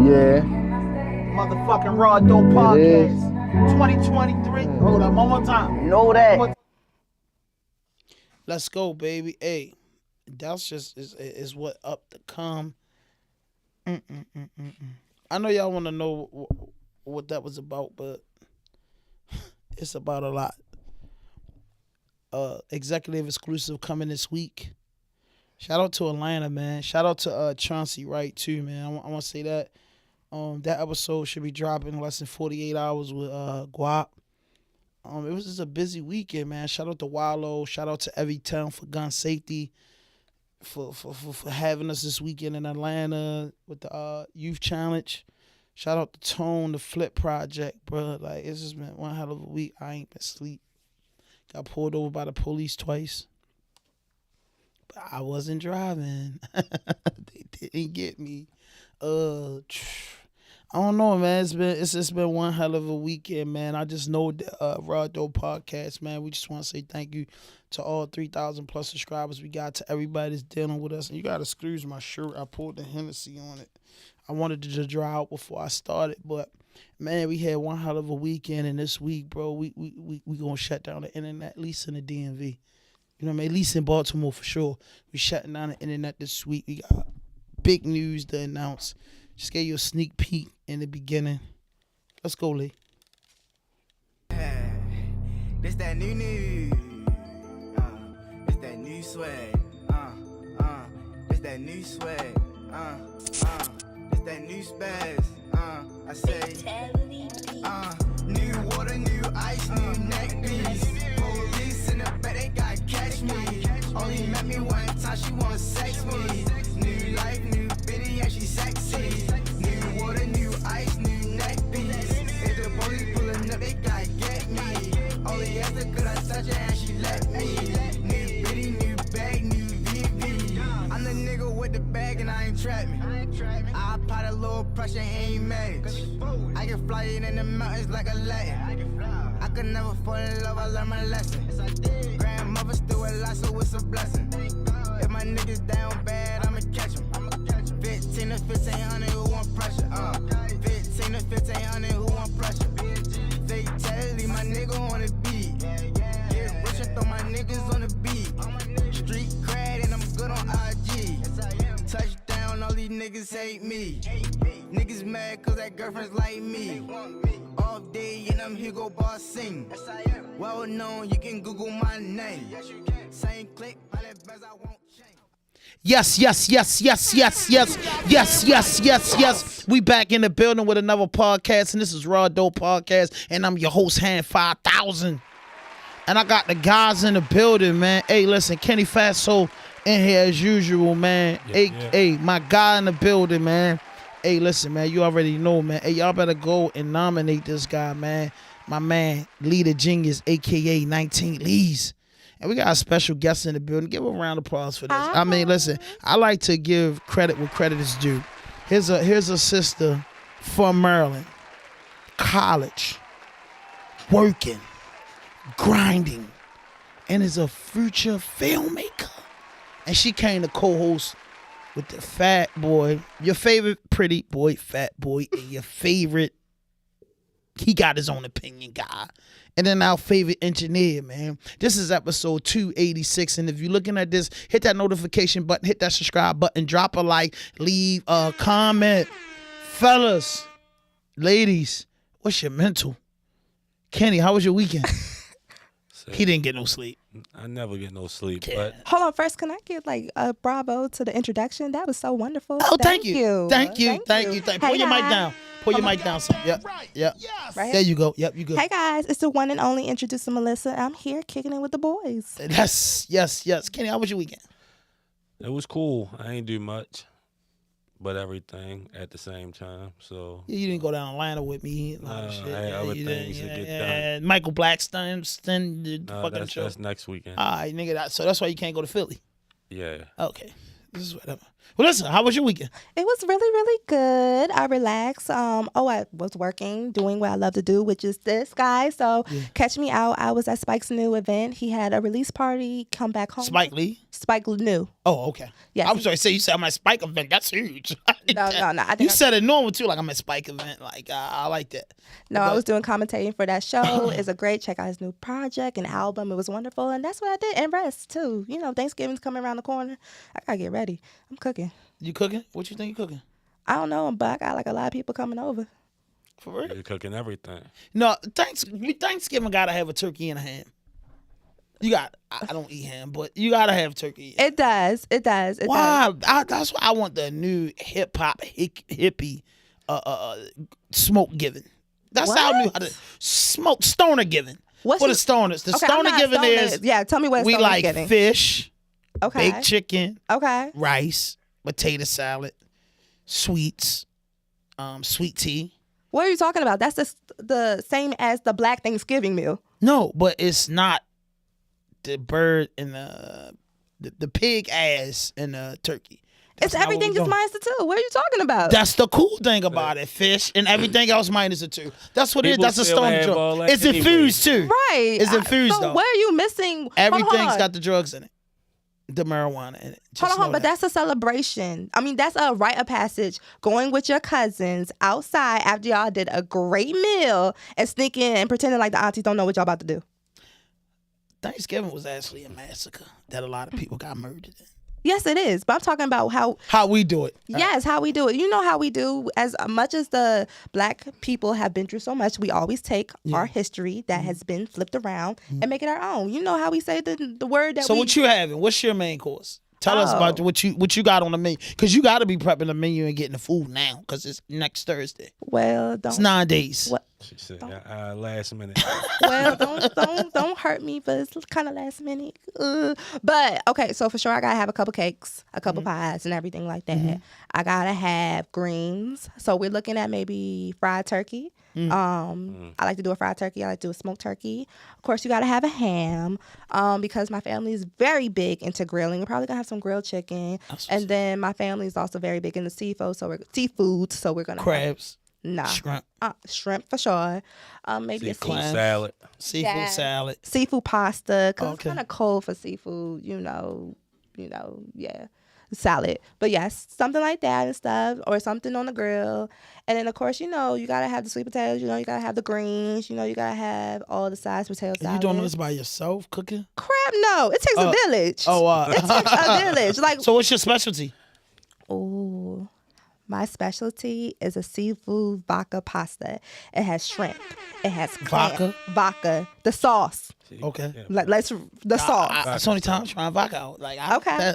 Yeah. Motherfucking RawDope Podcast. 2023. Hold up, one more time. Know that. Let's go, baby. Hey, that's just is what up to come. I know y'all want to know what that was about, but it's about a lot. Executive exclusive coming this week. Shout out to Atlanta, man. Shout out to Chauncey Wright too, man. I want to say that that episode should be dropping in less than 48 hours with Guap. It was just a busy weekend, man. Shout out to Wallow. Shout out to Everytown for gun safety, for having us this weekend in Atlanta with the youth challenge. Shout out to Tone, the Flip Project, bro. Like, it's just been one hell of a week. I ain't been asleep. Got pulled over by the police twice. But I wasn't driving. They didn't get me. I don't know, man. It's just been one hell of a weekend, man. I just know the RawDope Podcast, man. We just want to say thank you to all 3,000 plus subscribers we got, to everybody that's dealing with us. And you got to excuse my shirt. I pulled the Hennessy on it. I wanted to just dry out before I started, but man, we had one hell of a weekend, and this week, bro, we gonna shut down the internet, at least in the DMV. You know what I mean? At least in Baltimore for sure. We shutting down the internet this week. We got big news to announce. Just gave you a sneak peek in the beginning. Let's go, Lee. This that new news. This that new swag. This that new swag. This that new spaz. I say. New water, new ice, new neck piece. Police in the back, they gotta catch me. Only met me one time, she wanna sex me. New life, new bitty, and she sexy. New water, new ice, new neck piece. If the police pulling up, they gotta get me. Only after could I touch her and she let me. New bitty, new bag, new VV. I'm the nigga with the bag and I ain't trap me. I apply the little pressure, ain't mad. I can fly it in the mountains like a Latin. I could never fall in love, I learned my lesson. Grandmother still alive, so it's a blessing. If my niggas down bad, I'ma catch them. 15 to 1500, who want pressure? 15 to 1500, who want pressure? Fatality, my nigga on the beat. Get rich and throw my niggas on the beat. Street cred and I'm good on IG. Touchdown, all these niggas hate me. Niggas mad cause that girlfriend's like me. Off day and I'm Hugo Boss sing. Well known, you can Google my name. Same click, all that best I won't change. Yes. We back in the building with another podcast, and this is RawDope Podcast, and I'm your host, Hand 5000. And I got the guys in the building, man. Hey, listen, Kenny Fatso in here as usual, man. Hey, my guy in the building, man. Hey, listen, man, you already know, man. Hey, y'all better go and nominate this guy, man. My man, Leader Genius, a.k.a. 19 Lees. And we got a special guest in the building. Give a round of applause for this. I mean, listen, I like to give credit where credit is due. Here's a sister from Maryland, college, working, grinding, and is a future filmmaker. And she came to co-host with the fat boy, your favorite pretty boy, fat boy, and your favorite, he got his own opinion guy. And then our favorite engineer, man. This is episode 286. And if you're looking at this, hit that notification button, hit that subscribe button, drop a like, leave a comment. Fellas, ladies, what's your mental? Kenny, how was your weekend? He didn't get no sleep. I never get no sleep. Yeah. But Hold on, first, can I give like a bravo to the introduction? That was so wonderful. Oh, thank you. Thank Pull you. your mic guys. down. Pull your mic down some. Yep. Right There you go. Yep, you good. Hey guys, it's the one and only introducing Melissa. I'm here kicking it with the boys. Yes. Kenny, how was your weekend? it was cool. I ain't do much, but everything at the same time. So Yeah, you didn't go down Atlanta with me. I had other things to get done. Michael Blackstone did the fucking show. That's next weekend. All right, nigga. So that's why you can't go to Philly. Yeah. Okay. This is whatever. Well, listen, how was your weekend? It was really, really good. I relaxed. I was working, doing what I love to do, which is this, guys. So catch me out. I was at Spike's new event. He had a release party. Come back home. Spike Lee? Spike new. Oh, okay. Yes. I was going to say, you said I'm at Spike event. That's huge. No. You said it normal, too, like I'm at Spike event. Like, I like that. No, I was doing commentating for that show. It's a great. Check out his new project and album. It was wonderful. And that's what I did. And rest, too. You know, Thanksgiving's coming around the corner. I got to get ready. I'm cooking. You cooking? What you think you cooking? I don't know, but I got like a lot of people coming over. For real? You're cooking everything. No, Thanksgiving got to have a turkey and a ham. I don't eat ham, but you got to have turkey. It does. Why? That's why I want the new hip-hop, hippie smoke giving. That's how I knew how to smoke stoner giving. For the stoners. The stoner giving is... Yeah, tell me what we stoner like giving. Fish, Okay. baked chicken, Okay. rice, potato salad, sweets, sweet tea. What are you talking about? That's the same as the Black Thanksgiving meal. No, but it's not the bird and the pig ass and the turkey. That's It's not everything what we just doing. minus the two. What are you talking about? That's the cool thing about it. Fish and everything else minus the two. That's what it is. People That's a still stone have all drug. that It's anyway. infused too. right. It's infused so though. where are you missing? Hold Everything's on. got the drugs in it. The marijuana in it. Just Hold on, know but that. that's a celebration. I mean, that's a rite of passage. Going with your cousins outside after y'all did a great meal and sneaking and pretending like the aunties don't know what y'all about to do. Thanksgiving was actually a massacre that a lot of people got murdered in. Yes, it is. But I'm talking about How we do it. Yes, how we do it. You know how we do. As much as the Black people have been through so much, we always take our history that has been flipped around and make it our own. You know how we say the word that So what you having? What's your main course? Tell us about what you got on the menu. Because you got to be prepping the menu and getting the food now because it's next Thursday. Well, don't. It's 9 days. What? She said, last minute. Well, don't hurt me, but it's kind of last minute. But okay, so for sure, I gotta have a couple cakes, a couple pies, and everything like that. I gotta have greens. So we're looking at maybe fried turkey. I like to do a fried turkey. I like to do a smoked turkey. Of course, you gotta have a ham because my family is very big into grilling. We're probably gonna have some grilled chicken, and then my family is also very big into seafood. So we're gonna Crabs. Nah. Shrimp. Shrimp for sure. Maybe a Seafood seafood salad. Seafood salad. seafood pasta because Okay. it's kind of cold for seafood. Yeah, salad. But yes, something like that and stuff, or something on the grill. And then of course, you gotta have the sweet potatoes. You gotta have the greens. You gotta have all the sides potato And salad. you doing this by yourself cooking? Crap, no. It takes a village. It takes a village. Like, So what's your specialty? ooh. My specialty is a seafood vodka pasta. It has shrimp. It has vodka, the sauce. Okay. Let's the sauce. That's the only time I'm trying vodka out. Like, Okay.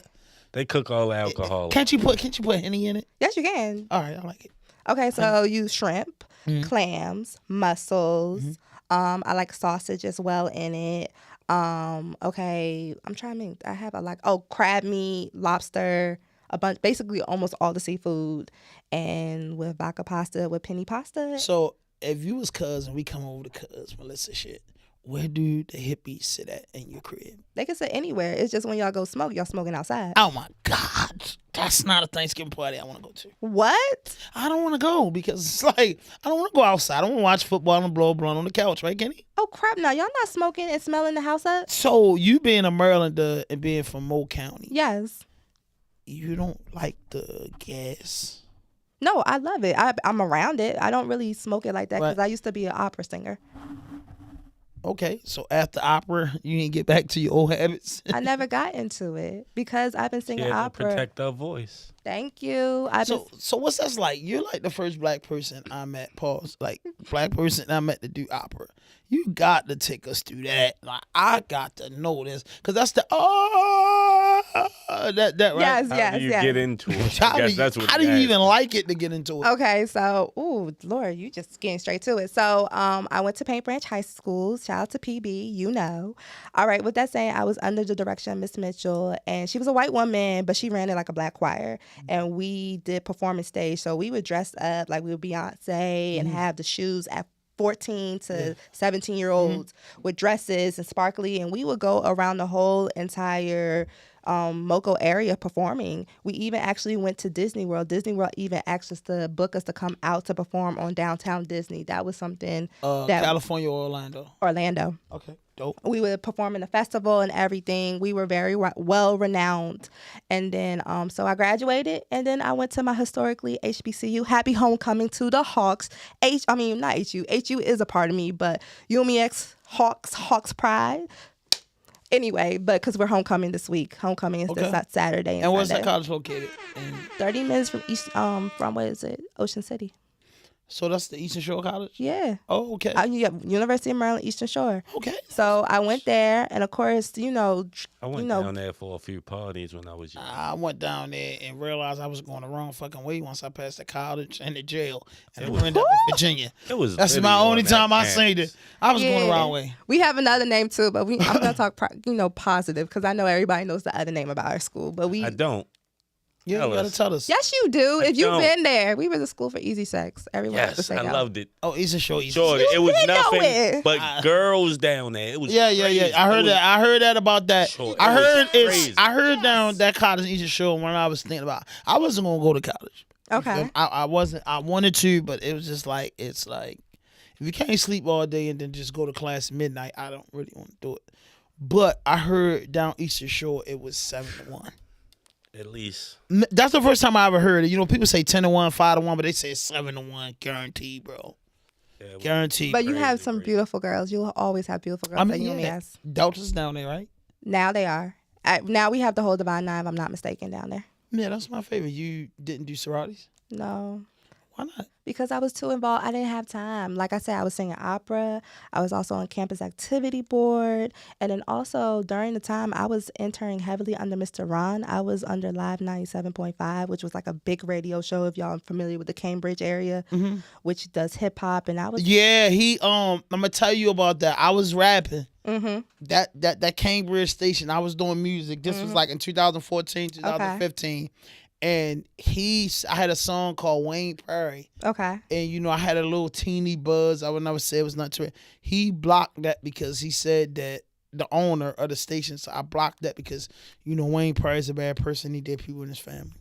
They cook all the alcohol. Can't you put Henny in it? Yes, you can. All right, I like it. Okay, so use shrimp, clams, mussels. I like sausage as well in it. Okay, I'm trying to think. I have crab meat, lobster, a bunch, basically almost all the seafood, and with vodka pasta, with penny pasta. So if you was cuz and we come over to cuz Melissa shit, where do the hippies sit at in your crib? They can sit anywhere. It's just when y'all go smoke, y'all smoking outside. Oh my God. That's not a Thanksgiving party I want to go to. What? I don't want to go because it's like, I don't want to go outside. I don't want to watch football and blow a blunt on the couch, right, Kenny? Oh crap! Now y'all not smoking and smelling the house up? So you being a Marylander and being from Moe County, Yes. you don't like the gas? No, I love it. I'm around it. I don't really smoke it like that because Right. I used to be an opera singer. Okay, so after opera, you didn't get back to your old habits? I never got into it because I've been singing Yeah, to opera. protect our voice. Thank you. So what's that like? You're like the first black person I met, black person I met to do opera. You got to take us through that. Like, I got to know this because that's the that right? Yes, How do you get into it? I guess that's what how do you even like it to get into it? Okay, so, ooh, Lord, you just getting straight to it. So, I went to Paint Branch High School. Shout out to PB, All right, with that saying, I was under the direction of Miss Mitchell, and she was a white woman, but she ran it like a black choir, and we did performance stage. So we would dress up like we were Beyonce and have the shoes at 14 to 17-year-olds with dresses and sparkly, and we would go around the whole entire Moco area performing. We even actually went to Disney World. Disney World even asked us to book us to come out to perform on downtown Disney. That was something that California or Orlando? Orlando. Okay, dope. We would perform in the festival and everything. We were very well renowned. And then, so I graduated, and then I went to my historically HBCU. Happy homecoming to the Hawks. Not HU. HU is a part of me, but UMEX Hawks pride. Anyway, but because we're homecoming this week. Homecoming is this Saturday and where's Sunday. that college located? 30 minutes from from what is it? Ocean City. So that's the Eastern Shore College? Yeah. Oh, okay. University of Maryland, Eastern Shore. Okay. So I went there, and of course, I went down there for a few parties when I was young. I went down there and realized I was going the wrong fucking way once I passed the college and the jail, and I ended up in Virginia. That's my only time I seen it. I was going the wrong way. We have another name too, but I'm gonna talk positive because I know everybody knows the other name about our school, but I don't. Yeah, you gotta tell us. Yes, you do. If you've been there, we were the school for easy sex. Everyone Yes, I loved it. Oh, Eastern Shore, Eastern Sure, Shore. it was nothing it. but girls down there. It was Yeah. crazy. I heard that. I heard that about that. Sure, I heard crazy. I heard down that college in Eastern Shore when I was thinking about. I wasn't gonna go to college. Okay. I wasn't. I wanted to, but it was just like it's like if you can't sleep all day and then just go to class at midnight, I don't really want to do it. But I heard down Eastern Shore it was 7-1. At least. That's the first time I ever heard it. People say 10-1, 5-1, but they say 7-1, guaranteed, bro. Yeah, Guaranteed. But you have some beautiful girls. You'll always have beautiful girls at UMES. Delta's down there, right? Now they are. Now we have the whole Divine Nine, if I'm not mistaken, down there. Yeah, that's my favorite. You didn't do sororities? No. Why not? Because I was too involved. I didn't have time. Like I said, I was singing opera. I was also on campus activity board. And then also during the time I was interning heavily under Mr. Ron, I was under Live 97.5, which was like a big radio show, if y'all are familiar with the Cambridge area, which does hip hop. And I was I'm gonna tell you about that. I was rapping. That Cambridge station, I was doing music. This was like in 2014, 2015. And I had a song called Wayne Prairie. Okay. And, I had a little teeny buzz. I would never say it was not true. He blocked that because he said that the owner of the station, so I blocked that because, Wayne Prairie's a bad person. He did people in his family.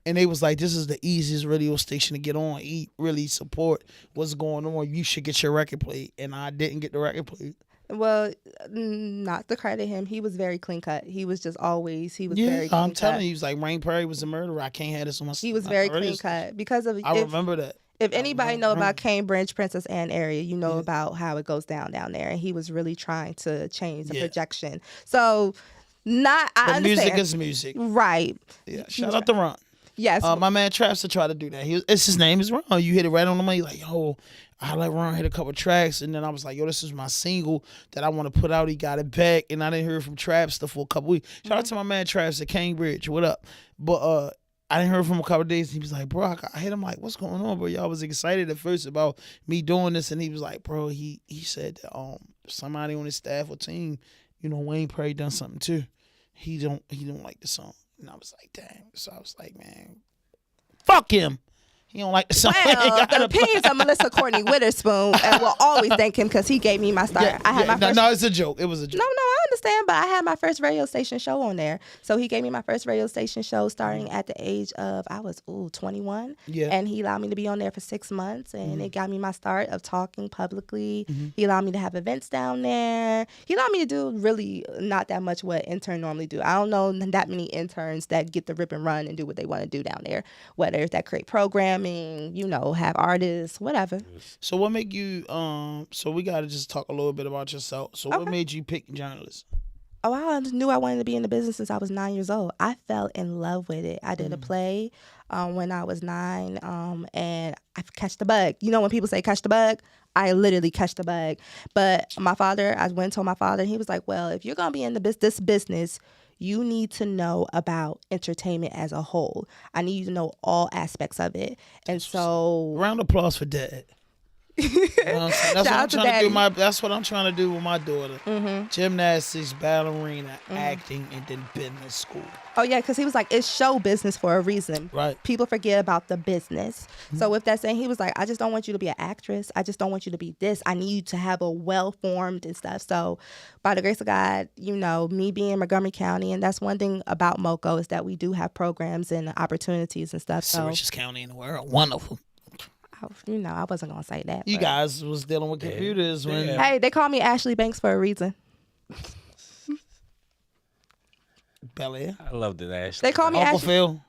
And they was like, this is the easiest radio station to get on, really support what's going on. You should get your record played. And I didn't get the record played. Well, not to credit him, he was very clean cut. He was very clean cut. I'm telling you, he was like, Wayne Prairie was a murderer. I can't have this on my. He was very clean cut because of. I remember that. If anybody know about Cambridge, Princess Anne area, you know about how it goes down there. And he was really trying to change the projection. So, I understand. Music is music, right? Yeah. Shout out to Ron. Yes. My man Trapster tried to do that. His name is Ron. You hit it right on the money. Like, yo, I let Ron hit a couple tracks, and then I was like, yo, this is my single that I want to put out. He got it back, and I didn't hear from Trapster for a couple weeks. Shout out to my man Trapster, Cambridge. What up? But I didn't hear from him a couple days. He was like, bro, I hit him like, what's going on, bro? Y'all was excited at first about me doing this, and he was like, bro, he said that somebody on his staff or team, Wayne Prairie done something too. He don't like the song. And I was like, damn. So I was like, man, fuck him. He don't like the song. Well, the opinions of Melissa Courtney Witherspoon, and will always thank him because he gave me my start. No, it's a joke. It was a joke. No, I understand, but I had my first radio station show on there. So he gave me my first radio station show starting at the age of, 21. Yeah. And he allowed me to be on there for 6 months, and it got me my start of talking publicly. He allowed me to have events down there. He allowed me to do really not that much what intern normally do. I don't know that many interns that get the rip and run and do what they want to do down there, whether it's that create programming, have artists, whatever. So what make you, so we got to just talk a little bit about yourself. So what made you pick journalism? Oh, I knew I wanted to be in the business since I was 9 years old. I fell in love with it. I did a play when I was 9, and I catch the bug. When people say catch the bug, I literally catch the bug. But I went and told my father, and he was like, well, if you're going to be in this business, you need to know about entertainment as a whole. I need you to know all aspects of it. And so... Round of applause for Dad. You know what I'm saying? Shout out to Daddy. That's what I'm trying to do with my daughter. Mm-hmm. Gymnastics, ballerina, acting, and then business school. Oh yeah, because he was like, it's show business for a reason. Right. People forget about the business. So with that saying, he was like, I just don't want you to be an actress. I just don't want you to be this. I need you to have a well-formed and stuff. So by the grace of God, you know, me being in Montgomery County, and that's one thing about MoCo is that we do have programs and opportunities and stuff. It's the So richest county in the world. Wonderful. you know, I wasn't gonna say that. You but- guys was dealing with computers when. Hey, they call me Ashley Banks for a reason. Bel Air. I loved it, Ashley. They call me Uncle Ashley. Phil.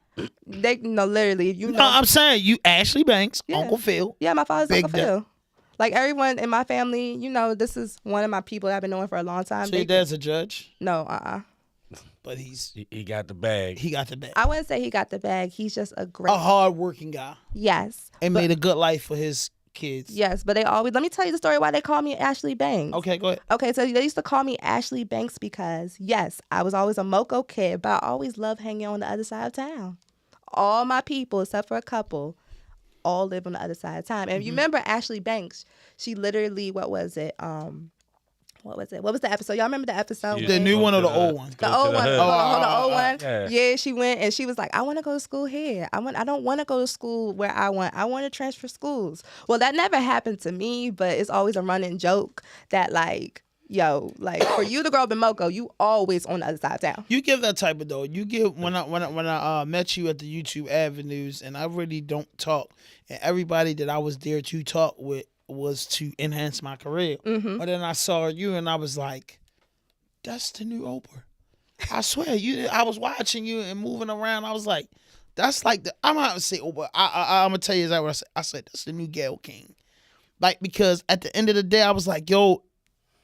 They no, literally, you know. No, I'm saying you Ashley Banks, Yeah. Uncle Phil. Yeah, my father's Big Uncle Phil. Like everyone in my family, you know, this is one of my people that I've been knowing for a long time. So your dad's a judge, No, but He got the bag. he got the bag. I wouldn't say he got the bag. He's just a great. A hard working guy Yes. and made a good life for his kids. Yes, but they always. Let me tell you the story why they call me Ashley Banks. Okay, go ahead. Okay, so they used to call me Ashley Banks because, yes, I was always a MoCo kid, but I always loved hanging on the other side of town. All my people, except for a couple, all live on the other side of town. And you remember Ashley Banks? She literally, what was it? What was it? What was the episode? Y'all remember the episode? Yeah. The when- new one or the Go old one? to The old one. hood. Hold on, the old one. Yeah. Yeah, she went and she was like, I want to go to school here. I don't want to go to school where I want to transfer schools. Well, that never happened to me, but it's always a running joke that like, yo, like for you to grow up in MoCo, you always on the other side of town. You give that type of though. You give when I met you at the YouTube Avenues, and I really don't talk, and everybody that I was there to talk with was to enhance my career. But then I saw you, and I was like, "That's the new Oprah." I swear, I was watching you and moving around. I was like, "That's like the." I'm not gonna say Oprah. I'm gonna tell you exactly what I said. I said that's the new Gayle King, like because at the end of the day, I was like, "Yo,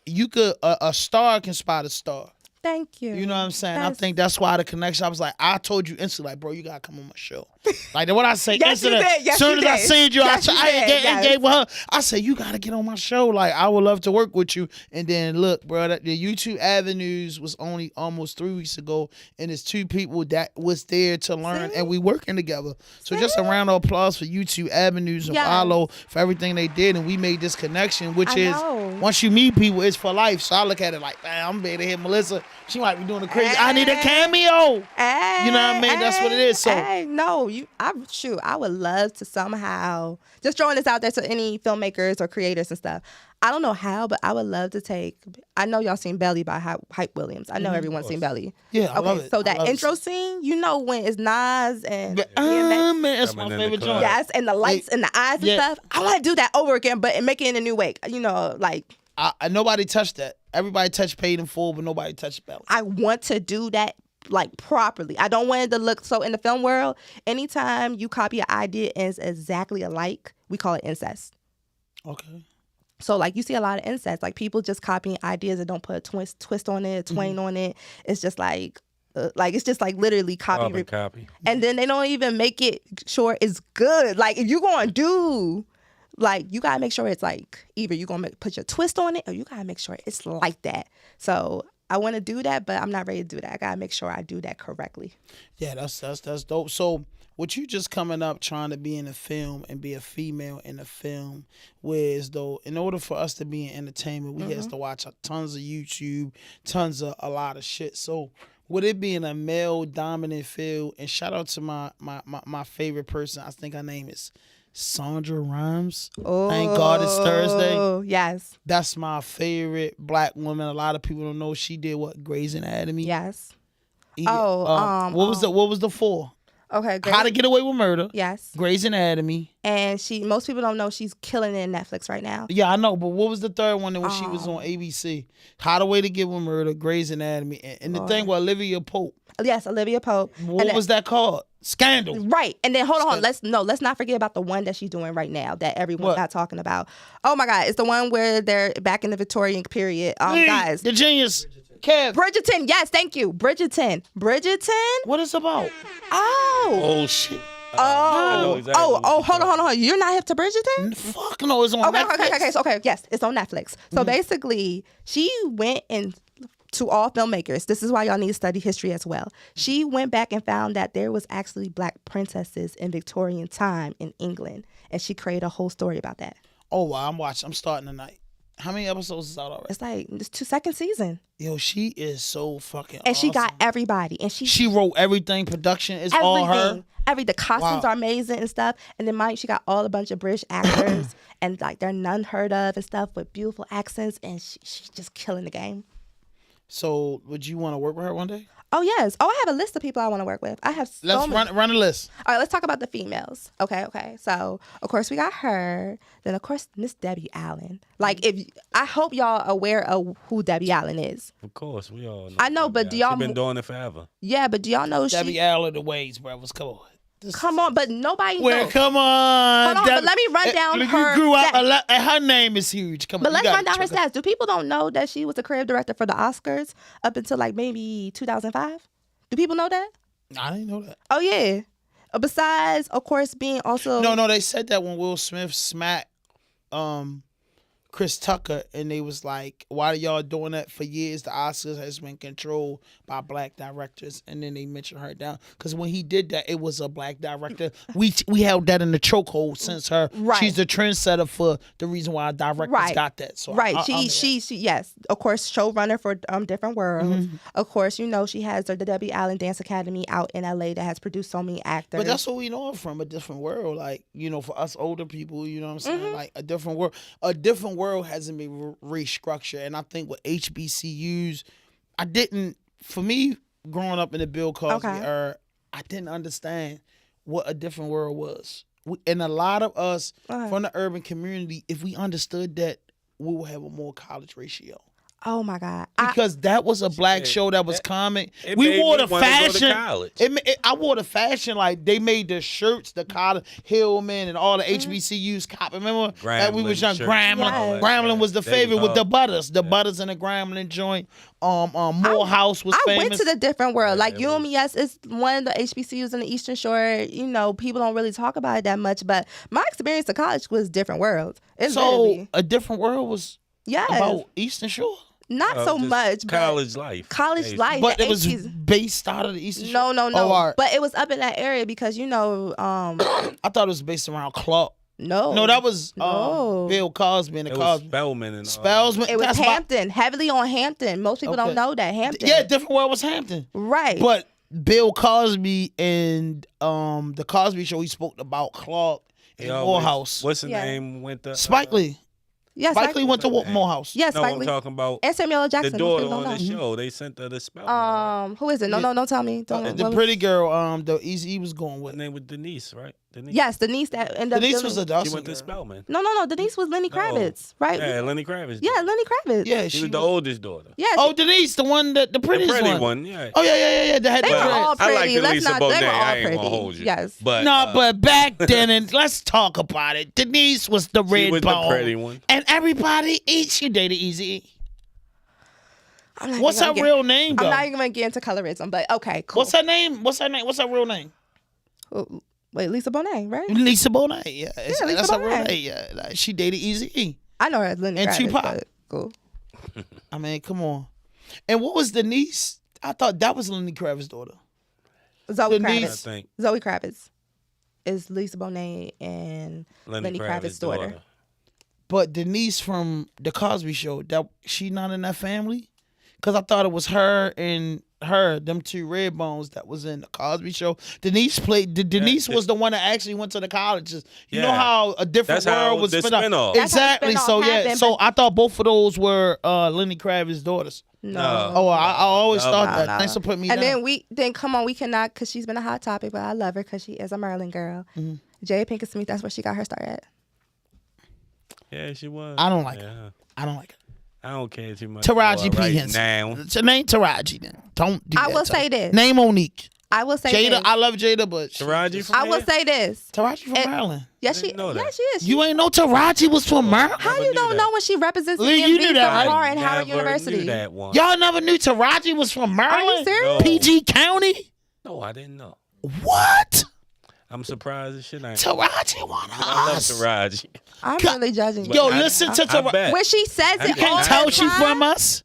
you could a star can spot a star." Thank you. You know what I'm saying? I That's- think that's why the connection. I was like, I told you instantly, like, bro, you gotta come on my show. Like what I say Yes, you instantly. did. Yes, Soon you as I did. seen you, Yes, you I did. engaged with her. I said, you gotta get on my show. Like I would love to work with you. And then look, bro, the YouTube Avenues was only almost 3 weeks ago, and it's 2 people that was there to learn, and we working together. So just a round of applause for YouTube Avenues and Yes. Wallow for everything they did, and we made this connection, which I is know. once you meet people, it's for life. So I look at it like, man, I'm ready to hit Melissa. She might be doing the crazy. I need a cameo. Hey, You know what I mean? That's what it is. So- hey, no, I would love to somehow just throwing this out there to any filmmakers or creators and stuff. I don't know how, but I would love to take. I know y'all seen Belly by Hype Williams. I know everyone's seen Belly. Yeah, I Okay, love it. so I that love it. intro scene, you know when it's Nas and Man, that's my Coming in the favorite club. joint. yes, and the lights and the eyes and Yeah. stuff. I want to do that over again, but make it in a new way. You know, like. Nobody touched that. Everybody touched Paid in Full, but nobody touched Belly. I want to do that like properly. I don't want it to look so in the film world. Anytime you copy an idea and it's exactly alike, we call it incest. Okay. So like you see a lot of incest, like people just copying ideas and don't put a twist on it, a twain on it. It's just like it's just like literally Carbon copy, copy. and then they don't even make it sure it's good. Like if you gonna do. Like, you got to make sure it's like, either you're going to put your twist on it or you got to make sure it's like that. So, I want to do that, but I'm not ready to do that. I got to make sure I do that correctly. Yeah, that's dope. So, with you just coming up trying to be in a film and be a female in a film, whereas though, in order for us to be in entertainment, we has to watch tons of YouTube, tons of a lot of shit. So, with it being a male dominant field, and shout out to my favorite person, I think her name is Sandra Rhimes. Thank God it's Thursday. Oh, yes. That's my favorite black woman. A lot of people don't know she did what Grey's Anatomy. Yes. Yeah. What was the 4? Okay, great. How to Get Away with Murder. Yes. Grey's Anatomy. And most people don't know she's killing it in Netflix right now. Yeah, I know, but what was the third one when she was on ABC? How to Way to Get Away with Murder, Grey's Anatomy, and the thing with Olivia Pope. Yes, Olivia Pope. What was that called? Scandal. Right. And then hold on. Let's not forget about the one that she's doing right now that everyone's What? not talking about. Oh my God. It's the one where they're back in the Victorian period. Guys. The Genius. Kev. Bridgerton. Yes, thank you. Bridgerton. What is it about? Oh. Oh shit. I know exactly what you're hold on. You're not hip to Bridgerton? Fuck no, it's on Netflix. Okay. Yes, it's on Netflix. So basically, she went and to all filmmakers, this is why y'all need to study history as well. She went back and found that there was actually black princesses in Victorian time in England, and she created a whole story about that. Oh, wow, I'm starting tonight. How many episodes is out already? It's like it's 2nd season, Yo, she is so fucking and she got awesome. everybody, and She wrote everything. Production is all her. The costumes Wow. are amazing and stuff. And then she got all a bunch of British actors, and like they're none heard of and stuff with beautiful accents, and she's just killing the game. So, would you want to work with her one day? Oh yes. Oh, I have a list of people I want to work with. I have so Let's many. run a list. All right, let's talk about the females. Okay. So, of course, we got her. Then, of course, Miss Debbie Allen. Like, I hope y'all aware of who Debbie Allen is. Of course, we all know. I know, but do y'all? She's been doing it forever. Yeah, but do y'all know Debbie Allen, the Ways brothers. Come on. Come on, but nobody Well, knows. come on. Hold on, but let me run down you her grew up stats. a lot, and her name is huge. Come on. But you let's gotta run down her check stats. Do people don't know that she was the creative director for the Oscars up until like maybe 2005? Do people know that? I didn't know that. Oh yeah. Besides, of course, being also No, they said that when Will Smith smacked Chris Tucker, and they was like, why are y'all doing that? For years, the Oscars has been controlled by black directors, and then they mentioned her down. Because when he did that, it was a black director. We held that in the chokehold since her. Right. She's the trendsetter for the reason why directors Right. got that. So right. I She yes, of course, showrunner for Different Worlds. Mm-hmm. Of course, you know she has the Debbie Allen Dance Academy out in LA that has produced so many actors. But that's what we know her from, A Different World. Like, you know, for us older people, you know what I'm saying? Like, A Different World. A Different World hasn't been restructured. And I think with HBCUs, for me, growing up in the Bill Cosby era, I didn't understand what A Different World was. And a lot of us from the urban community, if we understood that, we would have a more college ratio. Oh my God. Because that was a black show that was comic. It We made wore me the wanna go to fashion. college. I wore the fashion like they made the shirts, the college Hillman and all the HBCUs cop. Remember that we was young. shirts, Grambling, Yes. Grambling was the They favorite was with the hard. Butters. The Butters and the Grambling joint. Morehouse was I famous. went to the Different World. Like it was- UMES is one of the HBCUs in the Eastern Shore. You know, people don't really talk about it that much, but my experience at college was Different World. It's So literally- A Different World was yes, about Eastern Shore, not so just much, but college life. college basically. life. but the it was 80s. based out of the Eastern Shore. No. Oh, all right. But it was up in that area because you know, I thought it was based around Clark. no, No, that was No. Bill Cosby and the It was Cosby. Spellman and all Spellsman. It was that's my- Hampton, heavily on Hampton. Most people Okay. don't know that Hampton. Yeah, Different World was Hampton. right. But Bill Cosby and the Cosby Show, he spoke about Clark and Morehouse. What's the Yeah. name? Went to Spike Lee. yes, Spike Lee went to Morehouse. Yes, No, Spike I'm Lee. talking about And Samuel L. Jackson. the most daughter people on don't the know. show. They sent her the Spellman. Who is it? No, don't tell me. Don't. The what pretty girl, the Easy was going Her with. name was Denise, right? Denise. Yes, Denise that ended up Denise dealing- was a She Dawson went to girl. Spellman. No. Denise was Lenny Kravitz, right? Yeah, Lenny Kravitz. Yeah, Lenny Kravitz. Yeah, She was the oldest daughter. Yeah. Oh, Denise, the one that the The prettiest pretty one. one, yeah. Oh yeah. They had They the were dreads. all I like pretty. the Let's Lisa not. They Bonet. were all I ain't pretty. gonna hold you. Yes. But No, but back then, and let's talk about it. Denise was the red was the bone, pretty one. and everybody eats. She dated Easy. I'm not What's even her gonna real name I'm though? not even gonna get into colorism, but okay, cool. What's her name? What's her real name? Wait, Lisa Bonet, right? Lisa Bonet. Yeah, Lisa that's her real Bonet. name. Yeah, like, she dated Easy. I know her as Lenny And Kravitz. Tupac. But cool. I mean, come on. And what was Denise? I thought that was Lenny Kravitz's daughter. Zoe Denise. I Kravitz. think Zoe Kravitz is Lisa Bonet and Lenny Kravitz's daughter. But Denise from the Cosby Show, that she not in that family? Because I thought it was her and them two red bones that was in the Cosby Show. Denise was the one that actually went to the colleges. You know Yeah. how A Different That's how World was the spin off. spinoff. That's how the Exactly. spinoff So yeah. happened, So but- I thought both of those were Lenny Kravitz's daughters. No. Oh, I always No, thought no, that. no. Thanks for putting me And down. then come on, we cannot, because she's been a hot topic, but I love her because she is a Maryland girl. Mm-hmm. Jada Pinkett Smith, that's where she got her start at. Yeah, she was. I don't like her. her. I don't like it. I don't care too much. Taraji P. right Henson. now. It's her name Taraji then. Don't do I that will to her. say this. Name Monique. I will say Jada, this. I love Jada, but Taraji from I will here? say this. Taraji from And- Maryland. Yes, didn't know that. she is. You ain't know Taraji was from Maryland? How Never you knew don't that. know when she represents the Lee, you knew DMV that, so right? far in Howard Never University? knew that one. Y'all never knew Taraji was from Maryland? serious? No. PG County? No, I didn't know. What? I'm surprised as shit. I ain't. Taraji one of I love us. Taraji. I'm God- really judging you. Yo, I- listen to I Taraji. bet. When she says You it You all can't the tell she time, from us?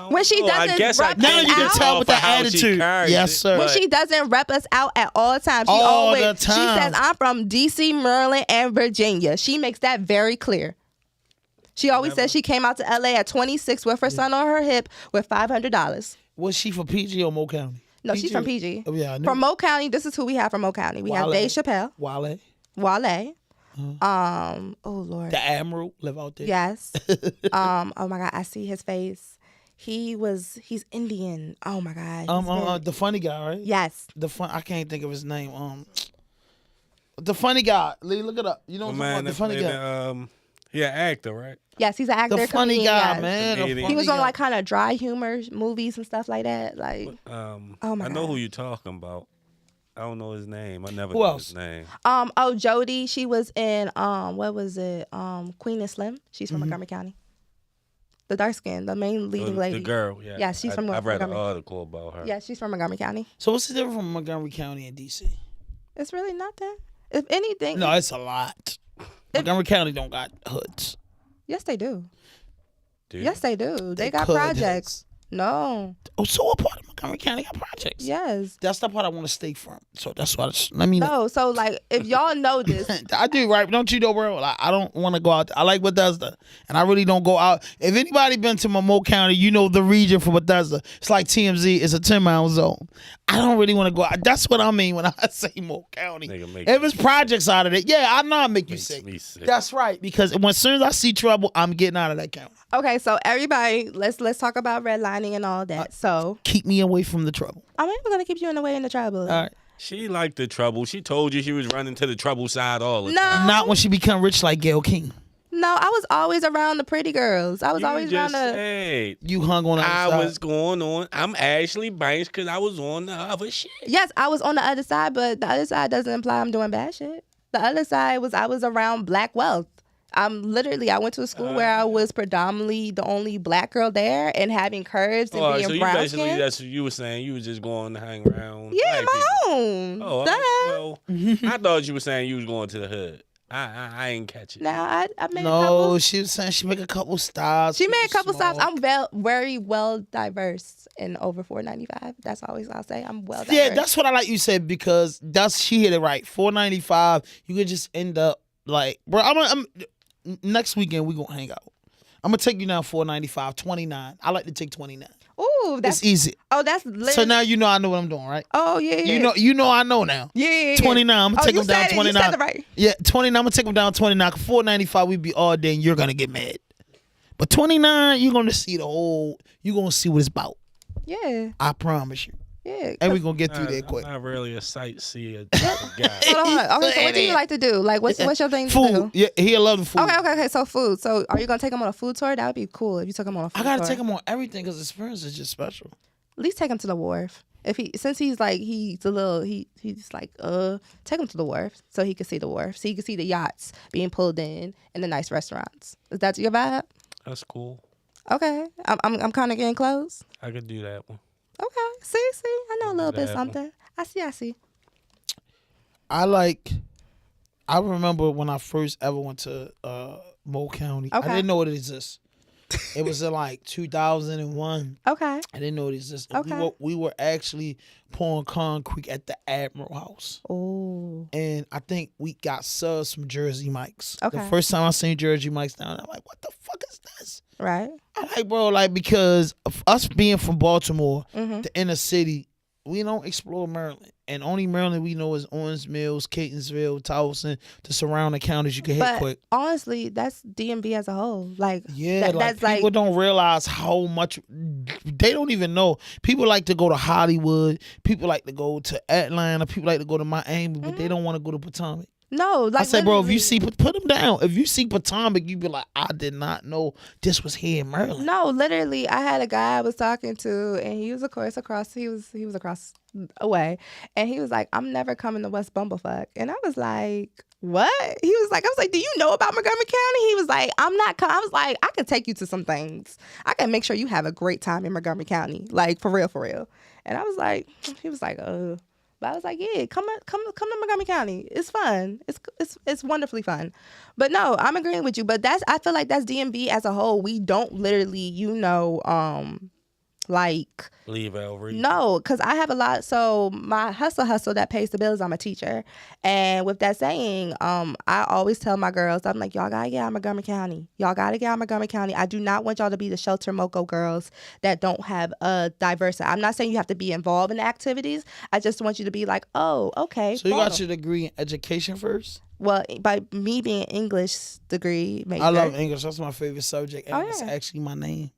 When she doesn't I guess I rep can't Now you us can out. tell with for the how she attitude. carries Yes, it, sir. When but- she doesn't rep us out at all times. She All always the she time. says, I'm from DC, Maryland, and Virginia. She makes that very clear. She always says she came out to LA at 26 with her son on her hip with $500. Was she from PG or Mo County? No, she's from PG. Oh, yeah, I knew. From Mo County, this is who we have from Mo County. We have Wale. Dave Chappelle, Wale. Wale. Oh Lord. The Admiral live out there. Yes. Oh my God, I see his face. He's Indian. Oh my God. he's very- The funny guy, right? yes. I can't think of his name. The funny guy. Lee, look it up. You know what I'm talking about? The funny guy. He an actor, right? Yes, he's an actor. The funny comedian, guy, yes. man. The Comedian. He was funny on guy. like kind of dry humor movies and stuff like that. Like, Oh my I know God. who you're talking about. I don't know his name. I never Who knew else? his name. Jody, she was in what was it? Queen and Slim. She's from Montgomery County. The dark skin, the main leading lady. The girl, yeah. Yeah, she's from I read an Montgomery. article about her. Yeah, she's from Montgomery County. So what's the difference from Montgomery County and DC? It's really nothing. If anything, No, it's a lot. Montgomery County don't got hoods. yes they do. Dude. Yes they do. They got could. projects. No. Oh, so what part of Montgomery County got projects? Yes. That's the part I want to stay from. So that's why. Let me know. No. So like, if y'all know this, I do, right? Don't you know, bro? Like, I don't want to go out. I like Bethesda, and I really don't go out. If anybody been to Mo County, you know the region for Bethesda. It's like TMZ. It's a 10-mile zone. I don't really want to go out. That's what I mean when I say Mo County. Nigga make If it's projects out of it, yeah, I know I make you Makes sick. me sick. That's right. Because as soon as I see trouble, I'm getting out of that county. okay. So everybody, let's talk about redlining and all that. So Keep me away from the trouble. I'm even gonna keep you in the way in the trouble. All right. She liked the trouble. She told you she was running to the trouble side all the No. time. Not when she become rich like Gayle King. No, I was always around the pretty girls. I was You always around just the. said You hung on the I other side. was going on. I'm Ashley Banks because I was on the other shit. Yes, I was on the other side, but the other side doesn't imply I'm doing bad shit. The other side was I was around black wealth. I went to a school where I was predominantly the only black girl there and having curves and Oh, being so you brown basically, skin. that's what you were saying. You was just going to hang around. Yeah, black my people. own. Oh, Duh. well, I thought you were saying you was going to the hood. I ain't catch it. Now I made a No, couple. she was saying she make a couple stops. She made a couple small. stops. I'm very well diverse and over 495. That's always I'll say. I'm well diverse. Yeah, that's what I like you said because she hit it right. 495. You could just end up like, bro. I'm next weekend we gonna hang out. I'm gonna take you down 495, 29. I like to take 29. Ooh, that's It's easy. oh, that's literally. So now you know I know what I'm doing, right? Oh yeah, yeah. You know I know now. Yeah. 29. I'm gonna take you him down said it. 29. You said it right. Yeah, 29. I'm gonna take him down 29. 495. We be all day, and you're gonna get mad. But 29, you're gonna see the whole. You're gonna see what it's about. Yeah, I promise you. yeah. And we're gonna get through there quick. I'm not really a sightseer type of guy. Hold on. Okay, so what do you like to do? Like, what's your thing to Food. do? Yeah, he'll love the food. Okay. So food. So are you gonna take him on a food tour? That would be cool if you took him on a food I tour. gotta take him on everything because the experience is just special. At least take him to the wharf. If he's like he's like take him to the wharf so he can see the wharf, so he can see the yachts being pulled in and the nice restaurants. Is that your vibe? That's cool. Okay, I'm kind of getting close. I could do that one. Okay, see, I know a little bit That one. something. I see. I remember when I first ever went to Mo County. Okay. I didn't know it exists. It was in like 2001. Okay, I didn't know it existed. Okay. We were actually pouring concrete at the Admiral House. oh, And I think we got subs from Jersey Mike's. Okay. The first time I seen Jersey Mike's down there, I'm like, what the fuck is this? right. I'm like, bro, like, because of us being from Baltimore, Mm-hmm. the inner city, we don't explore Maryland. And only Maryland we know is Owens Mills, Catonsville, Towson, the surrounding counties you can hit But quick. honestly, that's DMV as a whole. Like, Yeah, that's people like don't realize how much they don't even know. People like to go to Hollywood. People like to go to Atlanta. People like to go to Miami, but they don't want to go to Potomac. no. Like I say, bro, if you literally- see, put them down. If you see Potomac, you be like, I did not know this was here in Maryland. No, literally, I had a guy I was talking to, and he was, of course, across. He was across away, and he was like, "I'm never coming to West Bumblefuck," and I was like, "What?" I was like, "Do you know about Montgomery County?" He was like, "I'm not." I was like, "I could take you to some things. I can make sure you have a great time in Montgomery County, like for real." And I was like, he was like, But I was like, yeah, come to Montgomery County. It's fun. It's wonderfully fun. But no, I'm agreeing with you. But I feel like that's DMV as a whole. We don't literally, Like, Leave out reading. no, because I have a lot. So my hustle that pays the bills, I'm a teacher. And with that saying, I always tell my girls, I'm like, y'all gotta get out of Montgomery County. Y'all gotta get out of Montgomery County. I do not want y'all to be the shelter moco girls that don't have a diversity. I'm not saying you have to be involved in the activities. I just want you to be like, oh, okay. So you got your degree in education first? Well, by me being English degree major. I love English. That's my favorite subject. And Oh, it's yeah. actually my name.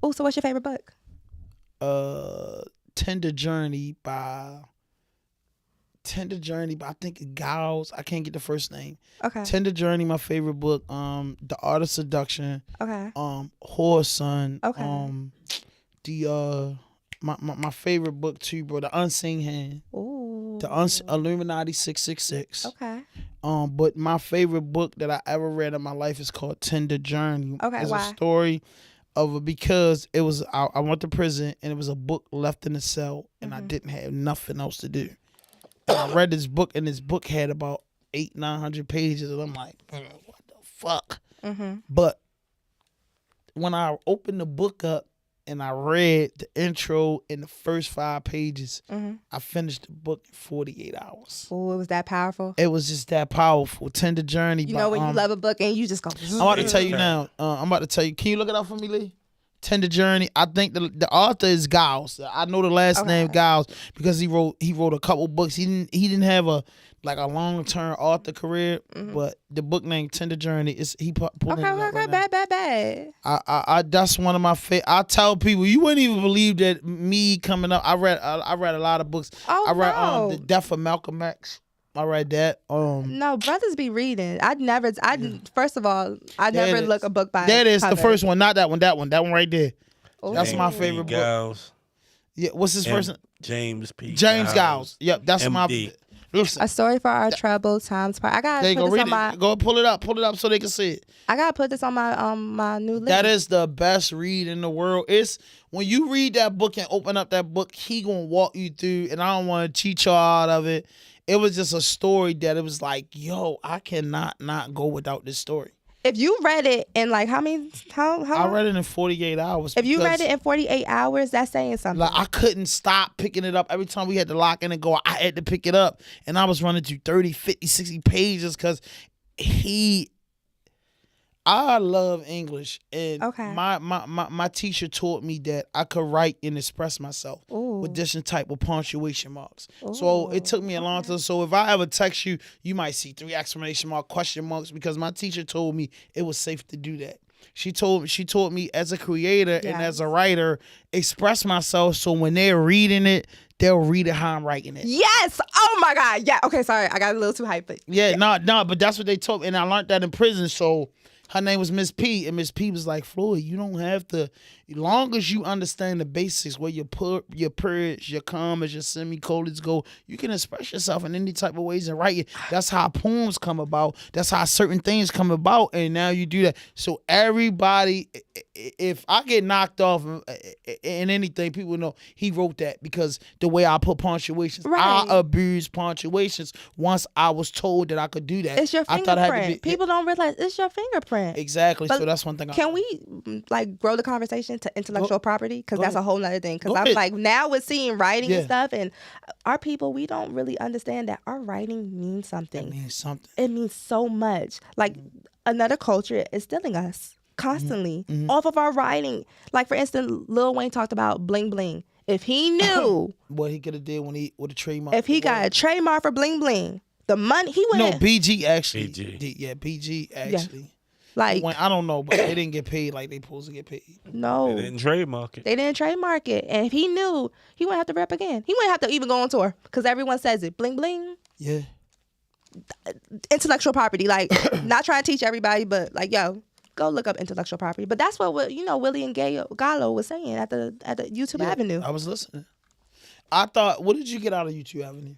Oh, so what's your favorite book? Tender Journey by I think Giles. I can't get the first name. Okay. Tender Journey, my favorite book. The Art of Seduction. Okay. Horse Son. Okay. My favorite book too, bro. The Unsung Hand. Ooh. The Illuminati 666. Okay. But my favorite book that I ever read in my life is called Tender Journey. Okay, It's why? a story of because it was I went to prison and it was a book left in the cell and I didn't have nothing else to do. And I read this book and this book had about 800-900 pages and I'm like, what the fuck? But when I opened the book up and I read the intro in the first 5 pages, I finished the book in 48 hours. Oh, it was that powerful. It was just that powerful. Tender Journey. You know when you love a book and you just go. I'm about to tell you now. I'm about to tell you. Can you look it up for me, Lee? Tender Journey. I think the author is Giles. I know the last name Giles because he wrote a couple books. He didn't have a long-term author career, but the book named Tender Journey is he pulled it up right now. Bad. I that's one of my favorite. I tell people you wouldn't even believe that me coming up. I read a lot of books. Oh, I read no. The Death of Malcolm X. I read that. No, brothers be reading. First of all, I never look a book by that is cover. the first one, not that one. That one right there. Ooh. That's my favorite book. Giles. Yeah, what's his first name? James P. James Giles. Yep, that's MD. my. Listen, A Story for Our Troubled Times. I gotta there you put go. this Read on my. it. Go pull it up so they can see it. I gotta put this on my my new list. That is the best read in the world. It's when you read that book and open up that book, he gonna walk you through. And I don't want to cheat y'all out of it. It was just a story that it was like, yo, I cannot not go without this story. If you read it in like how I read it in 48 hours. If you because, read it in 48 hours, that's saying something. like, I couldn't stop picking it up. Every time we had to lock in and go, I had to pick it up. And I was running through 30, 50, 60 pages because I love English. And Okay. my teacher taught me that I could write and express myself Ooh. with different type of punctuation marks. So it took me a long time. So if I ever text you, you might see 3 exclamation mark, question marks, because my teacher told me it was safe to do that. She taught me as a creator and as a writer, express myself so when they're reading it, they'll read it how I'm writing it. Yes. Oh my God. Yeah. Okay. Sorry, I got a little too hyped. But No, but that's what they told me, and I learned that in prison. So her name was Miss P, and Miss P was like, Floyd, you don't have to, as long as you understand the basics, where your periods, your commas, your semicolons go, you can express yourself in any type of ways and write it. That's how poems come about. That's how certain things come about, and now you do that. So everybody, if I get knocked off in anything, people know he wrote that because the way I put punctuations, Right. I abused punctuations once I was told that I could do that. it's your I thought I had to fingerprint. be, People don't realize it's your fingerprint. exactly. But So that's one thing. Can we like grow the conversation to intellectual property? Because go that's a ahead. whole nother thing. Because Go I'm ahead. like, now we're seeing writing Yeah. and stuff, and our people, we don't really understand that our writing means That something. means something. It means so much. Like another culture is stealing us constantly off of our writing. Like for instance, Lil Wayne talked about bling bling. If he knew, What he could have did when he with a trademark. if he got a trademark for bling bling, the money he went no BG actually. BG. BG actually. like When, I don't know, but they didn't get paid like they supposed to get paid. no. They didn't trademark it. They didn't trademark it. And if he knew, he wouldn't have to rap again. He wouldn't have to even go on tour because everyone says it. Bling, bling. Yeah. Intellectual property. Like, not trying to teach everybody, but like, yo, go look up intellectual property. But that's what, Willie and Gallo was saying at the YouTube Avenue. I was listening. I thought, what did you get out of YouTube Avenue?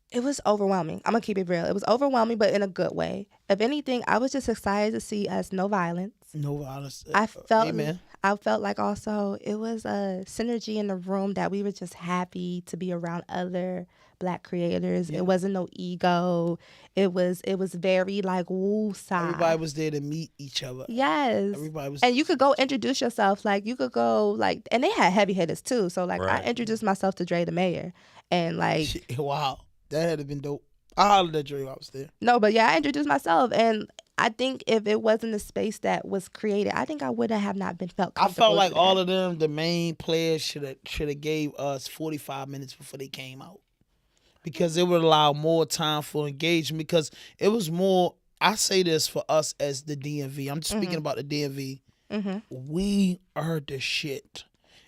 It was overwhelming. I'm going to keep it real. It was overwhelming, but in a good way. If anything, I was just excited to see us no violence. No violence. I felt Amen. like also it was a synergy in the room that we were just happy to be around other Black creators. It wasn't no ego. It was very like woo side. Everybody was there to meet each other. Yes. Everybody was. And you could go introduce yourself. Like you could go like, and they had heavy hitters too. So like Right. I introduced myself to Dre the Mayor, and like Wow, that had been dope. I hollered at Dre while I was there. no, but yeah, I introduced myself, and I think if it wasn't a space that was created, I think I would have not been felt I comfortable. felt like with all that. of them, the main players, should have gave us 45 minutes before they came out, because it would allow more time for engagement. Because it was more. I say this for us as the DMV. I'm speaking about the DMV. We are the shit,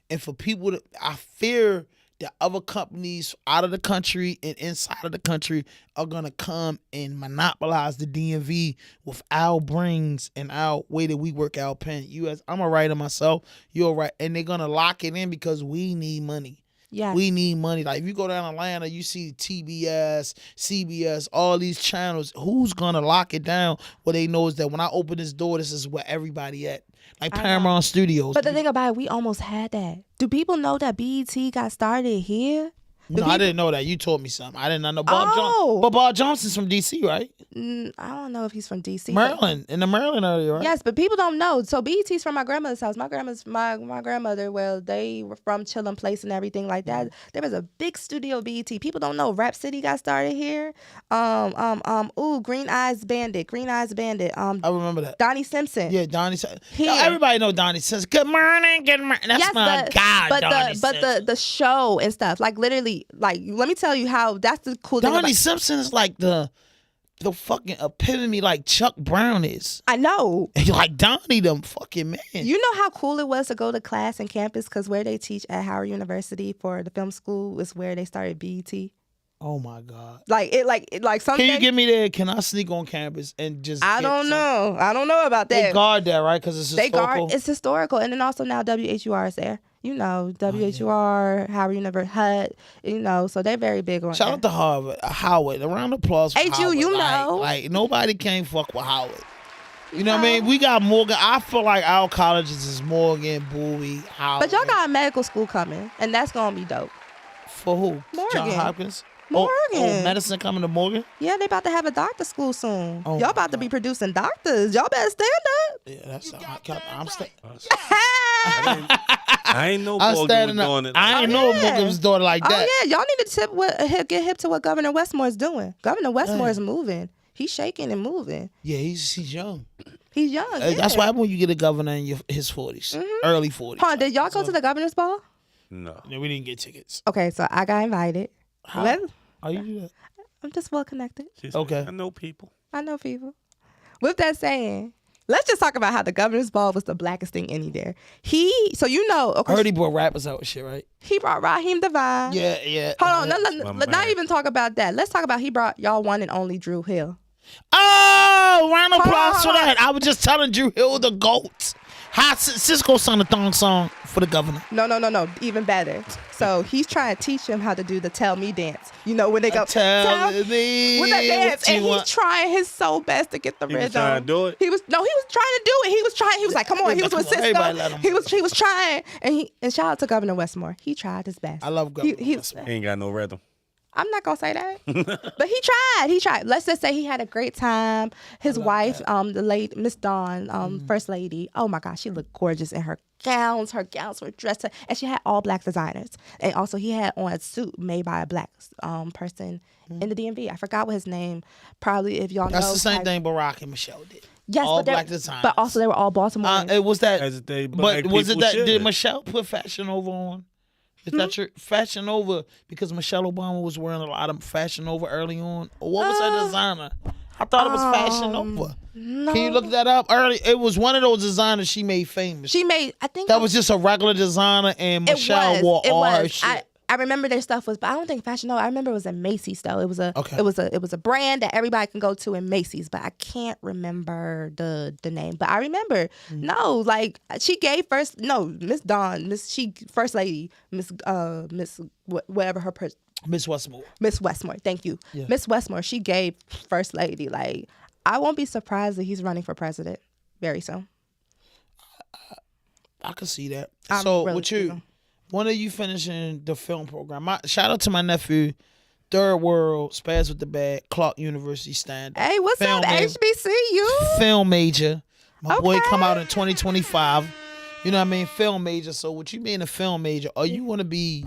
and for people to, I fear that other companies out of the country and inside of the country are gonna come and monopolize the DMV with our brains and our way that we work our pen. I'm a writer myself. You're right, and they're gonna lock it in because we need money. Yeah. We need money. Like if you go down Atlanta, you see TBS, CBS, all these channels. Who's gonna lock it down? Where they know is that when I open this door, this is where everybody at. Like Paramount Studios. But the thing about it, we almost had that. Do people know that BET got started here? No, I didn't know that. You told me something. I didn't know. Bob Oh. But Bob Johnson's from DC, right? I don't know if he's from DC. Maryland, in the Maryland area, right? Yes, but people don't know. So BET's from my grandmother's house. My grandmother, well, they were from Chillin' Place and everything like that. There was a big studio BET. People don't know Rap City got started here. Green Eyes Bandit. I remember that. Donnie Simpson. Yeah, Donnie Simpson. Here. Everybody know Donnie Simpson. Good morning, good morning. That's Yes, my guy, Donnie Simpson. but the show and stuff, like literally, like let me tell you how that's the cool thing. Donnie Simpson is like the fucking epitome, like Chuck Brown is. I know. Like Donnie, them fucking man. You know how cool it was to go to class and campus, because where they teach at Howard University for the film school is where they started BET. Oh my God. Like something. Can you get me there? Can I sneak on campus and just? I don't know. I don't know about that. They guard that, right? Because it's historical. It's historical, and then also now WHUR is there. You know, WHUR, Howard University, HUD. You know, so they're very big on. Shout out to Howard. A round of applause for HU, Howard. you know. Like nobody can fuck with Howard. You know what I mean? We got Morgan. I feel like our colleges is Morgan, Bowie, Howard. But y'all got a medical school coming, and that's gonna be dope. For who? Morgan. John Hopkins. Morgan. Oh, medicine coming to Morgan. Yeah, they about to have a doctor school soon. Oh, Y'all about to be producing doctors. Y'all better stand up. Yeah, that's. I'm I ain't know I'm Morgan standing was up. doing it. I ain't know Morgan was doing it like that. Oh yeah, y'all need to get hip to what Governor Westmore's doing. Governor Westmore's moving. He's shaking and moving. Yeah, he's young. He's young. Yeah. That's why when you get a governor in his 40s, early 40s. Hold on, did y'all go to the governor's ball? No. Yeah, we didn't get tickets. Okay, so I got invited. How? Let- How you do that? I'm just well connected. She said, Okay. I know people. I know people. With that saying, let's just talk about how the governor's ball was the blackest thing any there. So you know, I okay, heard he brought rappers out with shit, right? he brought Raheem Devine. Yeah. Hold on, let's My not man. even talk about that. Let's talk about he brought y'all one and only Drew Hill. Oh, round of applause Hold for on. that. I was just telling Drew Hill the GOAT. How Cisco sung a thong song for the governor. No, even better. So he's trying to teach him how to do the tell me dance. You know, when they go Tell me with that dance, what you and want. he's trying his so best to get the He was rhythm. trying to do it? He was trying to do it. He was like, come on. He was Come with on, Cisco. everybody let him. He was trying, and shout out to Governor Westmore. He tried his best. I love Governor He- Westmore. He ain't got no rhythm. I'm not gonna say that, but he tried. Let's just say he had a great time. His wife, the late Miss Dawn, First Lady. Oh my gosh, she looked gorgeous in her gowns. Her gowns were dressed, and she had all black designers. And also, he had on a suit made by a black person in the DMV. I forgot what his name. Probably if y'all know. That's the same like- thing Barack and Michelle did. Yes, all but they- black designers. But also, they were all Baltimore. It was that. As they But black was it people that? should. Did Michelle put Fashion Nova on? Is that your Fashion Nova? Because Michelle Obama was wearing a lot of Fashion Nova early on. Or what was her designer? I thought it was Fashion Nova. no. Can you look that up? Early, it was one of those designers she made famous. She made. I think That was just a regular designer, and Michelle wore all her shit. I remember their stuff was, but I don't think Fashion Nova. I remember it was in Macy's though. It was a Okay. it was a brand that everybody can go to in Macy's, but I can't remember the name. But I remember like she gave Miss Dawn, First Lady, whatever her Miss Westmore. Miss Westmore. Thank you, Yeah. Miss Westmore. She gave First Lady like I won't be surprised that he's running for president very soon. I could see that. I'm So really with you, feeling- when are you finishing the film program? Shout out to my nephew Third World, Spaz with the Bag, Clark University stand up. Hey, what's up, HBCU? Film major. My boy Okay. come out in 2025. You know what I mean? Film major. So what you being a film major, or you want to be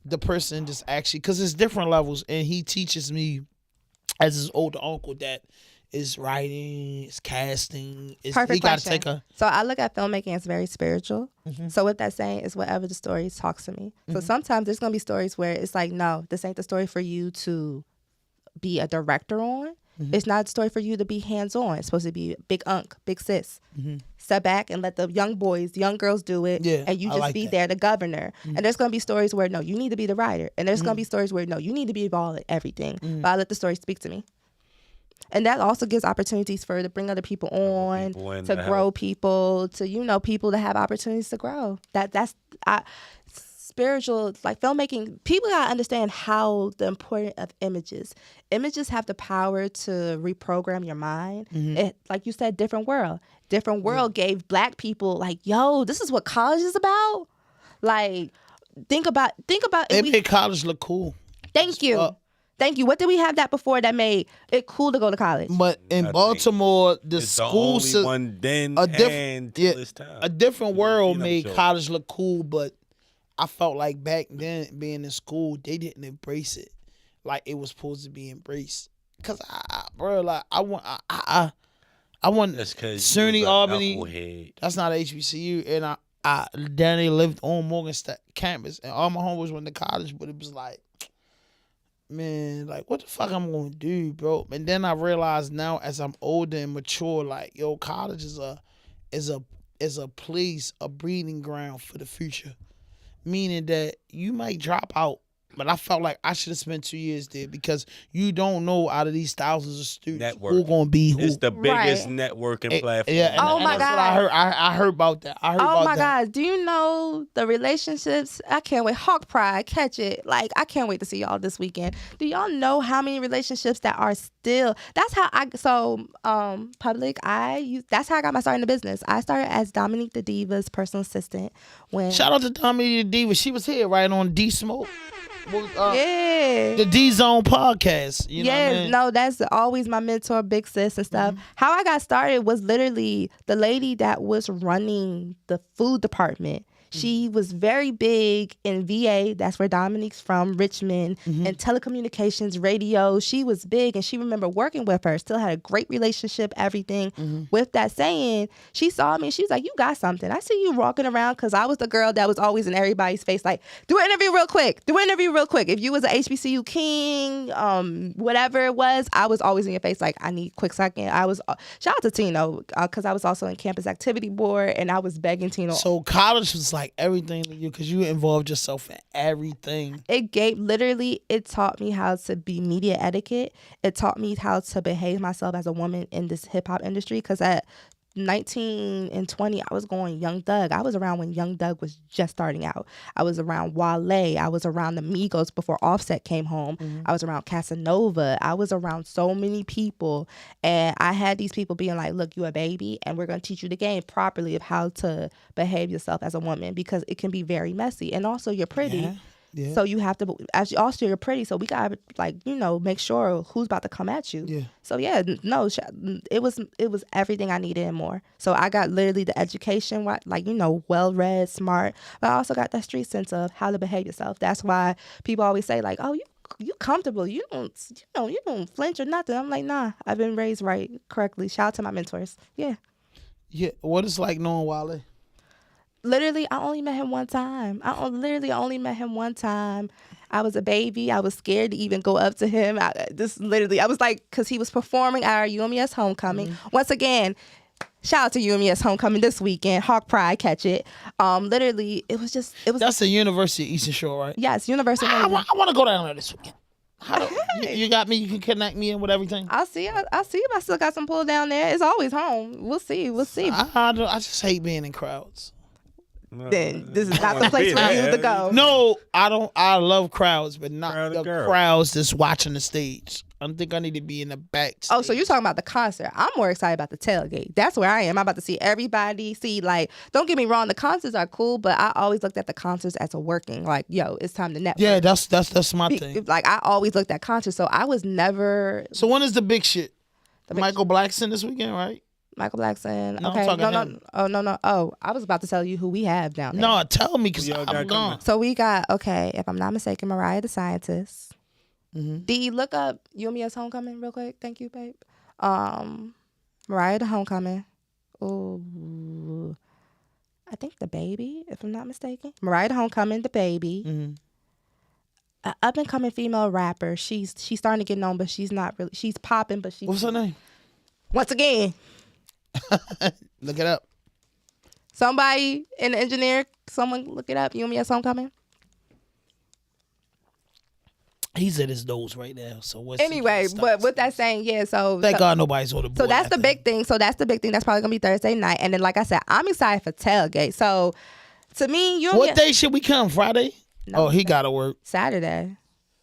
the person just actually, because it's different levels, and he teaches me as his older uncle that is writing, it's casting. Perfect he gotta question. take a. So I look at filmmaking as very spiritual. So what that's saying is whatever the story talks to me. So sometimes there's gonna be stories where it's like, no, this ain't the story for you to be a director on. It's not a story for you to be hands-on. It's supposed to be big unk, big sis. Step back and let the young boys, young girls do it. Yeah, and you I just like be that. there, the governor. And there's going to be stories where, no, you need to be the writer. And there's going to be stories where, no, you need to be involved in everything. But I let the story speak to me. And that also gives opportunities for to bring other people on, people in to to grow help. people, to, you know, people to have opportunities to grow. Spiritual, like filmmaking, people gotta understand how the importance of images. Images have the power to reprogram your mind. It, like you said, different world. Different world gave black people like, yo, this is what college is about. Like, think about They if we, made college look cool. thank you. Thank you. What did we have that before that made it cool to go to college? But in Nothing. Baltimore, the It's the school only system, one then a diff- and yeah, till this time. a different world You know, made sure. college look cool, but I felt like back then being in school, they didn't embrace it like it was supposed to be embraced. Cause I want That's because SUNY Albany. Knucklehead. That's not HBCU, and I then they lived on Morgan campus, and all my homeboys went to college, but it was like, man, like what the fuck I'm gonna do, bro? And then I realized now as I'm older and mature, like, yo, college is a place, a breeding ground for the future. Meaning that you might drop out, but I felt like I should have spent 2 years there because you don't know out of these thousands of students who Network. gonna be who. It's the biggest Right. networking platform. Yeah, and, Oh and my that's what I God. heard. I heard about that. I heard Oh about my that. God. Do you know the relationships? I can't wait. Hawk Pride, catch it. Like, I can't wait to see y'all this weekend. Do y'all know how many relationships that are still? That's how public, that's how I got my start in the business. I started as Dominique the Diva's personal assistant when. Shout out to Dominique the Diva. She was here right on D Smoke. Yeah. The D Zone podcast. You know what I mean? No, that's always my mentor, big sis and stuff. How I got started was literally the lady that was running the food department. She was very big in VA. That's where Dominique's from, Richmond, and telecommunications, radio. She was big, and she remember working with her. Still had a great relationship, everything. With that saying, she saw me, and she was like, you got something. I see you walking around, because I was the girl that was always in everybody's face, like, do an interview real quick. Do an interview real quick. If you was a HBCU king, whatever it was, I was always in your face, like, I need a quick second. I was, shout out to Tino, because I was also in campus activity board, and I was begging Tino. So college was like everything to you because you involved yourself in everything. It taught me how to be media etiquette. It taught me how to behave myself as a woman in this hip hop industry. Because at 19 and 20, I was going Young Thug. I was around when Young Thug was just starting out. I was around Wale. I was around the Migos before Offset came home. I was around Casanova. I was around so many people. And I had these people being like, look, you a baby, and we're going to teach you the game properly of how to behave yourself as a woman, because it can be very messy. And also, you're pretty. Yeah. Yeah. So you have to, also you're pretty, so we gotta make sure who's about to come at you. Yeah. So yeah, no, it was everything I needed and more. So I got literally the education, well read, smart, but I also got that street sense of how to behave yourself. That's why people always say like, oh, you comfortable, you don't flinch or nothing. I'm like, nah, I've been raised correctly. Shout out to my mentors. Yeah. Yeah. What it's like knowing Wale? Literally, I only met him one time. I was a baby. I was scared to even go up to him. I was like, because he was performing at our UMES homecoming. Once again, shout out to UMES homecoming this weekend. Hawk Pride, catch it. Literally, it was. That's the University of Eastern Shore, right? Yes, University. I want to go down there this weekend. You got me. You can connect me in with everything. I'll see if I still got some pull down there. It's always home. We'll see. I just hate being in crowds. then this is not the place for you to go. No, I don't. I love crowds, but not Crowd the of girls. crowds that's watching the stage. I don't think I need to be in the back. Oh, so you're talking about the concert. I'm more excited about the tailgate. That's where I am. I'm about to see everybody. Don't get me wrong, the concerts are cool, but I always looked at the concerts as a working, like, yo, it's time to network. Yeah, that's my thing. Like, I always looked at concerts, so I was never So when is the big shit? Michael Blackson this weekend, right? Michael Blackson. No, I'm Okay, talking no. him. Oh, no. Oh, I was about to tell you who we have down there. No, tell me because Y'all got I'm gone. So we got, if I'm not mistaken, Mariah the Scientist. Mm-hmm. D, look up You and Me as Homecoming real quick. Thank you, babe. Mariah the Homecoming. Ooh, I think The Baby, if I'm not mistaken. Mariah the Homecoming, The Baby. Mm-hmm. An up and coming female rapper. She's starting to get known, but she's not really. She's popping, but she's. What's her name? Once again, Look it up. somebody in the engineer, someone look it up. You and Me as Homecoming. He's at his nose right now. So what's Anyway, but with that saying, yeah. Thank God nobody's on the board. So that's the big thing. That's probably gonna be Thursday night. And then, like I said, I'm excited for tailgate. So to me, What day should we come? Friday? No. Oh, he gotta work. Saturday.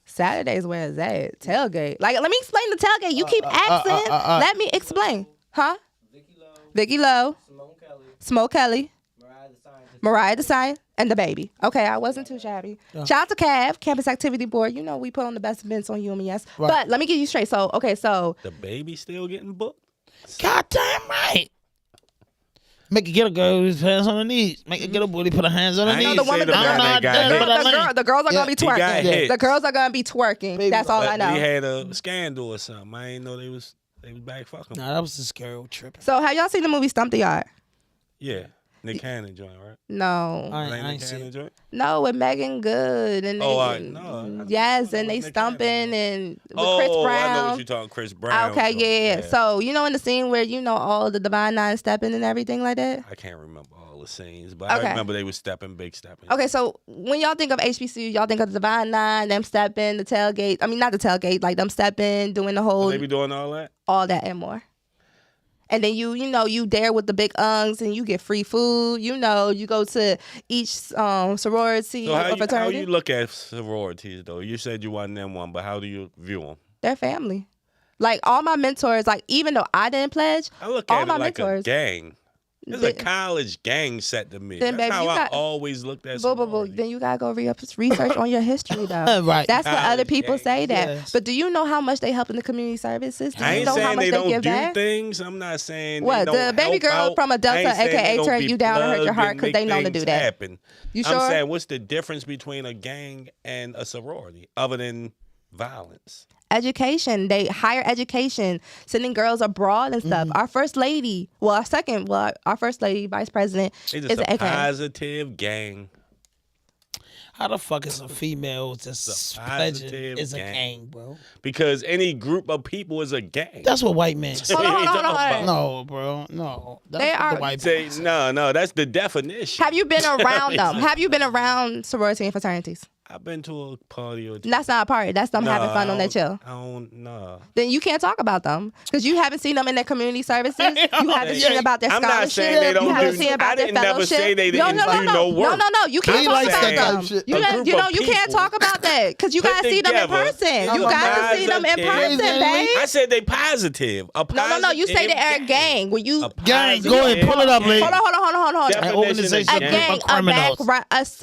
Saturday's where it's at. Tailgate. Like, let me explain the tailgate. You keep asking. Let me explain. Huh? Vicky Lowe. Smoke Kelly. Mariah the Scientist. And The Baby. Okay, I wasn't too shabby. Shout out to CAV, Campus Activity Board. You know we put on the best events on UMES. Right. But let me get you straight. So The Baby still getting booked? God damn right. Make it get a girl with hands on her knees. Make it get a booty, put her hands on her I knees. ain't the woman, say the the man girl, that got the hit. girl, the girls are gonna be He got twerking. hit. The girls are gonna be twerking. Baby, That's all But I know. He had a scandal or something. I ain't know they was back fucking. Nah, that was this girl tripping. So have y'all seen the movie Stump the Yard? Yeah. Nick Cannon joint, right? No. I Ain't ain't Nick seen Cannon it. joint? No, with Megan Good and no. yes, and they Nick stumping Cannon. and with Chris Brown. I know what you're talking, Chris Brown. Okay, joint. yeah. So you know in the scene where all the Divine Nine stepping and everything like that. I can't remember all the scenes, but Okay. I remember they was big stepping. Okay, so when y'all think of HBCU, y'all think of the Divine Nine, them stepping, the tailgate. I mean, not the tailgate, like them stepping, doing the whole, They be doing all that? all that and more. And then you there with the big ungs and you get free food. You go to each sorority So or how fraternity. you look at sororities, though? You said you wasn't in one, but how do you view them? They're family. Like all my mentors, like even though I didn't pledge, I look all at my it like mentors. a gang. It's a college gang set to me. Then, That's baby, how you I got- always looked at Boo, boo, boo. sorority. Then you gotta go research on your history, though. Right. That's what other College people gang. say that. Yes. But do you know how much they help in the community services? Do I you ain't know how saying much they they don't give do back? things. I'm not saying What, they the don't baby help girl out. from a Delta, I ain't saying aka they don't turn be you down and hurt your plugged heart and 'cause they make know to things do that. happen. You I'm sure? saying, what's the difference between a gang and a sorority other than violence? Education, higher education, sending girls abroad and stuff. Our first lady, our first lady, vice president, It's is just an a AK. positive gang. How the fuck is a female just a pledging positive is a gang. gang, bro? Because any group of people is a gang. That's what white men say. Hold on. No, bro. No. That's They what are- the white Say, people say. no, that's the definition. Have you been around them? Have you been around sorority and fraternities? I've been to a party or two. That's not a party. That's them having fun on their chill. I don't know. Then you can't talk about them because you haven't seen them in their community services. You haven't seen about their I'm not scholarship. saying they don't you haven't do- seen about I their didn't never fellowship. say they didn't do no work. No. You can't He talk likes about that type them. of shit. You, A know, group you know, of you can't people talk about that because you put gotta see them in together. person. You A gotta see them in positive- person, babe. I said they positive. A positive No. You say they are a gang. When you A Gang, positive go ahead, pull it up, lady. hold on. Definition An of organization A gang. gang, of criminals.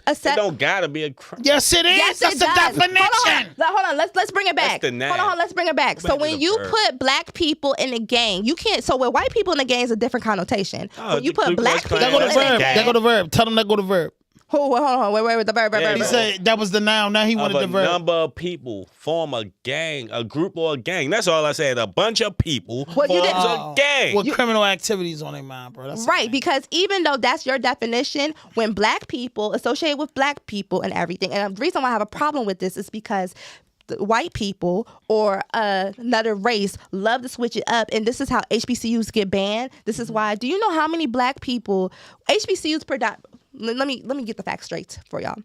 a It set. don't gotta be a crime. Yes, it is. Yes, That's it the does. definition. Hold on. Let's bring it back. That's the Hold on. Let's bring it back. Go So back to when the you verb. put black people in a gang, you can't. So with white people in a gang is a different connotation. Oh, When you the put Ku black Klux people Klan. There go the in a verb. gang. There go the verb. Tell them that go the verb. Hold on. Wait. The verb. Yeah, He but- said that was the noun. Now he Of wanted a the verb. number of people form a gang, a group or a gang. That's all I said. A bunch of people Well, you forms didn't- a gang. With criminal activities on their mind, bro. That's Right, because even though that's your definition, when black people associate with black people and everything, and the reason why I have a problem with this is because the white people or another race love to switch it up, and this is how HBCUs get banned. This is why. Do you know how many black people HBCUs let me get the facts straight for y'all.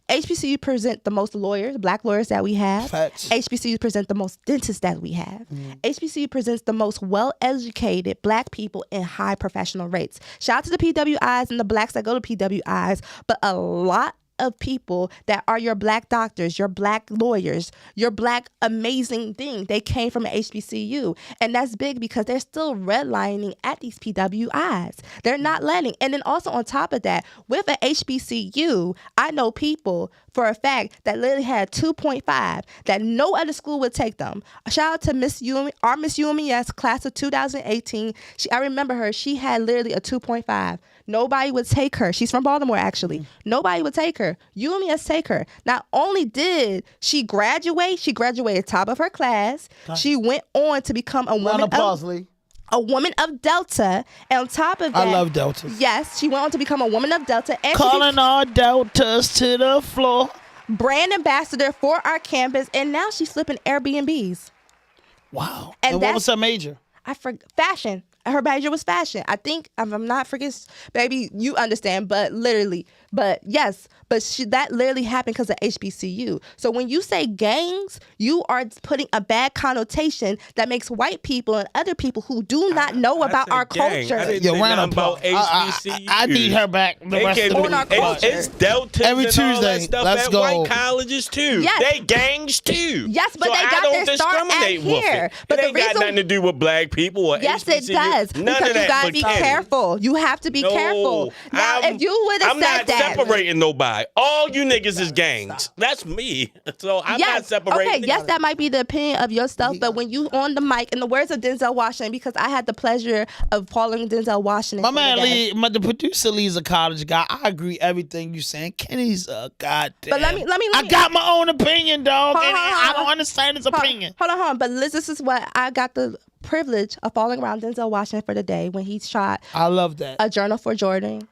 HBCU present the most lawyers, black lawyers that we have. Facts. HBCU present the most dentists that we have. HBCU presents the most well-educated black people in high professional rates. Shout out to the PWIs and the blacks that go to PWIs, but a lot of people that are your black doctors, your black lawyers, your black amazing thing, they came from an HBCU. And that's big because they're still redlining at these PWIs. They're not letting. And then also on top of that, with an HBCU, I know people for a fact that literally had 2.5 that no other school would take them. Shout out to Miss Yumi, our Miss UMES class of 2018. I remember her. She had literally a 2.5. Nobody would take her. She's from Baltimore, actually. Nobody would take her. UMES take her. Not only did she graduate, she graduated top of her class. She went on to become a woman of Delta. And on top of that, I love Deltas. Yes, she went on to become a woman of Delta. And Calling all Deltas to the floor. Brand ambassador for our campus. And now she's flipping Airbnbs. Wow. And what was her major? Fashion. Her major was fashion. I think, if I'm not forgetting, baby, you understand, but literally, but yes, but that literally happened because of HBCU. So when you say gangs, you are putting a bad connotation that makes white people and other people who do not know about our culture. I didn't say nothing about HBCU. I need her back the rest of the week. It's Delta every and all that Tuesday. stuff Let's at go. white colleges too. Yes. They gangs too. Yes, but so they got I don't their start discriminate at with here. it. But it the ain't got reason, nothing to do with black people or yes, HBCU. it does. None because of that. you gotta be careful. You have to be careful. Now, if you would have I'm said not that, separating nobody. All you niggas is gangs. That's me. So I'm not separating. Okay, yes, that might be the opinion of yourself, but when you on the mic, in the words of Denzel Washington, because I had the pleasure of following Denzel Washington. My man Lee, the producer Lee's a college guy. I agree everything you saying. Kenny's a goddamn. But let me. I got my own opinion, dog, and I don't understand his Hold opinion. on. But Liz, this is what I got the privilege of following around Denzel Washington for the day when he shot. I love that. A Journal for Jordan.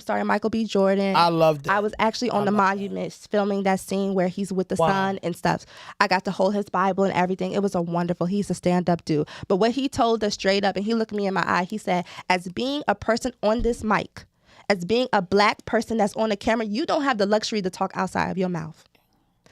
Starring Michael B. Jordan. I love that. I was actually on the monuments filming that scene where he's with the son and stuff. I got to hold his Bible and everything. It was a wonderful. He's a stand-up dude. But what he told us straight up, and he looked me in my eye, he said, as being a person on this mic, as being a black person that's on the camera, you don't have the luxury to talk outside of your mouth.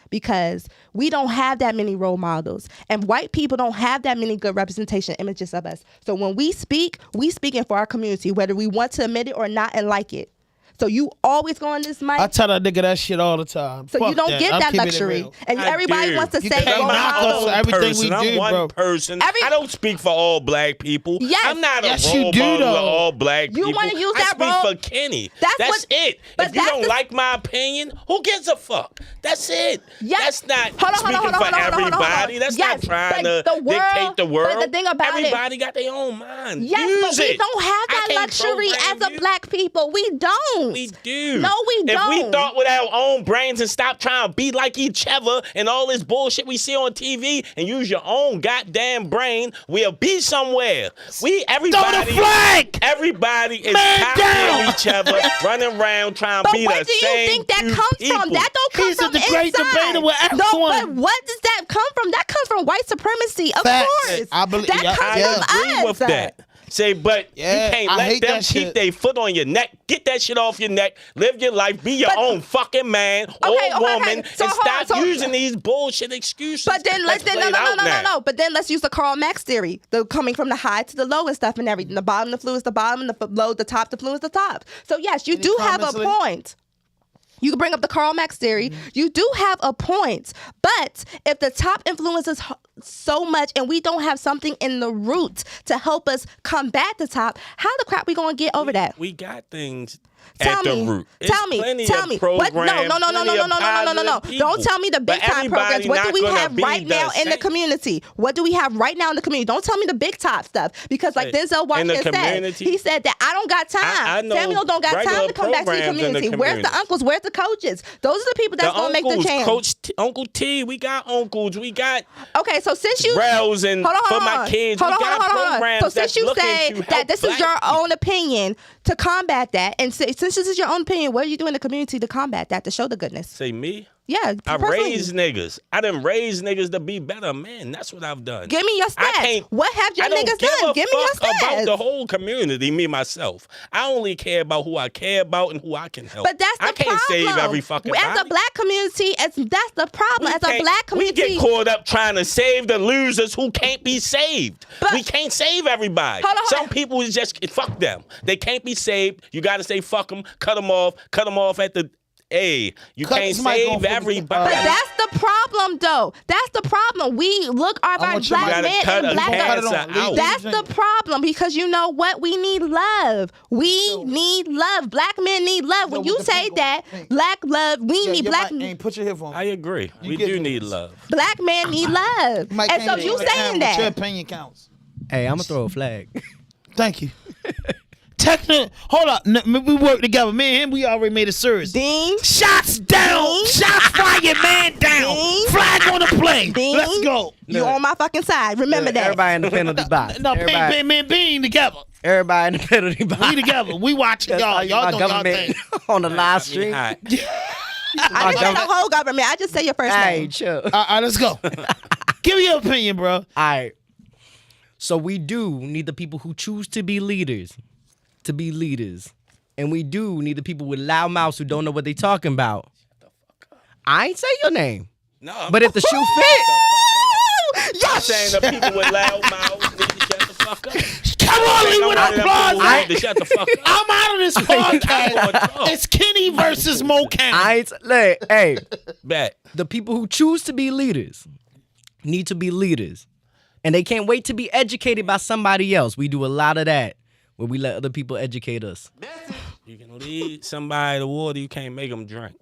Because we don't have that many role models. And white people don't have that many good representation images of us. So when we speaking for our community, whether we want to admit it or not and like it. So you always go on this mic. I tell that nigga that shit all the time. So Fuck you don't that. get I'm that keeping it luxury. real. And everybody wants to You say can't role knock us models. for everything we I'm do, one bro. person. I don't speak for all black people. Yes. I'm not a Yes, role you do, model though. of all black people. You want to use I that speak role? for Kenny. That's That's it. but If you that's don't like my opinion, who gives a fuck? That's it. Yes. That's not Hold on, speaking for everybody. That's Yes, not trying but to the world- dictate the world. but the thing about everybody got their own mind. Yes, Use but we it. don't have I that can't luxury as program a you. black people. We don't. We do. No, we If don't. we thought with our own brains and stop trying to be like each other and all this bullshit we see on TV and use your own goddamn brain, we'll be somewhere. Everybody, flag! Everybody is Man copying down! each other, running around trying to But be where the do you same think that two comes people. from? That don't come He's from the great inside. debater with No, everyone. but what does that come from? That comes from white supremacy, of Facts. course. I believe- that yeah, comes yeah. from I agree us. with that. Say, but Yeah, you can't I let hate them that keep shit. their foot on your neck. Get that shit off your neck. Live your life. Be your own fucking man or woman, So and hold on, stop using these bullshit excuses. But then that's played out now. no. But then let's use the Karl Marx theory. The coming from the high to the low and stuff and everything. The bottom, the flu is the bottom, and the low, the top, the flu is the top. So yes, you do have a comments, Lee? point. You can bring up the Karl Marx theory. You do have a point. But if the top influences so much and we don't have something in the root to help us combat the top, how the crap we going to get over that? We got things Tell at me. the root. Tell me. What? No. Don't tell me the big time programs. What do we have right now in the community? What do we have right now in the community? Don't tell me the big top stuff because, like Denzel Washington said, he said that I don't got time. I know Samuel don't got time to come back to the community. Where's the uncles? Where's the coaches? Those are the people that's gonna make the change. Uncle T, we got uncles. We got Okay, so since you rails and for my kids, we got programs. So since you say that this is your black people. own opinion to combat that, and since this is your own opinion, what are you doing in the community to combat that, to show the goodness? Say me? Yeah, I personally. raised niggas. I done raised niggas to be better men. That's what I've done. Give me your stats. What have your I don't niggas give done? a Give me your fuck about stats. the whole community, me, myself. I only care about who I care about and who I can help. But that's the I can't problem. save every fucking As body. a black community, that's the problem. As a black community. We get caught up trying to save the losers who can't be saved. But- We can't save everybody. Hold on. Some people is just, fuck them. They can't be saved. You got to say fuck them, cut them off at the, hey, you Cut can't somebody off save with the- everybody. But that's the problem, though. That's the problem. We look at I our want you- black You gotta men cut and a black cancer women. out. That's the problem because you know what? We need love. We need love. Black men need love. When Yo, you with the say pink that, on, pink. black love, we Yeah, need your black. mic ain't put your headphones. I agree. We get do this. need love. Black men need love. Mike And so can't you on the camera, saying but Your that. opinion counts. Hey, I'm gonna throw a flag. Thank you. Hold up. We work together. Me and him, we already made a serious. Ding. Shots down. Ding. Shots fired. Man down. Ding. Flag on the play. Ding. Let's go. You on my fucking side. Remember that. Everybody in the penalty box. No, everybody, being together. everybody in the penalty box. We together. We watching y'all. Y'all my doing y'all government thing. on the live stream. Hot. I didn't say the whole government. I just say your first Hey, name. chill. All right, let's go. Give me your opinion, bro. All right. So we do need the people who choose to be leaders to be leaders. And we do need the people with loud mouths who don't know what they talking about. I ain't say your name. No, But if the shoe fit, I'm saying the people with loud mouths need to shut the fuck up. Come on, leave with None of them applause. people need to shut the fuck up. I'm out of this I wanna podcast. talk. It's Kenny versus Mo County. I ain't look, hey, Bet. the people who choose to be leaders need to be leaders. And they can't wait to be educated by somebody else. We do a lot of that where we let other people educate us. You can lead somebody to water, you can't make them drink.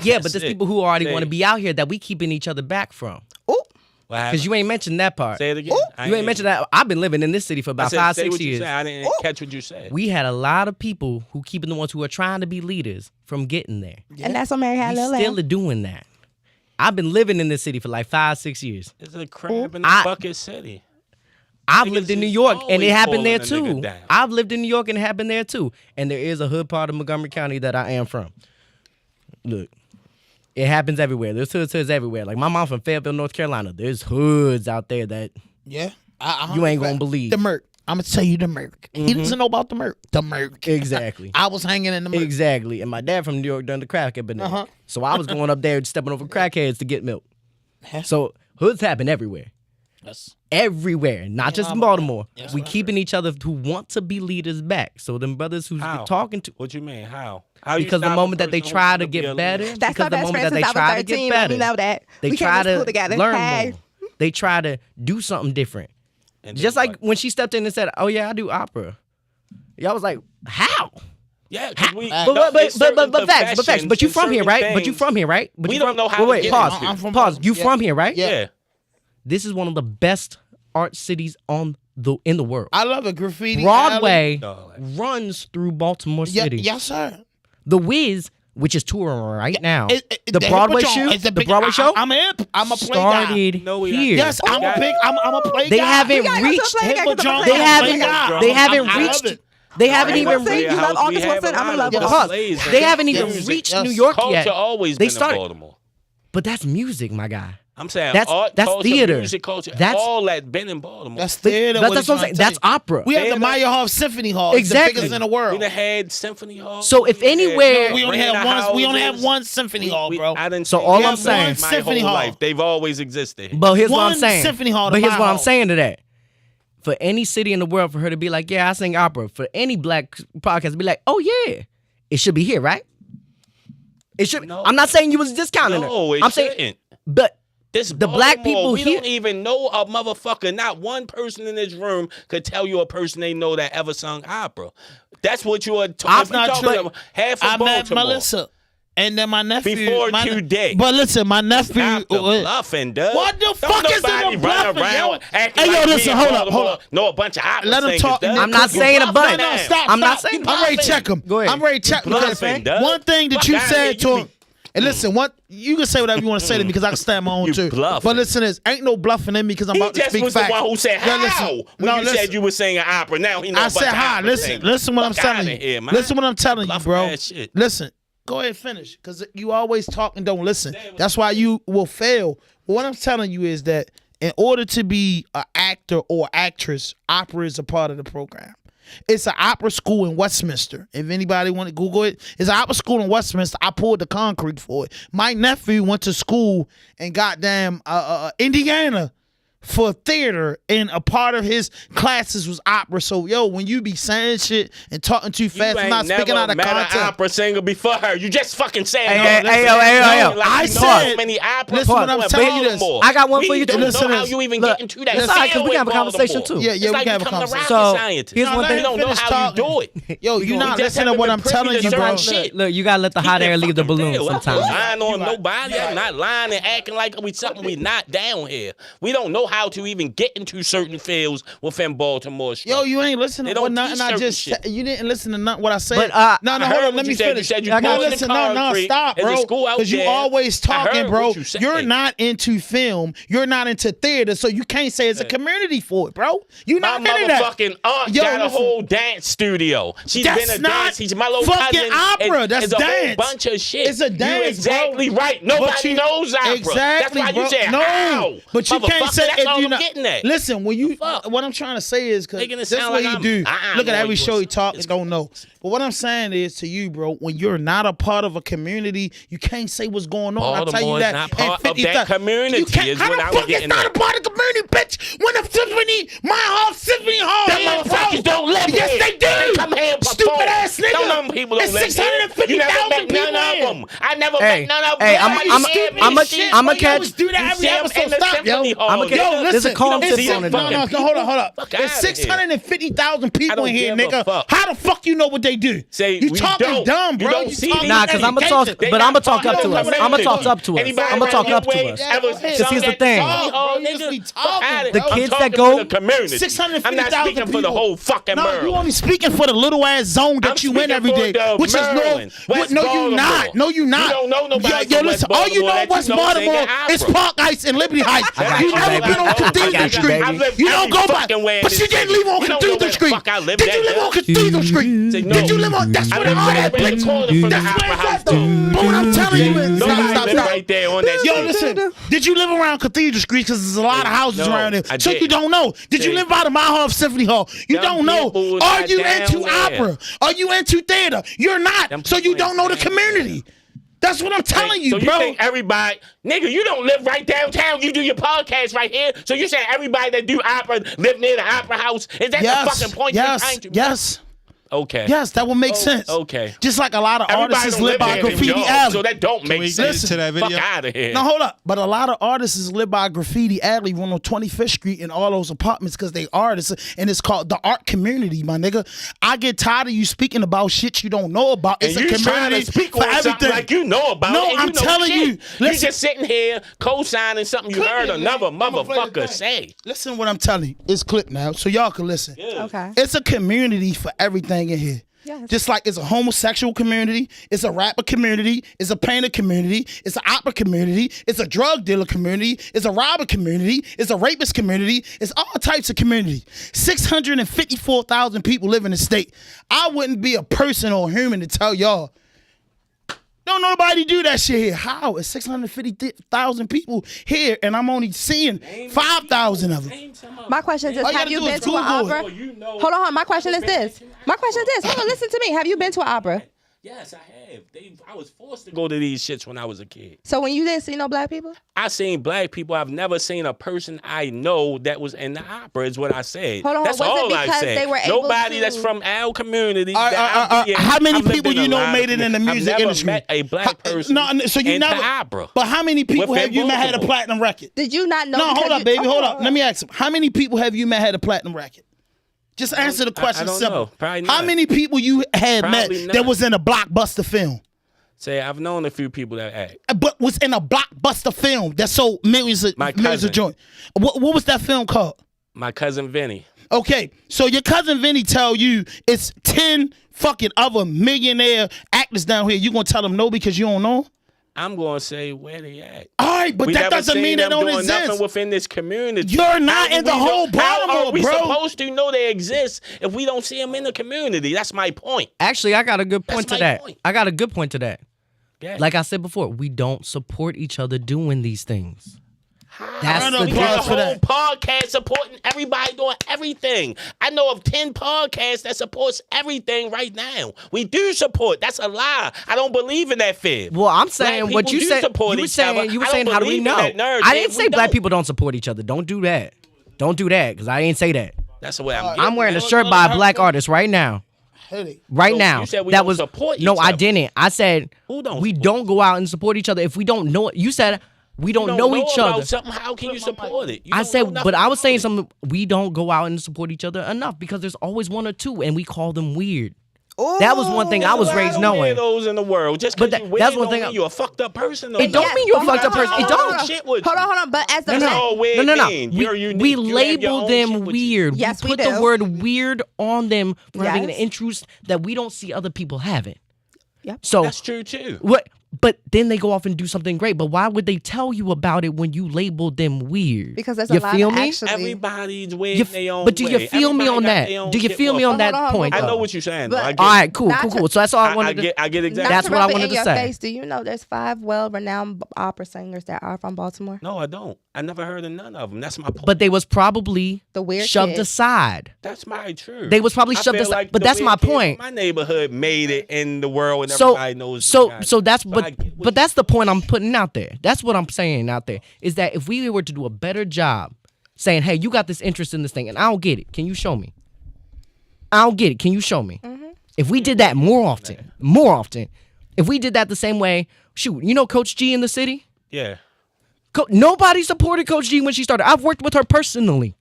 Yeah, but That's there's it. people who already Say want to it. be out here that we keeping each other back from. What Because happened? you ain't mentioned that part. Say it again. I You ain't mentioned that. I've been living in this city for I about said, 5, say 6 what you years. said. I didn't catch what you said. We had a lot of people who keeping the ones who are trying to be leaders from getting there. And that's what Mary had We Lil still are doing that. I've been living in this city for like 5, 6 years. It's a crab in the I- bucket city. I've Niggas lived in New is York and it always happened there pulling a nigga too. down. I've lived in New York and it happened there too. And there is a hood part of Montgomery County that I am from. Look, it happens everywhere. There's hoods everywhere. Like my mom from Fayetteville, North Carolina. There's hoods out there that Yeah. you ain't gonna believe. The Merc. I'm going to tell you the Merc. He doesn't know about the Merc. The Merc. Exactly. I was hanging in the Merc. Exactly. And my dad from New York done the crack epidemic. Uh-huh. So I was going up there stepping over crackheads to get milk. Huh? So hoods happen everywhere. That's- Everywhere, not just in about Baltimore. that. We keeping each other who want to be leaders back. So them brothers who's How? talking to What you mean? How? How you because the stop a moment that they person who try wanna to be a get leader? better, That's because my the best moment friend that they since I was try to 13. get better, We know that. they We try came to to school together. learn Hey. more. They try to do something different. And Just then like what? when she stepped in and said, "Oh yeah, I do opera." Y'all was like, "How?" Yeah, 'cause we. But- no, But it's certain facts. But you professions from here, and right? certain But you things. from here, right? But We you don't from- know how Wait, to get pause. into. I'm from Pause. You yeah. from here, right? Yeah. This is one of the best art cities in the world. I love it. Graffiti. Broadway Dog. runs through Baltimore Yeah, City. yes, sir. The Wiz, which is touring right now, The the Broadway hip show, is the big- Broadway show, I'm hip. I'm a play guy. started No, we here. Yes, I'm a big. I'm a play They guy. haven't We gotta go to reached. a play guy, Hip 'cause I'm a Jones, play They guy. haven't. guy. They haven't I love reached. it. They haven't Right, even but you reached. love August Wilson, I'ma love Yes. Pause. Plays, They haven't Yeah. even reached Yes. New York Culture yet. always They been started- in Baltimore. But that's music, my guy. I'm saying That's- art, that's culture, theater. music, culture, That's- all that been in Baltimore. That's theater. That's what I'm saying. That's opera. We have the Theater. Meyerhoff Symphony Hall. It's Exactly. the biggest in the we world. done had symphony hall. So if we had- anywhere- We only Arena have one. We only houses. have one symphony hall, bro. I didn't So see all them I'm saying- my Symphony whole hall. life. They've always existed. But here's what One I'm saying. symphony hall to But here's my what I'm hall. saying to that. For any city in the world, for her to be like, yeah, I sing opera. For any black podcast to be like, oh yeah, it should be here, right? It should. No. I'm not saying you was discounting No, her. it I'm saying, shouldn't. but This the black people we here- don't even know a motherfucker. Not one person in this room could tell you a person they know that ever sung opera. That's what you are That's talking not about. true. Half of I met Baltimore. Melissa, and then my nephew. Before my, today. But listen, my nephew. Stop the bluffing, dude. What the Don't fuck is nobody in the run bluffing, around yo? acting Hey, yo, like we listen, in hold up, Baltimore hold up. know a bunch of opera Let him singers, talk. dude. I'm not saying a bunch. No, stop. I'm not stop. saying I'm ready to bluffing. check him. Go ahead. I'm ready to check You because bluffing, dude. one thing that Fuck you outta said here, to you him. And listen, what you can say whatever you want to say to me because I can stand my own You too. bluffing. But listen, this ain't no bluffing in me because I'm He about to just speak was facts. the one who said Yo, how listen. when No, you listen. said you were singing opera. Now he knows I said hi. Listen what I'm Fuck telling outta you. here, man. Listen what I'm telling you, Bluffing bro. ass shit. Listen, Go ahead and finish, because you always talk and don't listen. That's why you will fail. What I'm telling you is that in order to be an actor or actress, opera is a part of the program. It's an opera school in Westminster. If anybody want to Google it, it's an opera school in Westminster. I poured the concrete for it. My nephew went to school in goddamn Indiana for theater, and a part of his classes was opera. So, yo, when you be saying shit and talking too fast, I'm not speaking out of context. context. An opera singer before her. You just fucking said Hey, yo. I said, many opera. listen, what I'm telling you this. I got one for you too. too. Don't know how you even get into that. It's all right, because we can have a conversation too. Yeah, It's we like can have a becoming conversation. So, scientist. here's one thing. You don't know how you do it. Yo, you're not just listening to what I'm haven't been telling you, privy to bro. certain shit. Look, you gotta let the hot air leave the balloon I'm not sometimes. lying on nobody. I'm not lying and acting like we something we not down here. We don't know how to even get into certain fields within Baltimore. Yo, you ain't listening They to what don't nothing teach I certain just shit. you didn't listen to nothing what I said. But, no, I hold heard on, what let me you said. finish. You said you No, poured the listen, concrete. stop, There's a bro. school out Because you there. always I heard talking, bro. what you said. You're not into film. You're not into theater, so you can't say it's a community for it, bro. You My not into that. motherfucking aunt Yo, got a listen. whole dance studio. She's That's been a not dance teacher. My little fucking cousin opera. That's is a dance. whole bunch of shit. It's a dance, You're exactly bro. right. Nobody But you- knows opera. Exactly, That's why bro. you said No, how. but you can't Motherfucker, say that's if all you I'm not. getting at. Listen, when you, fuck? what I'm trying to say is because Making it that's sound what like you I'm- do. I Look at know every you show was- you talk and don't know. But what I'm saying is to you, bro, when you're not a part of a community, you can't say what's going on. I tell you Baltimore's that. not And part of 50 that community You can't, is how what the I was fuck it's getting not at. a part of the community, bitch? When the symphony, my half symphony hall, Them here, motherfuckers bro. don't live Yes, here. they do. They come here and Stupid perform. ass nigga. Some of them people don't It's live here. You never 650,000 met people none here. of them. I never Hey, met none of them. hey, You I'm a see catch. always do that You every see 'em in episode. the Stop, symphony yo. hall, I'm a catch. Yo, nigga. There's a listen, calm it's- tip on it, no, though. hold up. Fuck There's outta here. 650,000 people don't in here, give a nigga. fuck. How the fuck you know what they do? Say, you we talking don't. dumb, You bro. don't You see talking these Nah, 'cause I'ma talk- They but not I'ma talk part up of to us. the I'ma community. talk up to us. Anybody I'ma talk around up to your us. way ever Yeah, go ahead. See, here's the sung at thing. Symphony Hall, Bro, you just be nigga? talking, Fuck outta bro. here. The kids I'm talking that go- for the community. 650,000 I'm not speaking for the people. whole fucking No, Maryland. you only speaking for the little ass zone that I'm you in speaking every for day, the which Maryland, is West no, you not. Baltimore. No, you not. You don't know nobody Yo, from listen, West all you know Baltimore in West that you know Baltimore singing is opera. Park Heights and Liberty Heights. I got You you, never baby. been on I Cathedral got you, Street. baby. I've lived You don't every go by, fucking way in but this you didn't city. live on You don't know Cathedral where the Street. fuck I live Did at, you live though? on Cathedral Street? Say no. Did you live on? That's I where live all right that around the bitch. corner from the That's Opera where House, it's at, though. though. But what I'm telling you is, Nobody stop. live right there on that Yo, street. listen. Did you live around Cathedral Street? Because there's a lot of houses No, around there. I So you didn't. don't know. Did you See. live by the Mile Half Symphony Hall? You Them don't know. people Are not you down into there. opera? Are you into theater? You're not. Them So you people don't know the ain't down community. That's what I'm telling you, so bro. you think everybody, nigga, you don't live right downtown. You do your podcast right here. So you saying everybody that do opera live near the opera house? Is that the fucking point you're trying to make? Yes. Okay. Yes, that would make sense. okay. Just like a lot of Everybody artists don't live by there in Graffiti York, Alley. so that don't make we sense. get to that video? Fuck out of here. No, hold up. But a lot of artists live by Graffiti Alley, run on 25th Street and all those apartments because they artists, and it's called the art community, my nigga. I get tired of you speaking about shit you don't know about. It's and a you trying community to speak for on something everything. like you know about No, it. And I'm you know telling shit. you. You Listen. just sitting here co-signing something you heard another motherfucker say. Listen what I'm telling you. It's clip now, so y'all can listen. Okay. It's a community for everything in here. Yes. Just like it's a homosexual community, it's a rapper community, it's a painter community, it's an opera community, it's a drug dealer community, it's a robber community, it's a rapist community, it's all types of community. 654,000 people live in the state. I wouldn't be a person or a human to tell y'all, don't nobody do that shit here. How? It's 650,000 people here, and I'm only seeing 5,000 of them. My question is this: All you have gotta you do been is to an Google opera? it. Hold on. My question is this. Hold on. Listen to me. Have you been to an opera? Yes, I have. I was forced to go to these shits when I was a kid. So when you didn't see no black people? I seen black people. I've never seen a person I know that was in the opera, is what I said. Hold on, That's was it all I because said. they were able Nobody to- that's from our community. that How many I've lived people in you a know lot made of it in the communities. music I've never industry? met a black person No, so you into never. opera. But how many people Within have you met had a Baltimore. platinum record? Did you not know? No, because hold up, you- baby, hold up. Let me ask him. How many people have you met had a platinum record? Just answer the question I don't simple. know. Probably How not. many people you had Probably met not. that was in a blockbuster film? Say, I've known a few people that act. But was in a blockbuster film that sold millions of My millions of cousin. joints. What was that film called? My cousin Vinny. Okay, so your cousin Vinny tell you it's 10 fucking other millionaire actors down here. You gonna tell them no because you don't know? I'm gonna say where they at. All right, but We that never doesn't seen mean they them don't doing exist. nothing within this community. You're not How in do the we whole know- How Baltimore, are we bro. supposed to know they exist if we don't see them in the community? That's my point. Actually, I got a good point That's to my that. point. I got a good point to that. Yeah. Like I said before, we don't support each other doing these things. That's Round the of We applause got a for whole that. podcast supporting everybody doing everything. I know of 10 podcasts that supports everything right now. We do support. That's a lie. I don't believe in that fib. Well, I'm saying Black what people you do said. support You were each other. saying. You were I saying. don't How do we believe in know? that narrative. I didn't say We black don't. people don't support each other. Don't do that. Don't do that because I didn't say that. That's the way I'm I'm getting wearing a at. shirt by a black artist right now. Right So now. you said we that don't was support no, each I other. didn't. I said Who don't we support? don't go out and support each other if we don't know it. You said we don't, You know each about other. Something, how can you support it? You I don't said, know but nothing I was saying about it. something. We don't go out and support each other enough because there's always one or two, and we call them weird. That was one thing I was There's a lot raised of knowing. weirdos in the world. Just But because that- you that's weird one don't thing mean you're a fucked up person. It don't mean you're a fucked up person. It don't. Shit with Hold you. on, hold on. But as the No, That's all weird no. mean. You're unique. We You have your label own shit them with you. weird. Yes, we we put the do. word weird on them for having an Yes. interest that we don't see other people having. Yep. So That's true too. what? But then they go off and do something great. But why would they tell you about it when you labeled them weird? Because there's you a lot feel of me? actually. Everybody's weird You in their own but do you way. feel me on Everybody got that? their own Do you shit feel me with on them. that Hold on, point? I though? know what you're saying. But- though. I get All it. right, cool. So that's all I I wanted to. get exactly. That's Not what I rub it wanted in to your say. Face. Do you know there's 5 well-renowned opera singers that are from Baltimore? No, I don't. I never heard of none of them. That's my point. But they was probably The weird shoved kids. aside. That's my truth. They was probably I shoved feel aside. like But the that's my weird kid from point. My neighborhood made it in the world, and So everybody knows. so the guy. so that's I but get what but that's the point I'm putting out there. That's what I'm saying out there is that if we were to do a better job saying, hey, you got this interest in this thing and I don't get it. Can you show me? I don't get it. Can you show me? If we did that more often, if we did that the same way, shoot, you know Coach G in the city? Yeah. Nobody supported Coach G when she started. I've worked with her personally.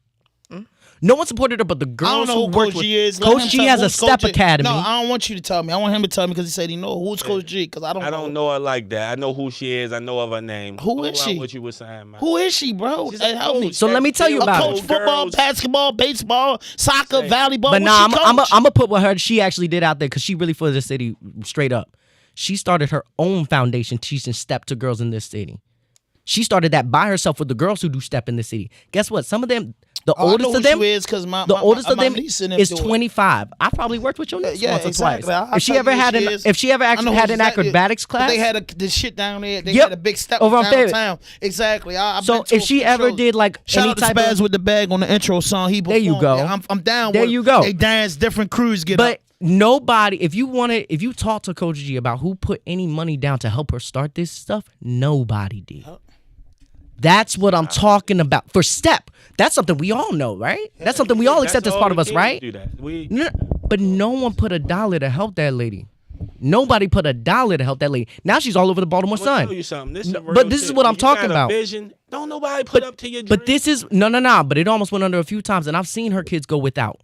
No one supported her but the I girls don't know who who worked Coach with G is. Let him Coach G tell- has a who's step Coach G? academy. No, I don't want you to tell me. I want him to tell me because he said he know who's Coach G. Because I don't. I don't know her like that. I know who she is. I know of her name. Who is Go on she? What you were saying, man? Who is she, bro? She's Hey, a help me. coach. So let me tell you A about coach, it. football, Girls. basketball, baseball, soccer, volleyball. But What's nah, she I'm coach? gonna put what her she actually did out there because she really for the city straight up. She started her own foundation teaching step to girls in this city. She started that by herself with the girls who do step in the city. Guess what? Some of them, the Oh, I know oldest who of them, she is 'cause my- the my- oldest my of them niece and them is do it. 25. I probably worked with your niece Yeah, once or exactly. twice. I'll If she tell ever you who had she an, is. if she ever I know actually who had an exactly- acrobatics class, They had the shit down there. They Yep. had a big step Over on Fayetteville. downtown. Exactly. I've So been to if a she few ever shows. did like Shout any out to type Spaz of, with the bag on the intro song. He There you performed. go. Yeah, I'm down There with you go. They dance, different crews get but up. nobody. If you talk to Coach G about who put any money down to help her start this stuff, nobody did. That's what I'm talking about. For step, that's something we all know, right? That's something we all accept as part of us, right? Do that. We But no one put $1 to help that lady. Nobody put $1 to help that lady. Now she's all over the Baltimore I'm gonna Sun. tell you something. This is No, real but this is shit. what I'm When you talking got a about. Vision, don't nobody put up to your dream. But this is no. But it almost went under a few times, and I've seen her kids go without.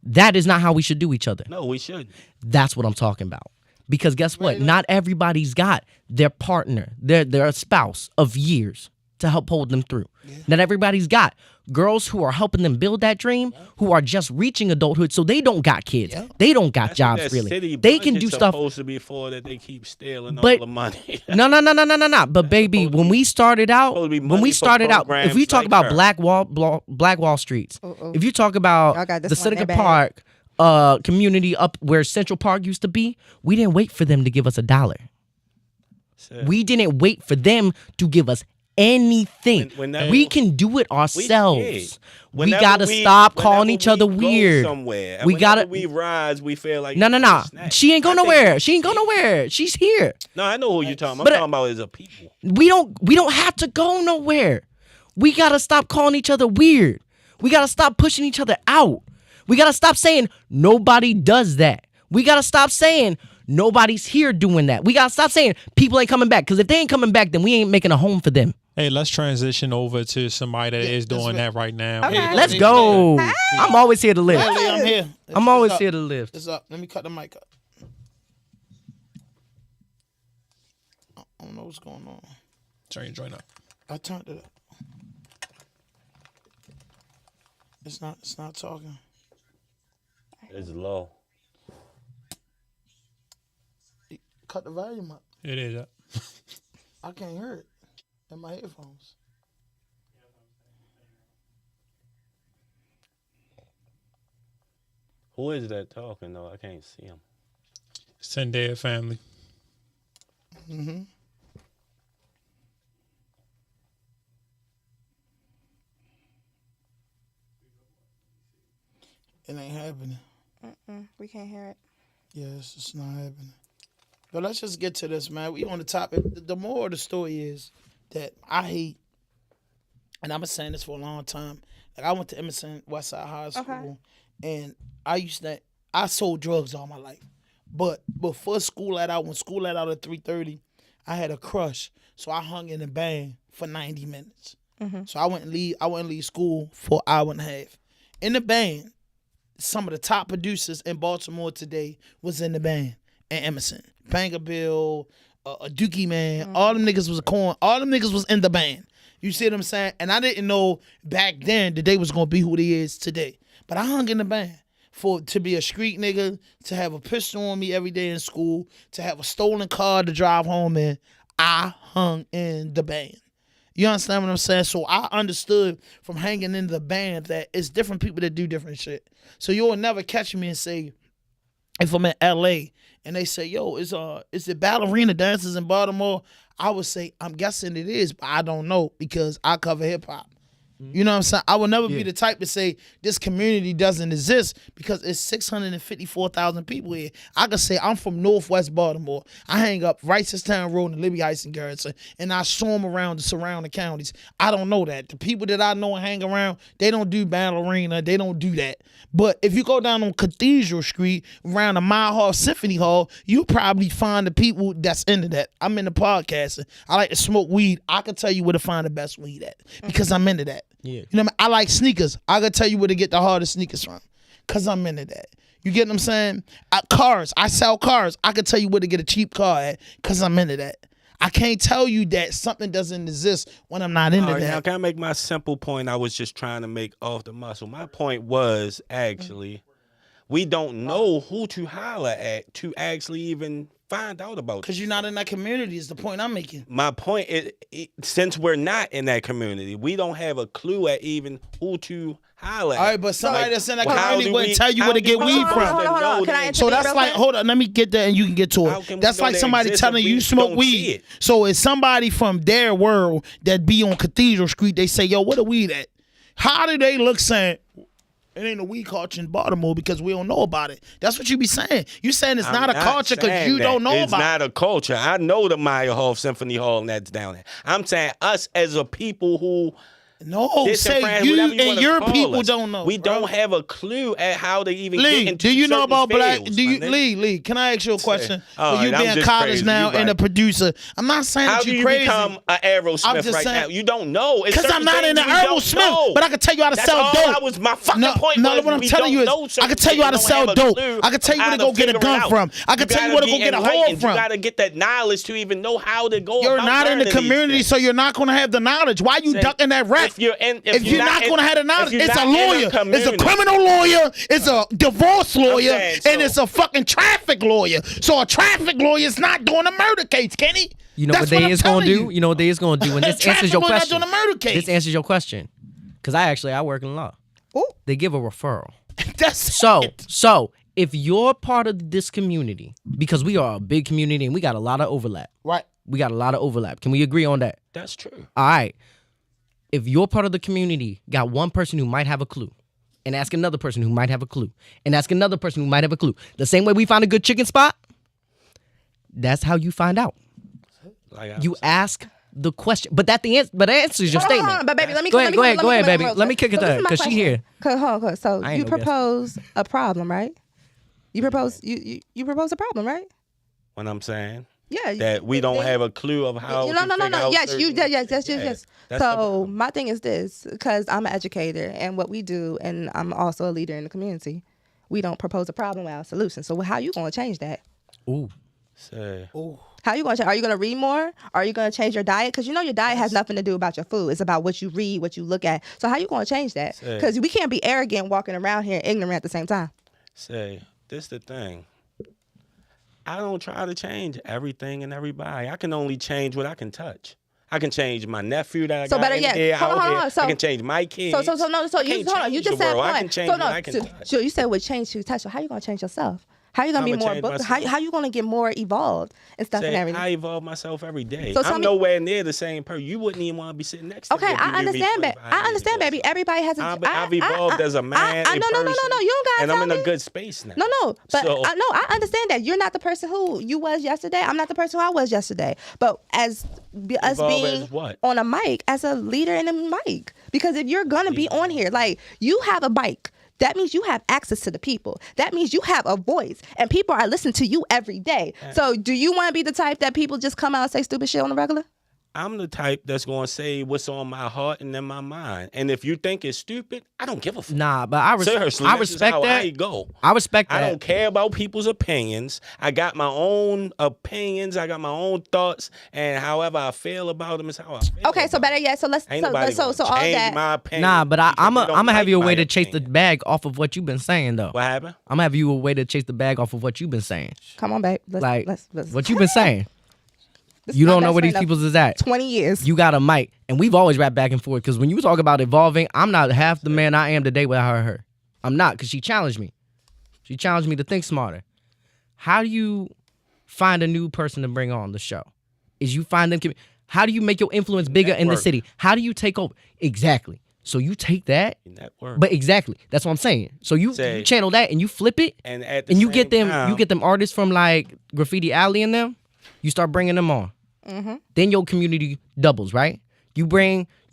That is not how we should do each other. No, we should. That's what I'm talking about. Because guess what? Not everybody's got their partner, their spouse of years to help hold them through. Not everybody's got girls who are helping them build that dream, who are just reaching adulthood, so they don't got kids. They don't got That's what jobs that really. city They can budget's do stuff. Supposed to be for that they keep stealing But- all the money. No. But baby, when we started out, supposed to be when money we for started out, if we programs talk like about her. Black Wall Streets, if you talk about Y'all got this the one in Seneca their bag. Park community up where Central Park used to be, we didn't wait for them to give us $1. We didn't wait for them to give us anything. Whenever- we can do it We ourselves. did. We Whenever gotta we- stop calling whenever each other we go weird. Somewhere, We whenever gotta. we rise, we feel like No. snap. She ain't go I think- nowhere. She ain't go nowhere. She's here. No, I know who you're talking. But- I'm talking about as a people. We don't have to go nowhere. We gotta stop calling each other weird. We gotta stop pushing each other out. We gotta stop saying nobody does that. We gotta stop saying nobody's here doing that. We gotta stop saying people ain't coming back. Because if they ain't coming back, then we ain't making a home for them. Hey, let's transition over to somebody that is doing that right now. Okay. Let's go. I'm always here to lift. Hey, I'm here. I'm always It's up. here to lift. It's up. Let me cut the mic up. I don't know what's going on. Turn your joint up. I turned it up. It's not talking. It's low. Cut the volume up. It is up. I can't hear it in my headphones. Who is that talking though? I can't see him. Zendaya family. Mm-hmm. It ain't happening. We can't hear it. Yes, it's not happening. But let's just get to this, man. We on the topic. The moral of the story is that I hate, and I've been saying this for a long time. Like I went to Emerson Westside High School, and I sold drugs all my life. But before school let out, when school let out at 3:30, I had a crush. So I hung in the band for 90 minutes. So I wouldn't leave school for an hour and a half. In the band, some of the top producers in Baltimore today was in the band in Emerson. Banger Bill, a Dookie Man, all them niggas was all them niggas was in the band. You see what I'm saying? And I didn't know back then that they was gonna be who they is today. But I hung in the band to be a street nigga, to have a pistol on me every day in school, to have a stolen car to drive home in. I hung in the band. You understand what I'm saying? So I understood from hanging in the band that it's different people that do different shit. So you'll never catch me and say, if I'm in LA and they say, yo, is it ballerina dancers in Baltimore? I would say, I'm guessing it is, but I don't know because I cover hip hop. You know what I'm saying? I would never be the type to say this community doesn't exist because it's 654,000 people here. I could say I'm from Northwest Baltimore. I hang up Wrightstown Road and Libby Heights and Garrison, and I swarm around the surrounding counties. I don't know that. The people that I know and hang around, they don't do ballerina. They don't do that. But if you go down on Cathedral Street around the Mile Hall Symphony Hall, you probably find the people that's into that. I'm into podcasting. I like to smoke weed. I can tell you where to find the best weed at because I'm into that. Yeah. You know what I mean? I like sneakers. I can tell you where to get the hardest sneakers from because I'm into that. You get what I'm saying? Cars. I sell cars. I can tell you where to get a cheap car at because I'm into that. I can't tell you that something doesn't exist when I'm not into that. Now, can I make my simple point I was just trying to make off the muscle? My point was actually we don't know who to holler at to actually even find out about. Because you're not in that community is the point I'm making. My point is, since we're not in that community, we don't have a clue at even who to holler at. All right, but somebody that's in that how community do wouldn't we- tell you how where to do get we weed know from. that? Hold on. Can I So that's like, hold on, let me get that and you can get to How it. can we That's know like they somebody exist telling if you we smoke don't see weed. it? So it's somebody from their world that be on Cathedral Street, they say, yo, where the weed at? How do they look saying, it ain't a weed culture in Baltimore because we don't know about it? That's what you be saying. You saying it's not a culture because you don't know it's about not it. a culture. I know the Maya Hall Symphony Hall and that's down there. I'm saying us as a people who No, say disenfranchised, you whatever and wanna your call people us. don't know. We bro. don't have a clue at how they even Lee, get into do you know certain about black? fields, Do you my nigga. Lee? Can I ask you a question? All For you right, I'm being just college crazy. now You and a right. producer, I'm not saying How that do you you crazy. become an I'm Aerosmith just right saying- now? You don't know. Because I'm not in the Herbal Smith, but I can tell you how to That's sell all dope. that was my fucking no, point. No, was what I'm we telling don't you know is, I can tell you how to certain sell things. We don't dope. have a I can tell you clue where to how go get a figure it gun out. from. I can tell you where to gotta go get a be hoe enlightened. from. You gotta get that knowledge to even know how to go. You're about not in the learning these community, things. so you're not going to have the knowledge. Why you Say, ducking that rap? If you're not going to have the knowledge, if you're it's a not in lawyer. It's a community- criminal lawyer. It's a divorce lawyer. saying, And so- it's a fucking traffic lawyer. So a traffic lawyer is not doing a murder case, Kenny. You know That's what they I'm is gonna telling do? you. You know what they is gonna do? And this answers your Traffic lawyer not question. doing a murder case. This answers your question. Because I work in law. Ooh. They give a referral. That's So it. if you're part of this community, because we are a big community and we got a lot of overlap. Right. We got a lot of overlap. Can we agree on that? That's true. All right. If you're part of the community, got one person who might have a clue, and ask another person who might have a clue, and ask another person who might have a clue. The same way we find a good chicken spot, that's how you find out. You ask the question, but the answer is your Hold on, statement. but baby, let me Go ahead, baby. real Let me quick. kick it to her, this is my 'cause she question. here. Hold on. So I ain't you no guest. propose a problem, right? You propose you propose a problem, right? What I'm saying Yeah. that we don't have a clue of how. No. to figure out Yes, certain- yes. that's the So problem. my thing is this, because I'm an educator, and what we do, and I'm also a leader in the community. We don't propose a problem without a solution. So how you gonna change that? Ooh. Say, How you gonna change? Are you gonna read more? Are you gonna change your diet? Because you know your diet has nothing to do about your food. It's about what you read, what you look at. So how you gonna change that? Because we can't be arrogant walking around here and ignorant at the same time. this the thing. I don't try to change everything and everybody. I can only change what I can touch. I can change my nephew that I So got better in yet, here, hold out on, here. hold on. So- I can change my kids. So I you can't hold on. You change just said the a world. point. I can change what I can touch. So you said what change you touch. So how you gonna change yourself? How you gonna be I'ma more change book? myself. How you gonna get more evolved and stuff and Say, everything? I evolve myself every day. So tell I'm me- nowhere near the same person. You wouldn't even want to be sitting next to Okay, me. if you I knew me understand, 25 I years understand, ago. baby. Everybody has a. I've evolved as a man. No. You don't gotta And I'm tell in me. a good space now. No, but So- I understand that you're not the person who you was yesterday. I'm not the person who I was yesterday. But as us Evolve being as what? on a mic, as a leader in a mic, because if you're gonna be on here, like you have a mic. That means you have access to the people. That means you have a voice, and people are listening to you every day. So, do you want to be the type that people just come out and say stupid shit on the regular? I'm the type that's going to say what's on my heart and in my mind. And if you think it's stupid, I don't give a fuck. Nah, but I Seriously, I this is respect how that. I go. I respect that. I don't care about people's opinions. I got my own opinions. I got my own thoughts, and however I feel about them is how I feel. Okay, so about better them. yet. So let's Ain't nobody so gonna all change that. my opinion. Nah, but because I'm they don't gonna have you a like way my to chase the opinion. bag off of what you've been saying, though. What happened? I'm gonna have you a way to chase the bag off of what you've been saying. Come on, babe. Let's, Like let's what you've been saying. This You is my don't know best where these friend of people's is at. 20 years. You got a mic, and we've always rapped back and forth. Because when you talk about evolving, I'm not half the man I am today without her. I'm not, because she challenged me. She challenged me to think smarter. How do you find a new person to bring on the show? Is you find them? How do you make your influence bigger in the Network. city? How do you take over? Exactly. So you take that, Network. but exactly that's what I'm saying. So you Say- channel that and you flip it, and at the and you same get them. time, You get them artists from like Graffiti Alley and them. You start bringing them on. Then your community doubles, right? You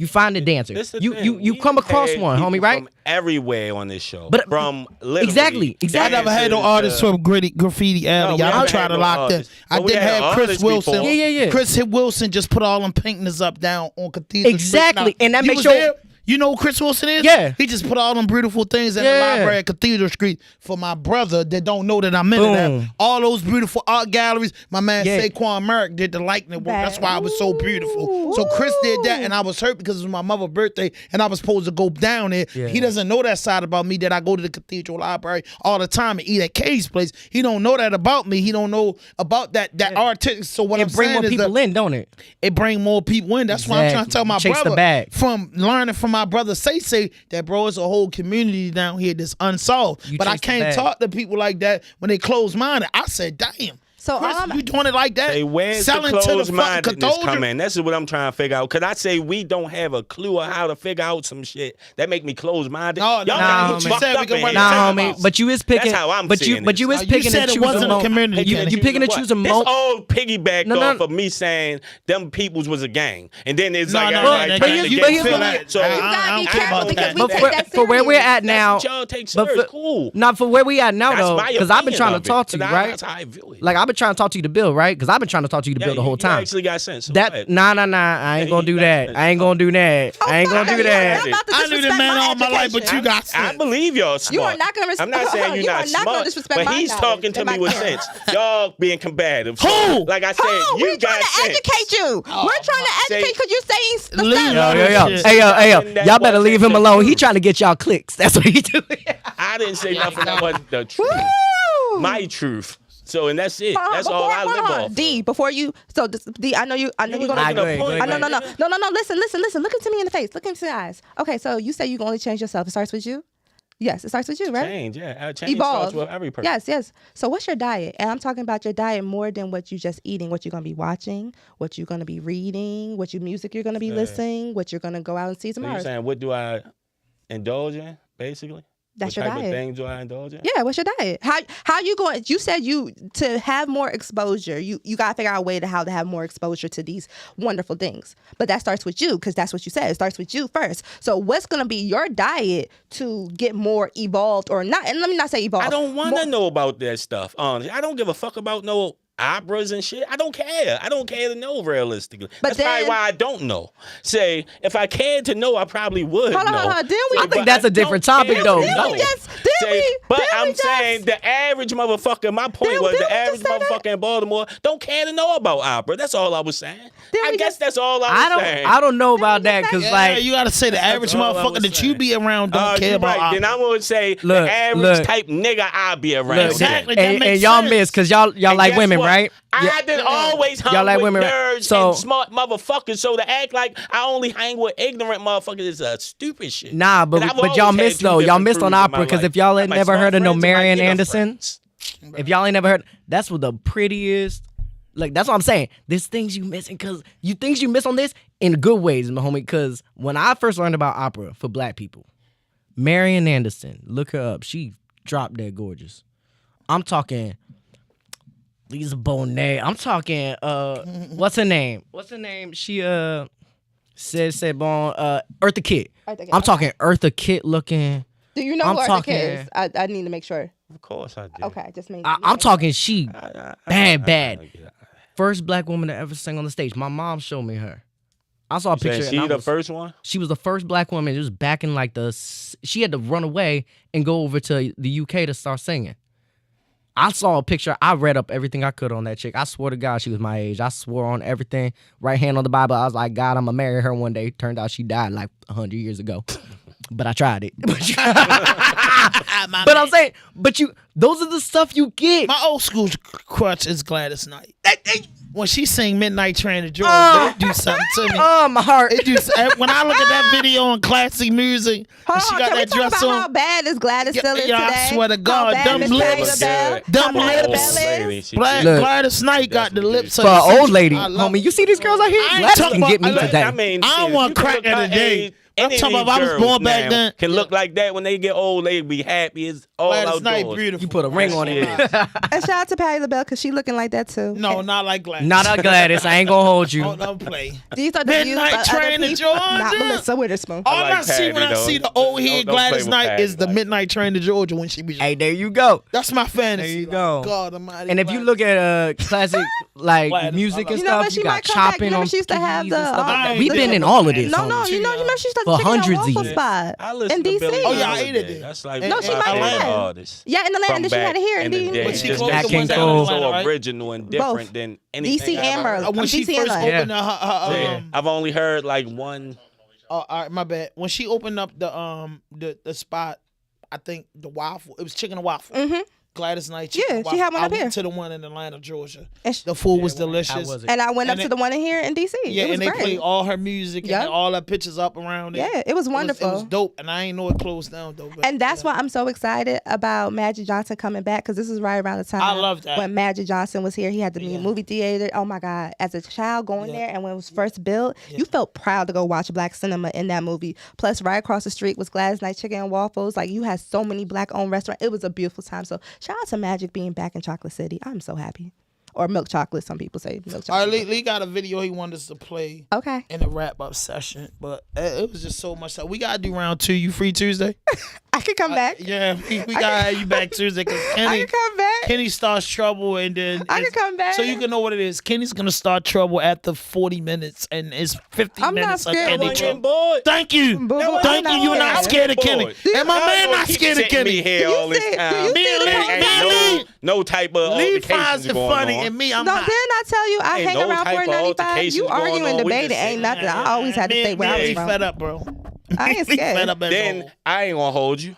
find a dancer. This the You thing. you We come across had one, people homie, right? From everywhere on this show, But- from literally Exactly. I never had no artists from Graffiti Alley. No, we Y'all haven't try had to no lock that. artists. I But we did had have Chris artists Wilson. before. Yeah. Chris Wilson just put all them paintings up down on Cathedral Exactly, Street. Now, and that you makes was your- there? You know who Chris Wilson is? Yeah. He just put all them beautiful things in the Yeah. library at Cathedral Street for my brother that don't know that I'm into Boom. that. All those beautiful art galleries. My man Yeah. Saquon Merrick did the likeness work. That's why it was so beautiful. So Chris did that, and I was hurt because it was my mother's birthday, and I was supposed to go down there. Yeah. He doesn't know that side about me, that I go to the Cathedral Library all the time and eat at Kay's place. He don't know that about me. He don't know about that artistic. So what I'm It bring saying more is people in, don't it? it bring more people in. That's why I'm trying to tell my Chase the brother. bag. From learning from my brother say that, bro, it's a whole community down here that's unsolved. You But I chase the can't bag. talk to people like that when they close minded. I said, damn. So Chris, all I'm- you doing it like that? Say, where's the Selling to the closed-mindedness fucking come cathedral? in? That's what I'm trying to figure out. Because I say we don't have a clue of how to figure out some shit. That make me closed-minded. No, Y'all nah, got me homie. fucked Said we up can in run here. the Nah, Talk homie, about- but you is picking. That's how I'm but you seeing but you this. is You picking said and it choosing. wasn't a community, You Kenny. picking and What? choosing. This all piggybacked No, no. off of me saying them peoples was a gang. And then it's No, like, no, everybody no, but trying you- to but get here's feel what that. I- So I You gotta don't be care careful about because that. we But take for, that for where we're serious. at now, That's what y'all take but serious. for, Cool. not for where we at now That's though, my because I've been opinion trying to of it. talk to you, right? That's how I view it. Like I've been trying to talk to you to build, right? Because I've been trying to talk to you to Yeah, build the whole you time. actually got sense. So go That ahead. nah. I ain't Yeah, gonna do you got that. sense. I ain't gonna do that. I ain't gonna do You're that. not about to I knew disrespect the man my all my life, but education. you got I sense. believe y'all smart. You are not gonna I'm not saying you're you not are not gonna smart, disrespect but my he's knowledge talking to and me my with character. sense. Y'all being combative. So, Who? like I said, Oh, you we're got trying to sense. educate you. We're trying to Say- educate because you're saying stuff. Leave Yo. Shit. Hey yo. That Y'all better leave him wasn't the alone. He truth. trying to get y'all clicks. That's what he doing. I didn't say nothing that wasn't the truth. Woo! My truth. So, and that's it. Hold on, That's all I live off. D, before you, so D, I know you was gonna. making a go ahead, point, go ahead. No. Listen. Look into me in the face. Look into the eyes. Okay, so you say you can only change yourself. It starts with you. Yes, it starts with you, right? Change, yeah. Change Evolve. starts with every person. Yes. So what's your diet? And I'm talking about your diet more than what you just eating, what you're gonna be watching, what you're gonna be reading, what music you're gonna be listening, what you're gonna go out and see So tomorrow. you're saying, what do I indulge in, basically? That's what your type diet. of things do I indulge in? Yeah, what's your diet? How you going? You said to have more exposure. You gotta figure out a way to how to have more exposure to these wonderful things. But that starts with you because that's what you said. It starts with you first. So what's gonna be your diet to get more evolved or not? And let me not say evolved. I don't want to know about that stuff. Honestly, I don't give a fuck about no operas and shit. I don't care. I don't care to know realistically. But That's probably then- why I don't know. Say, if I cared to know, I probably would Hold on, know. hold on. Then we- Say, I think but that's a don't different care topic, to though. know. Then we just- then Say, we- but then we I'm just- saying the average motherfucker, my point Then- was then the we just average say that. motherfucker in Baltimore don't care to know about opera. That's all I was saying. Then I we guess just- that's all I was saying. I don't know about that because Yeah, like you gotta say the average all I motherfucker was that you saying. be around don't care you're about. right. Then I would say Look, the average look. type nigga I be around. look, Exactly. that and makes y'all sense. miss because y'all And like guess women, what? right? I didn't always hung Y'all like with women, right? nerds So- and smart motherfuckers. So to act like I only hang with ignorant motherfuckers is a stupid shit. Nah, but And I've y'all always had missed two though. Y'all different missed on crews in opera my because life. if y'all I had got my never smart heard of no friends and my Marian ignorant Anderson, friends. If y'all ain't never heard, that's what the prettiest. Like, that's what I'm saying. There's things you missing because things you miss on this in good ways, my homie. Because when I first learned about opera for black people, Marian Anderson, look her up. She dropped dead gorgeous. I'm talking Lisa Bonet. I'm talking what's her name? She said bon Eartha Kitt. I'm talking Eartha Kitt looking. Do you know who Eartha Kitt is? I need to make sure. Of course I do. Okay, just make. I'm talking she bad. First black woman to ever sing on the stage. My mom showed me her. I saw a picture. She the first one? She was the first black woman. It was back in like she had to run away and go over to the UK to start singing. I saw a picture. I read up everything I could on that chick. I swore to God she was my age. I swore on everything. Right hand on the Bible. I was like, God, I'm going to marry her one day. Turned out she died like 100 years ago. But I tried it. But I'm saying, those are the stuff you get. My old school crutch is Gladys Knight. When she sang Midnight Train to Georgia, it do something to me. Oh, my heart. It do. When I look at that video on classic music, and she got Can we that talk dress about on. how bad is Gladys still is today? I swear to God, How bad them Miss lips. Patti Them LaBelle lips. is? Look. Gladys Knight got the lips. For an old lady, I love homie, it. you see these girls out here? I ain't Gladys talking can get me about- today. I mean, I don't shit, want you crack look at her the day. age, I'm any talking of about these I was born girls back now then. Can look like that when they get old. They be happy as all Gladys outdoors. Knight, beautiful. You put a ring on it. And shout out to Patti LaBelle because she looking like that too. No, not like Gladys. Not a Gladys. I ain't gonna hold you. Don't play. These are the views Midnight of Train other to people. Not Georgia. Melissa Witherspoon. All like I see when Patty, I see though. the old head Don't play Gladys with Knight Patty is the like Midnight Train to Georgia when she be. Hey, there you go. That's my fantasy. There you Like, go. God Almighty. And if you look at classic like Gladys, music and You know what? stuff, She you got might come back. chopping Remember on she used to have keys and the, stuff like that. I We've ain't been been in all of to this. No, homie. no, you know she used to For chicken on hundreds of Waffle years. Spot I listen in to DC. Billie Oh, yeah, I Holiday. ate it. That's like No, my she favorite might have. artist. Yeah, in Atlanta, From and she had it here in back in the D. day. When she Just closed Nat the King one down Cole. in Atlanta, so right? original and different than anything DC I've and ever heard. Maryland. When she DC first and opened her I've only heard like one. all right, my bad. When she opened up the spot, I think the waffle. It was chicken and waffle. Mm-hmm. Gladys Knight. Yeah, chicken she waffle. had one I up went here. to the one in Atlanta, Georgia. And sh- The food was How delicious. was it? And I went up And to it- the one in here in DC. Yeah, it was and they great. played all her music Yep. and all her pictures up around it. Yeah, it was wonderful. It was dope, and I ain't know it closed down though. But And that's why I'm so excited about Magic Johnson coming back because this is right around the time I love that. when Magic Johnson was here. He had the Yeah. movie theater. Oh my God. As a child going Yeah. there and when it was first built, you felt proud to go watch black cinema in that movie. Plus, right across the street was Gladys Knight Chicken and Waffles. Like, you had so many black owned restaurants. It was a beautiful time. So, shout out to Magic being back in Chocolate City. I'm so happy. Or milk chocolate, some people say milk all right, chocolate. Lee got a video he wanted us to play Okay. in the wrap up session, but it was just so much stuff. We gotta do round 2. You free Tuesday? I could come back. Yeah, we gotta have you back Tuesday because I Kenny. could come back. Kenny starts trouble and then I can come back. So you can know what it is. Kenny's gonna start trouble after 40 minutes and it's 50 I'm not minutes of scared. Kenny I'm trouble. bored. Thank you. Boo-boo, I'm Thank you. You're not scared of Kenny. bored. And my man not scared of Kenny. Here all this see- time. do you Me and see the Lee, post me I and made? Lee. No type of Lee altercations finds it going funny on. and me, I'm No, not. didn't I tell you I Ain't hang no around type of 495? altercations You going arguing, on. We debating, just ain't sitting nothing. I always had to stay where I was Me from. fed up, bro. I ain't Me scared. fed up as Then old. I ain't gonna hold you.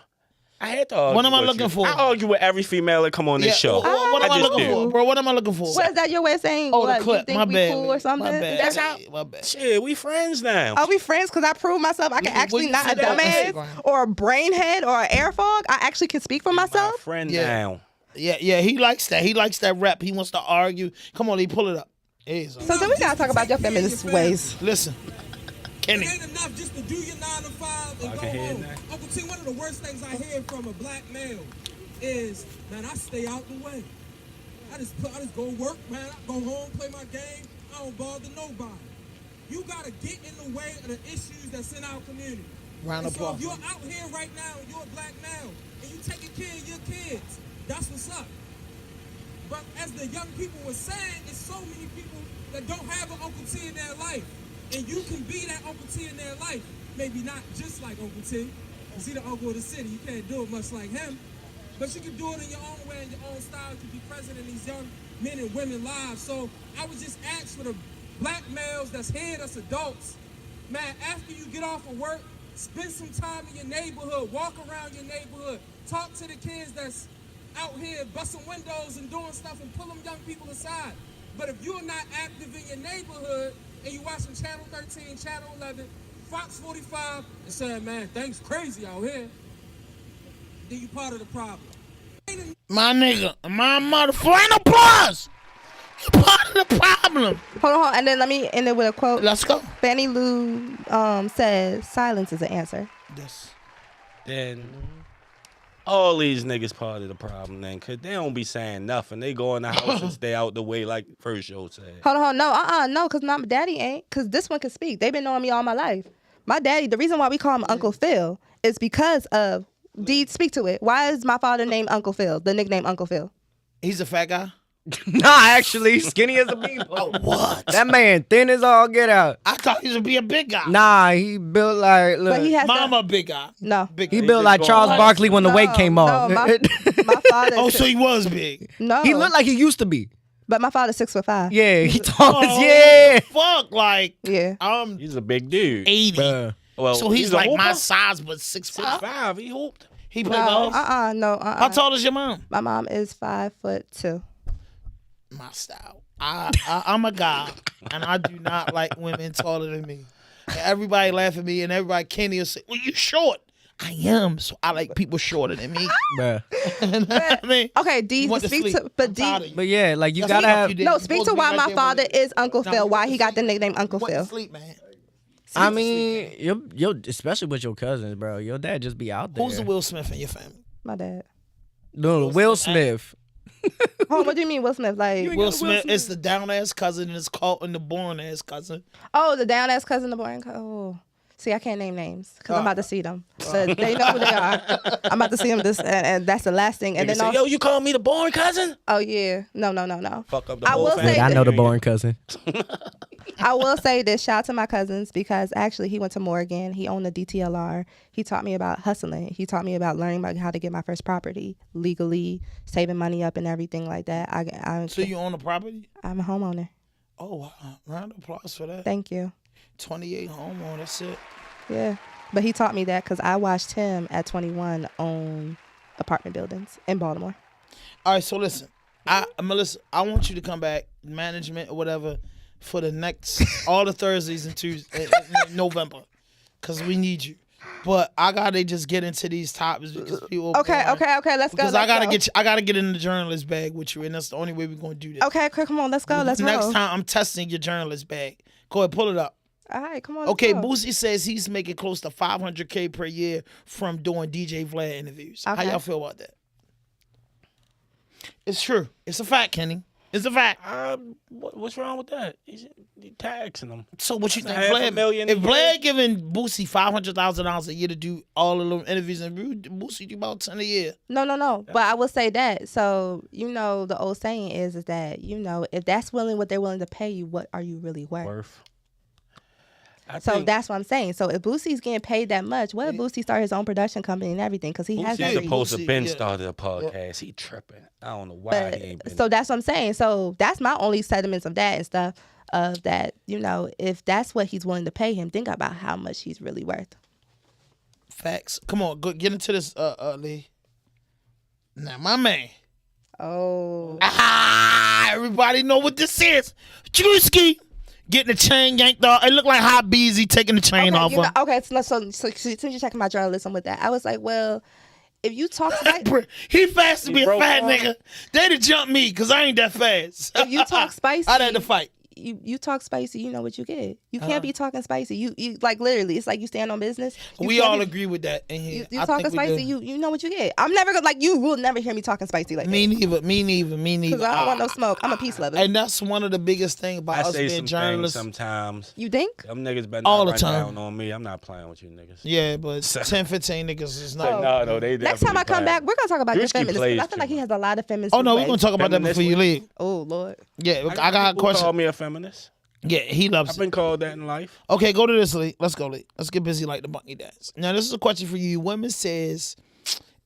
I had to argue What am I with looking you. for? I argue with every female that come on this show. What am I just looking do. for, bro? What am I looking for? What is that your way of saying? Oh, what, the clip. You think My we bad. cool or something? My bad. That's how. My bad. Shit, we friends now. Are we friends? Because I proved myself I can Yeah, actually well, not you a see that on dumbass Instagram. or a brainhead or an air fog. I actually can speak for My myself. friend Yeah. now. Yeah, he likes that. He likes that rap. He wants to argue. Come on, Lee, pull it up. Hey, so- So then we gotta talk about your feminist ways. Listen, Kenny. It ain't enough just to do your 9 to 5 and I go can hear it home. now. Uncle T, one of the worst things I hear from a black male is, man, I stay out the way. I just go work, man. I go home, play my game. I don't bother nobody. You gotta get in the way of the issues that's in our community. Round of And so applause. if you're out here right now and you're a black male and you taking care of your kids, that's what's up. But as the young people were saying, there's so many people that don't have an Uncle T in their life. And you can be that Uncle T in their life. Maybe not just like Uncle T. Because he's the uncle of the city. You can't do it much like him. But you can do it in your own way, in your own style. You can be present in these young men and women lives. So I would just ask for the black males that's here, that's adults. Man, after you get off of work, spend some time in your neighborhood. Walk around your neighborhood. Talk to the kids that's out here busting windows and doing stuff and pull them young people aside. But if you're not active in your neighborhood and you watching Channel 13, Channel 11, Fox 45, and saying, man, things crazy out here, then you part of the problem. My nigga, my motherfucking applause. You part of the problem. Hold on, and then let me end it with a quote. Let's go. Fannie Lou says, "Silence is the answer." Yes. Then all these niggas part of the problem then, cause they don't be saying nothing. They go in the house and stay out the way like first show said. Hold on, no, cause my daddy ain't. Cause this one can speak. They've been knowing me all my life. My daddy, the reason why we call him Uncle Phil is because of. Deed, speak to it. Why is my father named Uncle Phil? The nickname Uncle Phil. He's a fat guy. Nah, actually, skinny as a beanpole. What? That man thin as all get out. I thought he was be a big guy. Nah, he built like look. But he has Mama, big guy. no. Big He guy. built like just Charles going- Barkley when the weight came off. No, my father. Oh, so he was big. no. He looked like he used to be. But my father's 6'5". Yeah, he tall as Oh, yeah. Fuck, like Yeah. He's a big dude. 80. Bruh. Well, So he's a like my hooper? size, but 6'5". 6'5". He hooped. He played No. golf. No. How tall is your mom? My mom is 5'2". My style. I'm a guy, and I do not like women taller than me. And everybody laugh at me, and everybody Kenny will say, "Well, you short." I am, so I like people shorter than me. Bruh. I mean, Okay, D, you want to speak sleep. to, but I'm D, tired of you. But yeah, like you That's gotta enough have. you did. no, You speak supposed to be why right my there father with it. is Uncle No, Phil. you Why went he to got the sleep. nickname Uncle Went to Phil. sleep, man. I mean, you're especially with your cousins, bro. Your dad just be out there. Who's the Will Smith in your family? My dad. No, Will Smith. Oh, what do you mean, Will Smith? Like, Will Smith is the down ass cousin, and it's called the born ass cousin. oh, the down ass cousin, the boring. Oh, see, I can't name names because I'm about to see them. But they know who they are. I'm about to see them. This and that's the last thing. And Nigga then, say, also, yo, you call me the born cousin? oh yeah, no. Fuck up the I whole will family. say I know the boring cousin. I will say this. Shout out to my cousins because actually he went to Morgan. He owned the DTLR. He taught me about hustling. He taught me about learning about how to get my first property legally, saving money up and everything like that. So you own a property? I'm a homeowner. Oh, wow. Round of applause for that. Thank you. 28 homeowner. That's it. Yeah. But he taught me that because I watched him at 21 own apartment buildings in Baltimore. All right, so listen. Melissa, I want you to come back, management or whatever, for the next, all the Thursdays and Tuesdays in November, because we need you. But I gotta just get into these topics because people. Okay. Let's go. Because I gotta get in the journalist bag with you, and that's the only way we're gonna do this. Okay, come on. Let's go. Let's Next roll. time I'm testing your journalist bag. Go ahead, pull it up. All right, come on. Okay, let's go. Boosie says he's making close to $500K per year from doing DJ Vlad interviews. How Okay. y'all feel about that? It's true. It's a fact, Kenny. It's a fact. What's wrong with that? He's taxing them. So what you think, $500,000 If a Vlad year? giving Boosie $500,000 a year to do all of them interviews and Boosie do about 10 a year. No. But I will say that. So, the old saying is that, if that's what they're willing to pay you, what are you really worth? I So think that's what I'm saying. So if Boosie's getting paid that much, what if Boosie start his own production company and everything? Because he has Boosie's that. supposed to Boosie, been yeah. started a podcast. He tripping. I don't know why But, he ain't been. so that's what I'm saying. So that's my only sentiments of that and stuff. Of that, if that's what he's willing to pay him, think about how much he's really worth. Facts. Come on, go get into this, Lee. Now, my man. Oh. Everybody know what this is. Drewski getting the chain yanked off. It looked like Hot Beezy taking the chain off him. Okay, so since you're checking my journalism with that, I was like, well, if you talk spicy, He fast to be a broke fat off. nigga. They'd have jumped me because I ain't that fast. if you talk spicy, I'd had to fight. You talk spicy, you know what you get. You can't be talking spicy. You like literally, it's like you stand on business. You We can't all be- agree with that in here. You I talking think we spicy, do. you know what you get. I'm never gonna you will never hear me talking spicy like Me that. neither. Because I don't want no smoke. I'm a peace lover. And that's one of the biggest things about I us say being some things journalists. sometimes. You think? Them niggas better All not the run time. down on me. I'm not playing with you niggas. Yeah, but 10, 15 niggas is Like, not. no, they Next time I come definitely back, we're gonna talk about your Drewski feminists. plays I feel like too he has a lot of feminists. Oh no, we're gonna talk about that before you leave. Oh Lord. Yeah, I got a People question. call me a feminist. Yeah, he loves I've it. been called that in life. Okay, go to this, Lee. Let's go, Lee. Let's get busy like the monkey dance. Now, this is a question for you. Women says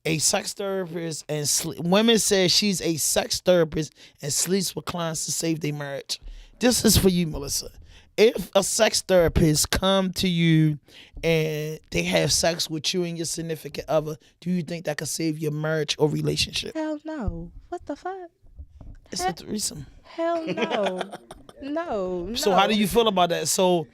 a sex therapist and women says she's a sex therapist and sleeps with clients to save their marriage. This is for you, Melissa. If a sex therapist come to you and they have sex with you and your significant other, do you think that could save your marriage or relationship? Hell no. What the fuck? It's a threesome. Hell no. No. So how do you feel about that? So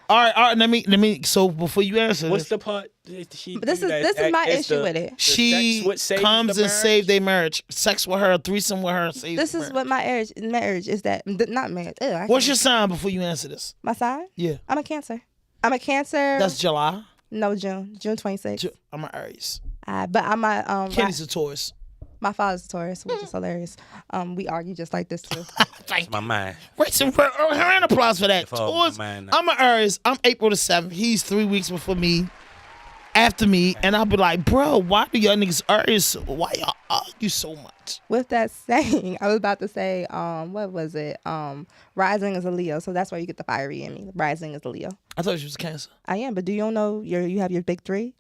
All right. Let me. So before you answer, What's the part? She But this do is that my as issue with it. she sex what saves comes the and marriage? saves their marriage. Sex with her, threesome with her, saves This the is marriage. what marriage is that not marriage. Ew, I What's can't- your sign before you answer this? my sign? Yeah, I'm a Cancer. I'm a Cancer. that's July. no June 26th. I'm an Aries. But I'm a Kenny's a Taurus. my father's a Taurus, which is hilarious. We argue just like this too. That's my mind. Wait, some round of applause for that. If all Taurus, my man- I'm an Aries. I'm April the 7th. He's 3 weeks before me, after me, and I'll be like, bro, why do y'all niggas Aries? Why y'all argue so much? With that saying, I was about to say, what was it? Rising is a Leo, so that's why you get the fiery in me. Rising is a Leo. I thought she was Cancer. I am, but do you know you have your big three?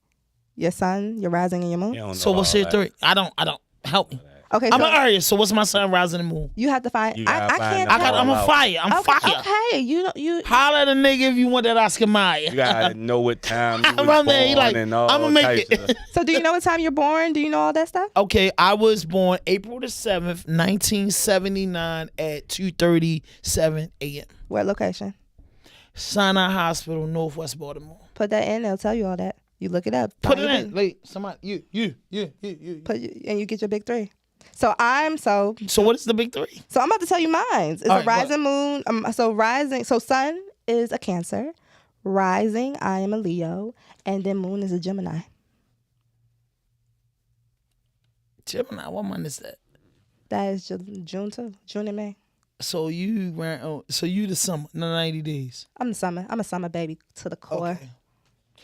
Your sun, your rising, and your moon? You don't So know what's all your that. 3? I don't. Help me. Okay, I'm so an Aries, so what's my sun, rising, and moon? you have to find. You I gotta can't. find the tell- I'm on out. fire. I'm okay, fire. okay, you. Holler at a nigga if you want that Oscar Mayer. You gotta know what time you was Around there, he born like, and all I'ma make types it. of- So do you know what time you're born? Do you know all that stuff? Okay, I was born April the 7th, 1979 at 2:37 a.m. What location? Sinai Hospital, Northwest Baltimore. Put that in. They'll tell you all that. You look it up. Put Find it your in. big- Wait, somebody, you. And you get your big three. So So what is the big 3? So I'm about to tell you mine. It's All a right, rising moon. So sun is a Cancer. Rising, I am a Leo. And then moon is a Gemini. Gemini, what month is that? That is June too. June and May. So you the summer, the 90 days. I'm the summer. I'm a summer baby to the core. Okay.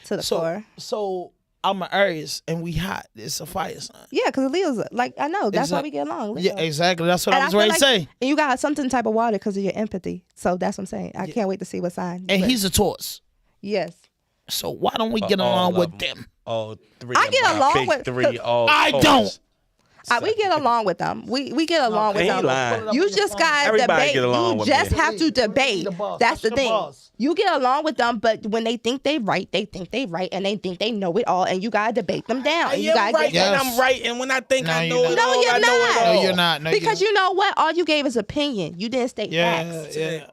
To the core. So I'm an Aries and we hot. It's a fire sign. Yeah, because Leo's like, I know. That's why we get along. Leo. Yeah, exactly. That's what And I was feel ready to say. And you got something type of water because of your empathy. So that's what I'm saying. I can't wait to see what sign. And But he's a Taurus. yes. So why don't we get all along of with them? All 3. I of get my along big with- 3. All I Taurus. don't. We get along with them. We get along with he them. lying. You just got to Everybody debate. get along You with just me. have to debate. The boss. That's the The thing. boss. You get along with them, but when they think they right, they think they right, and they think they know it all, and you gotta debate them down. And you I'm gotta right get. Yes. when I'm right, and when I think No, I you're know not. it No, all, you're I know it not. all. No, you're not. No, Because you know what? All you gave is opinion. You didn't state facts. Yeah.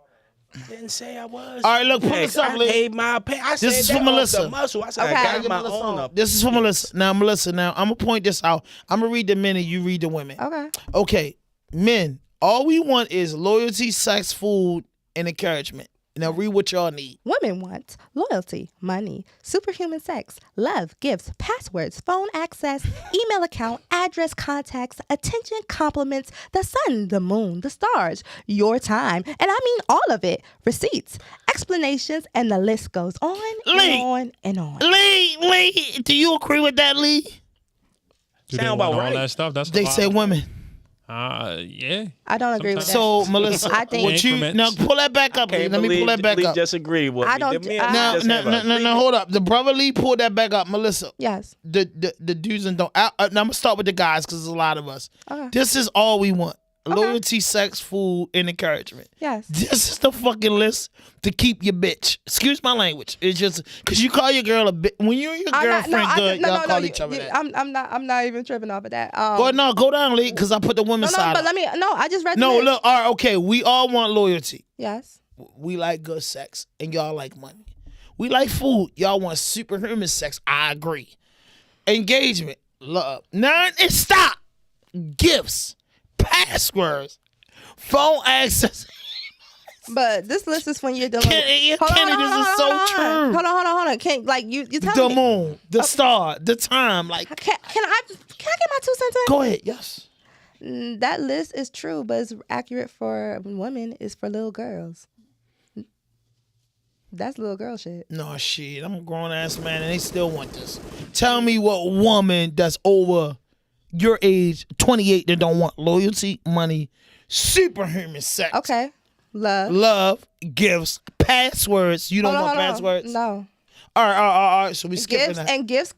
Didn't say I was. All right, look, put this up, I Lee. gave my opinion. I said is that for off Melissa. The muscle. I said Okay. I got my own up. This is for Melissa. Now, I'm gonna point this out. I'm gonna read the men and you read the women. Okay. Okay, men. All we want is loyalty, sex, food, and encouragement. Now read what y'all need. Women want loyalty, money, superhuman sex, love, gifts, passwords, phone access, email account, address, contacts, attention, compliments, the sun, the moon, the stars, your time, and I mean all of it, receipts, explanations, and the list goes on Lee. and on and on. Lee, do you agree with that, Lee? Do they Sound want about all right. that stuff? That's a They lot. say women. Yeah. I don't agree with that. So Melissa, I think- what you Increments. now pull that back up? Lee. Can't Let me pull believe that back Lee up. just agreed with I me. don't- The men I- Now, just have a- no, hold up. The brother Lee pulled that back up. Melissa, Yes. the dudes and don't. Now I'm gonna start with the guys because there's a lot of us. Okay. This is all we want: loyalty, sex, food, and encouragement. Yes. This is the fucking list to keep your bitch. Excuse my language. It's just because you call your girl a bitch when you and your girlfriend good. Y'all call each other that. I'm not even tripping off of that. Well, no, go down, Lee, because I put the women's no, side. but up. let me. No, I just read. the No, list. look. All right, okay. We all want loyalty. Yes. We like good sex, and y'all like money. We like food. Y'all want superhuman sex. I agree. Engagement, love. None and stop. Gifts, passwords, phone access. But this list is when you're dealing Kenny, with. Hold on, Kenny, hold on, this is hold so on, true. Hold on. Can't like you The telling me. moon, the star, the time. Like, Can I get my 2 cents in? go ahead. Yes. That list is true, but it's accurate for women. It's for little girls. That's little girl shit. No shit. I'm a grown ass man, and they still want this. Tell me what woman that's over your age, 28, that don't want loyalty, money, superhuman sex. Okay. Love, gifts, passwords. You don't Hold on, want hold on. passwords? No. All right. So we skipping Gifts that. and gifts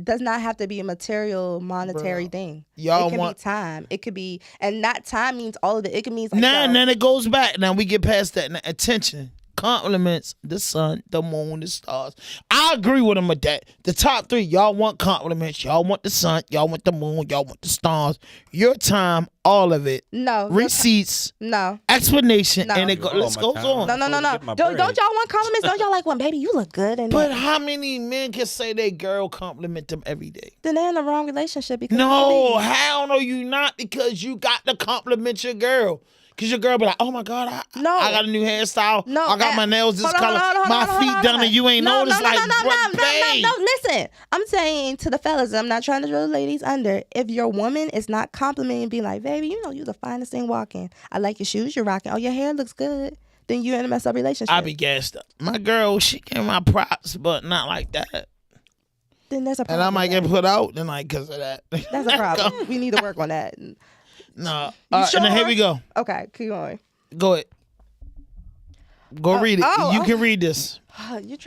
does not have to be a material, monetary thing. Y'all it can want- be time. It could be, and not time means all of it. It can mean like, Now it goes back. Now we get past that. Now, attention, compliments the sun, the moon, the stars. I agree with them with that. The top 3, y'all want compliments. Y'all want the sun. Y'all want the moon. Y'all want the stars. Your time, all of it. No. Receipts. No. Explanation. No. And it goes on. No. Don't y'all want compliments? Don't y'all like when baby you look good? And But how many men can say their girl compliment them every day? then they're in the wrong relationship because No, hell no, you not, because you got to compliment your girl. Because your girl be like, oh my God, I got a new hairstyle. No, I got my nails this color. My feet done and you ain't noticed. No, listen, I'm saying to the fellas, I'm not trying to throw the ladies under. If your woman is not complimenting, be like, baby, you know you the finest thing walking. I like your shoes you're rocking. Oh, your hair looks good. Then you're in a messed up relationship. I be gassed up. My girl, she gave my props, but not like that. Then there's a problem. And I might get put out then like because of that. That's a problem. We need to work on that. No. And then here we go. Okay, keep going. Go ahead. Go read it. You can read this.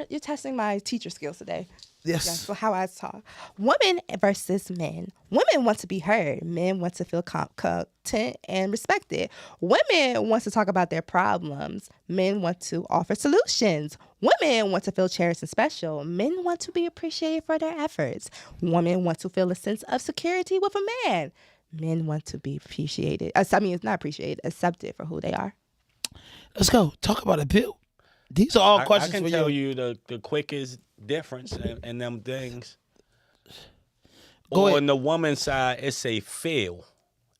You're testing my teacher skills today. Yes. That's how I talk. Women versus men. Women want to be heard. Men want to feel content and respected. Women want to talk about their problems. Men want to offer solutions. Women want to feel cherished and special. Men want to be appreciated for their efforts. Women want to feel a sense of security with a man. Men want to be appreciated. It's not appreciated, accepted for who they are. Let's go. Talk about a bill. These are all questions I can for tell you. you the quickest difference in them things. Go ahead. On the woman's side, it's a feel.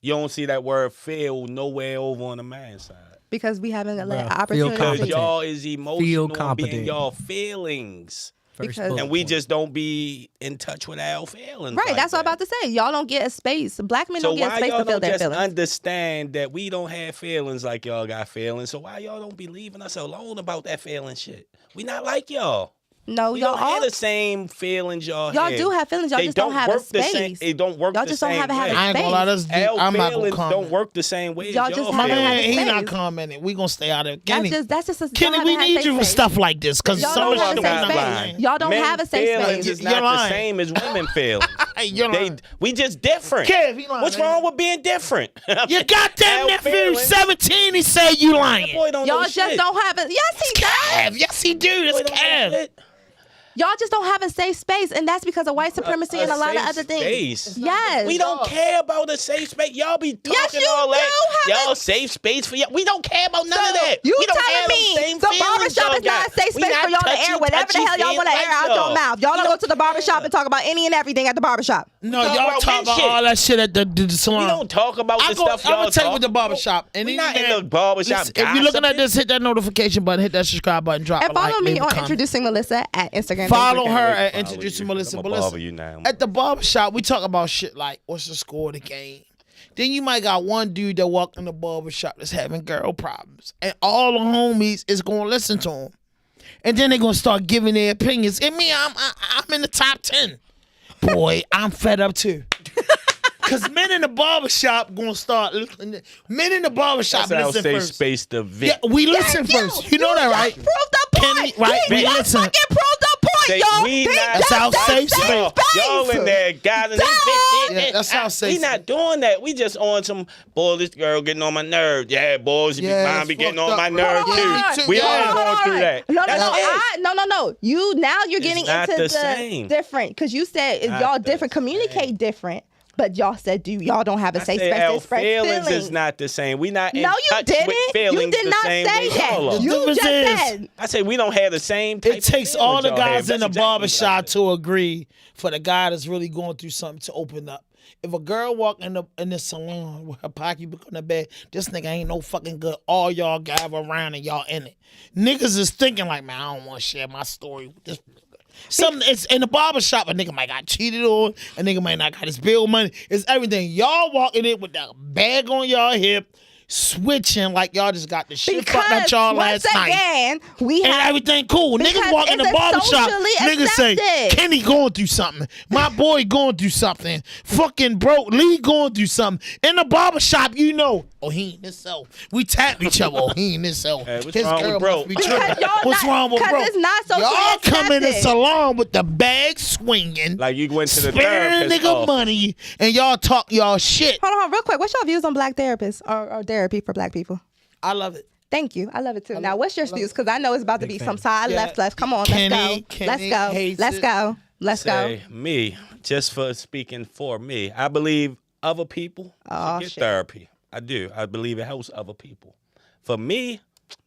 You don't see that word feel nowhere over on the man's side. Because we haven't let Feel opportunity. Because competent. y'all is emotional and competent. being y'all feelings. Because- And we just don't be in touch with our feelings. Right, like that's what I'm that. about to say. Y'all don't get a space. Black men So don't get a why space y'all to feel don't their just feelings. understand that we don't have feelings like y'all got feelings? So why y'all don't be leaving us alone about that feeling shit? We not like y'all. No, We y'all don't have all. the same feelings y'all Y'all have. do have feelings. Y'all They just don't have a work the same. space. They don't work Y'all the just don't same have a way. I ain't gonna lie, that's deep. Our I'm not gonna feelings comment. don't work the same way. Y'all as just y'all haven't feelings. had a He space. not commenting. We gonna stay out of it. Kenny, That's just a Kenny, y'all we haven't had need a you for safe space. Stuff like this. Because Y'all some don't of have the a shit safe not space. lying. Y'all don't Men have a safe feelings space. is You're not the lying. same as women feelings. You're lying. We just different. Kev, he lying, What's man. wrong with being different? Your goddamn Our nephew, feelings- 17, he said you That lying. boy don't know Y'all just shit. don't have a. Yes, he does. Kev, yes, he do. Boy That's don't know Kev. shit. Y'all just don't have a safe space, and that's because of white supremacy and a lot of safe other things. space. Yes. We don't care about a safe space. Y'all be talking Yes, you all that. do have Y'all a- safe space for y'all. We don't care about none of So, that. You we don't telling have them me same the feelings barbershop y'all is not a got. safe We space not for y'all to touchy, air whatever the touchy hell y'all want to feeling air out like your mouth. Y'all We don't go to the barbershop care. and talk about any and everything at the barbershop. No, talk y'all about talk men about shit. all that shit at the salon. We don't talk about the stuff I'm y'all gonna tell you talk with the about. barbershop. And We any not in man- the barbershop Listen, if you're looking at gossiping. this, hit that notification button, hit that subscribe button, drop And a like, follow me leave a on comment. Introducing Melissa at Instagram. Follow Facebook, her and at Follow Introducing you. Melissa. I'ma But bother listen, you now. at the barbershop, we talk about shit like what's the score of the game. Then you might got one dude that walk in the barbershop that's having girl problems. And all the homies is gonna listen to him. And then they're gonna start giving their opinions. And me, I'm in the top 10. Boy, I'm fed up too. Cause men in the barbershop gonna start listening. Men in the barbershop That's our listen safe first. space to vent. Yeah, we listen first. You know that, right? Prove the point. Kenny, right? He We just listen. fucking proved the point, Say, y'all. we He not- just That's our said safe space. Y'all in there, guys. Yeah, that's our safe We space. not doing that. We just on some, boy, this girl getting on my nerves. Yeah, boys, Yeah, mine it's be getting fucked on my up, nerves bro. too. Yeah, me too. We Yeah. all going through that. No, That's it. no. You now you're getting not into the same. different because you said Not y'all the different, communicate same. different, but y'all said y'all don't have a I safe said space to our express feelings feelings. is not the same. We not in No, you touch didn't. with feelings You did the not same say way that. y'all are. The You difference just is- said. I say we don't have the same type It takes of all the feelings y'all guys have. in the That's exactly what I barbershop said. to agree for the guy that's really going through something to open up. If a girl walk in the salon with her pocketbook on the bed, this nigga ain't no fucking good. All y'all gather around and y'all in it. Niggas is thinking like, man, I don't want to share my story with this. Something it's in the barbershop, a nigga might got cheated on, a nigga might not got his bill money. It's everything. Y'all walking in with that bag on y'all hip, switching like y'all just got the shit fucked at y'all once last night. again, we And have everything cool. Because Niggas walk in the it's barbershop. socially Niggas say, accepted. Kenny going through something. My boy going through something. Fucking broke Lee going through something. In the barbershop, you know, oh, he ain't this self. We tap each other. Oh, he ain't this self. Hey, what's wrong with must broke? be Because tripping. y'all What's not- wrong with 'cause broke? it's not socially Y'all come in the accepted. salon with the bag swinging. Like you went to the sparing therapist nigga office. money, and y'all talk y'all shit. Hold on, real quick. What's your views on black therapists or therapy for black people? I love it. Thank you. I love it too. Now, what's your views? Because I know it's about to be some side Yeah. left. Come on, Kenny let's go. hates Let's it. go. Let's go. Say me, just for speaking for me, I believe other people should get therapy. I do. I believe it helps other people. For me,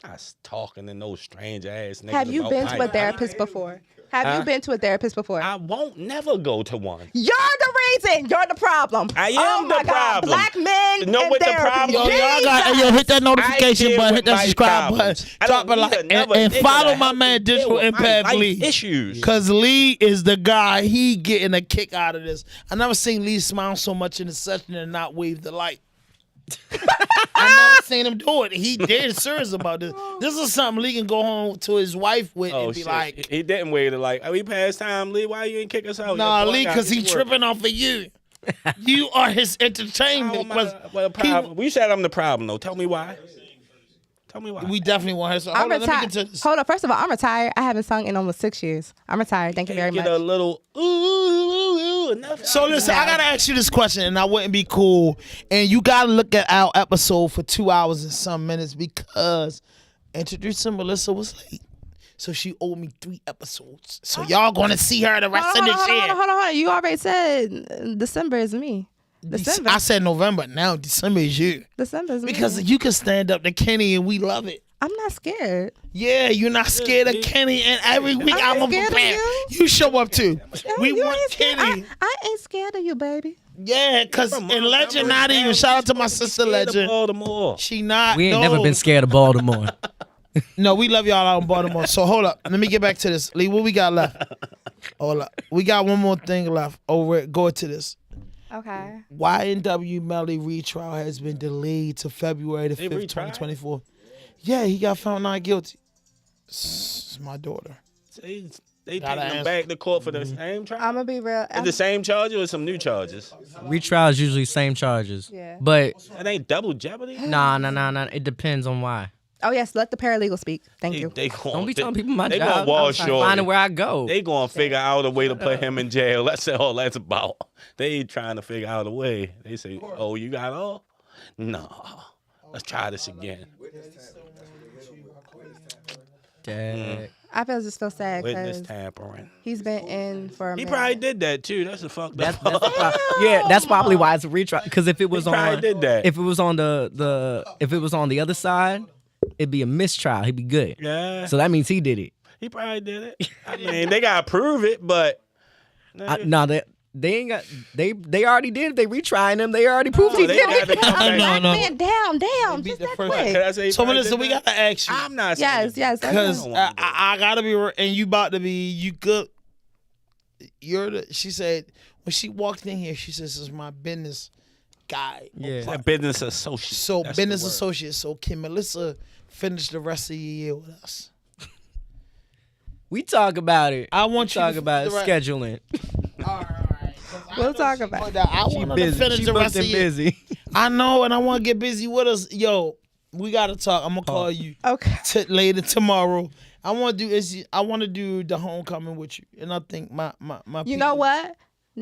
I was talking to no strange ass niggas. Have you about been my to a therapist before? Have you been to a therapist before? I won't never go to one. You're the reason. You're the problem. I am oh my the God. problem. Black men Know and what the therapy. problem Yo, y'all got hit that notification deal button, with hit that my subscribe problems. button, I drop don't a like, need another and nigga follow to my help man me deal Digital with my Impact life Lee. issues. Cause Lee is the guy. He getting a kick out of this. I never seen Lee smile so much in the session and not wave the light. I never seen him do it. He dead serious about this. This is something Lee can go home to his wife with Oh and be shit! like, He didn't wait like, oh, we passed time, Lee. Why you ain't kick us out? "Nah, Your boy Lee, got because he his work." tripping off of you. You are his entertainment." You said I'm the problem, though. Tell me why. Tell me why. We definitely want her. So I'm hold on, let me retired. get to this. Hold up. First of all, I'm retired. I haven't sung in almost 6 years. I'm retired. Thank you very Get much. a little ooh, enough. So listen, I gotta ask you this question, and I wouldn't be cool. And you gotta look at our episode for 2 hours and some minutes because introducing Melissa was late. So she owed me 3 episodes. So y'all gonna see her the rest of this year. Hold on. You already said December is me. December. I said November. Now December is you. December is me. Because you can stand up to Kenny and we love it. I'm not scared. Yeah, you're not scared of Kenny, and every week I'm I'm gonna scared of prepare. you. You show up too. We You want ain't scared. Kenny. I ain't scared of you, baby. Yeah, because in Legend, not even. Shout out to my sister Legend. Baltimore. She not. We ain't no. never been scared of Baltimore. No, we love y'all out in Baltimore. So hold up. Let me get back to this. Lee, what we got left? Hold up. We got one more thing left. Go to this. Okay. YNW Melly retrial has been delayed to February the 5th, retried? 2024. Yeah, he got found not guilty. It's my daughter. They taking Gotta him answer. back to court for the same trial. I'm gonna be real. Is the same charges or some new charges? Retrial is usually same charges. Yeah. But That ain't double jeopardy. nah. It depends on why. Oh yes, let the paralegal speak. Thank you. They gon- Don't be telling people my they job. gonna wall I'm trying to short. find it where I go. They gonna figure out a way to put him in jail. That's all that's about. They trying to figure out a way. They say, "Oh, you got all? No, let's try this again." Dang. I just feel sad Witness because tampering. he's been in for a He minute. probably did that too. That's a fucked That's up. that's probably why it's a retrial. Because if it was probably on, did that. if it was on if it was on the other side, it'd be a mistrial. He'd be good. Yeah, So that means he did it. he probably did it. I mean, they gotta prove it, but No, they ain't got. They already did it. They retrying him. They already proved he they did got it. to come back. No, no. Man, damn, Beat just the that first- quick. Can I say he So probably Melissa, did we that? gotta ask you. I'm not saying Yes. Because that's I gotta be, and you about to be, you good. She said, when she walked in here, she says, this is my business guy. Yeah. a business associate. So That's the business word. associate. So can Melissa finish the rest of the year with us? We talk about it. I want you talk to about the right- scheduling. All right. We'll talk about it. I want her to Busy. finish She the rest booked of and the year. busy. I know, and I want to get busy with us. Yo, we gotta talk. I'm gonna call you Okay. later tomorrow. I want to do the homecoming with you, and I think my You know people- what?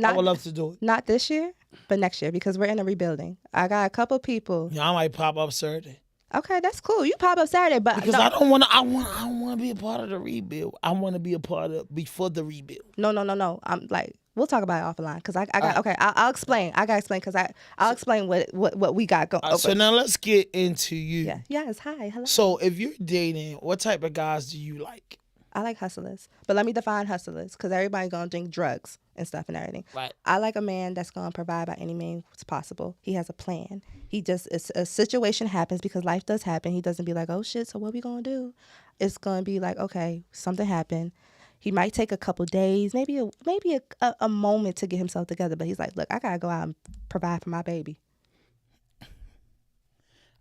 I would love to do it. Not this year, but next year because we're in a rebuilding. I got a couple people. Yeah, I might pop up Saturday Okay, that's cool. You pop up Saturday, but because no, I don't want to be a part of the rebuild. I want to be a part of before the rebuild. no. I'm like, we'll talk about it offline because I got okay. I'll explain. I gotta explain because I'll explain what we got going. So now let's get into you. yeah, yes. Hi, hello. So if you're dating, what type of guys do you like? I like hustlers, but let me define hustlers because everybody gonna drink drugs and stuff and everything. Right. I like a man that's gonna provide by any means possible. He has a plan. He just a situation happens because life does happen. He doesn't be like, oh shit, so what we gonna do? It's gonna be like, okay, something happened. He might take a couple days, maybe a moment to get himself together. But he's like, look, I gotta go out and provide for my baby.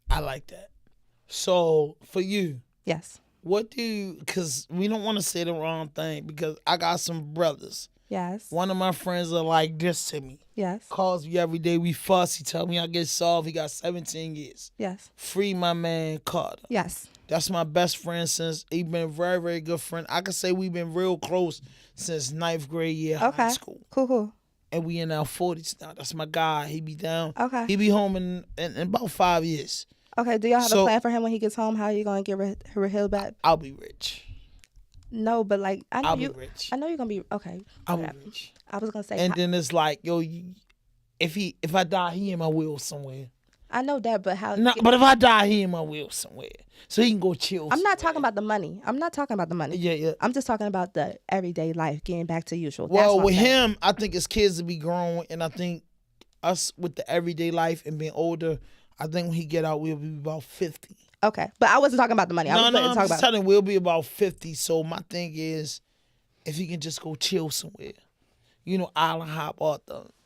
I like that. So for you, Yes. because we don't want to say the wrong thing because I got some brothers. Yes. One of my friends are like this to me. Yes. Calls me every day. We fuss. He tell me I get soft. He got 17 years. Yes. Free my man Carter. Yes. That's my best friend since he been a very, very good friend. I could say we've been real close since 9th grade year of high Okay. school. Cool. And we in our 40s now. That's my guy. He be down. Okay. He be home in about 5 years. Okay, do y'all have So- a plan for him when he gets home? How are you gonna get Raheel back? I'll be rich. No, but like I know I'll be you. rich. I know you're gonna be okay. I'll be whatever. rich. I was gonna say. And then it's like, yo, if I die, he in my will somewhere. I know that, but how? No, but if I die, he in my will somewhere, so he can go chill. I'm not talking about the money. I'm not talking about the money. Yeah. I'm just talking about the everyday life, getting back to usual. That's Well, what with I'm saying. him, I think his kids will be grown, and I think us with the everyday life and being older, I think when he get out, we'll be about 50. Okay, but I wasn't talking about the money. I was I'm talking just about. telling you, we'll be about 50. So my thing is, if he can just go chill somewhere, island hop or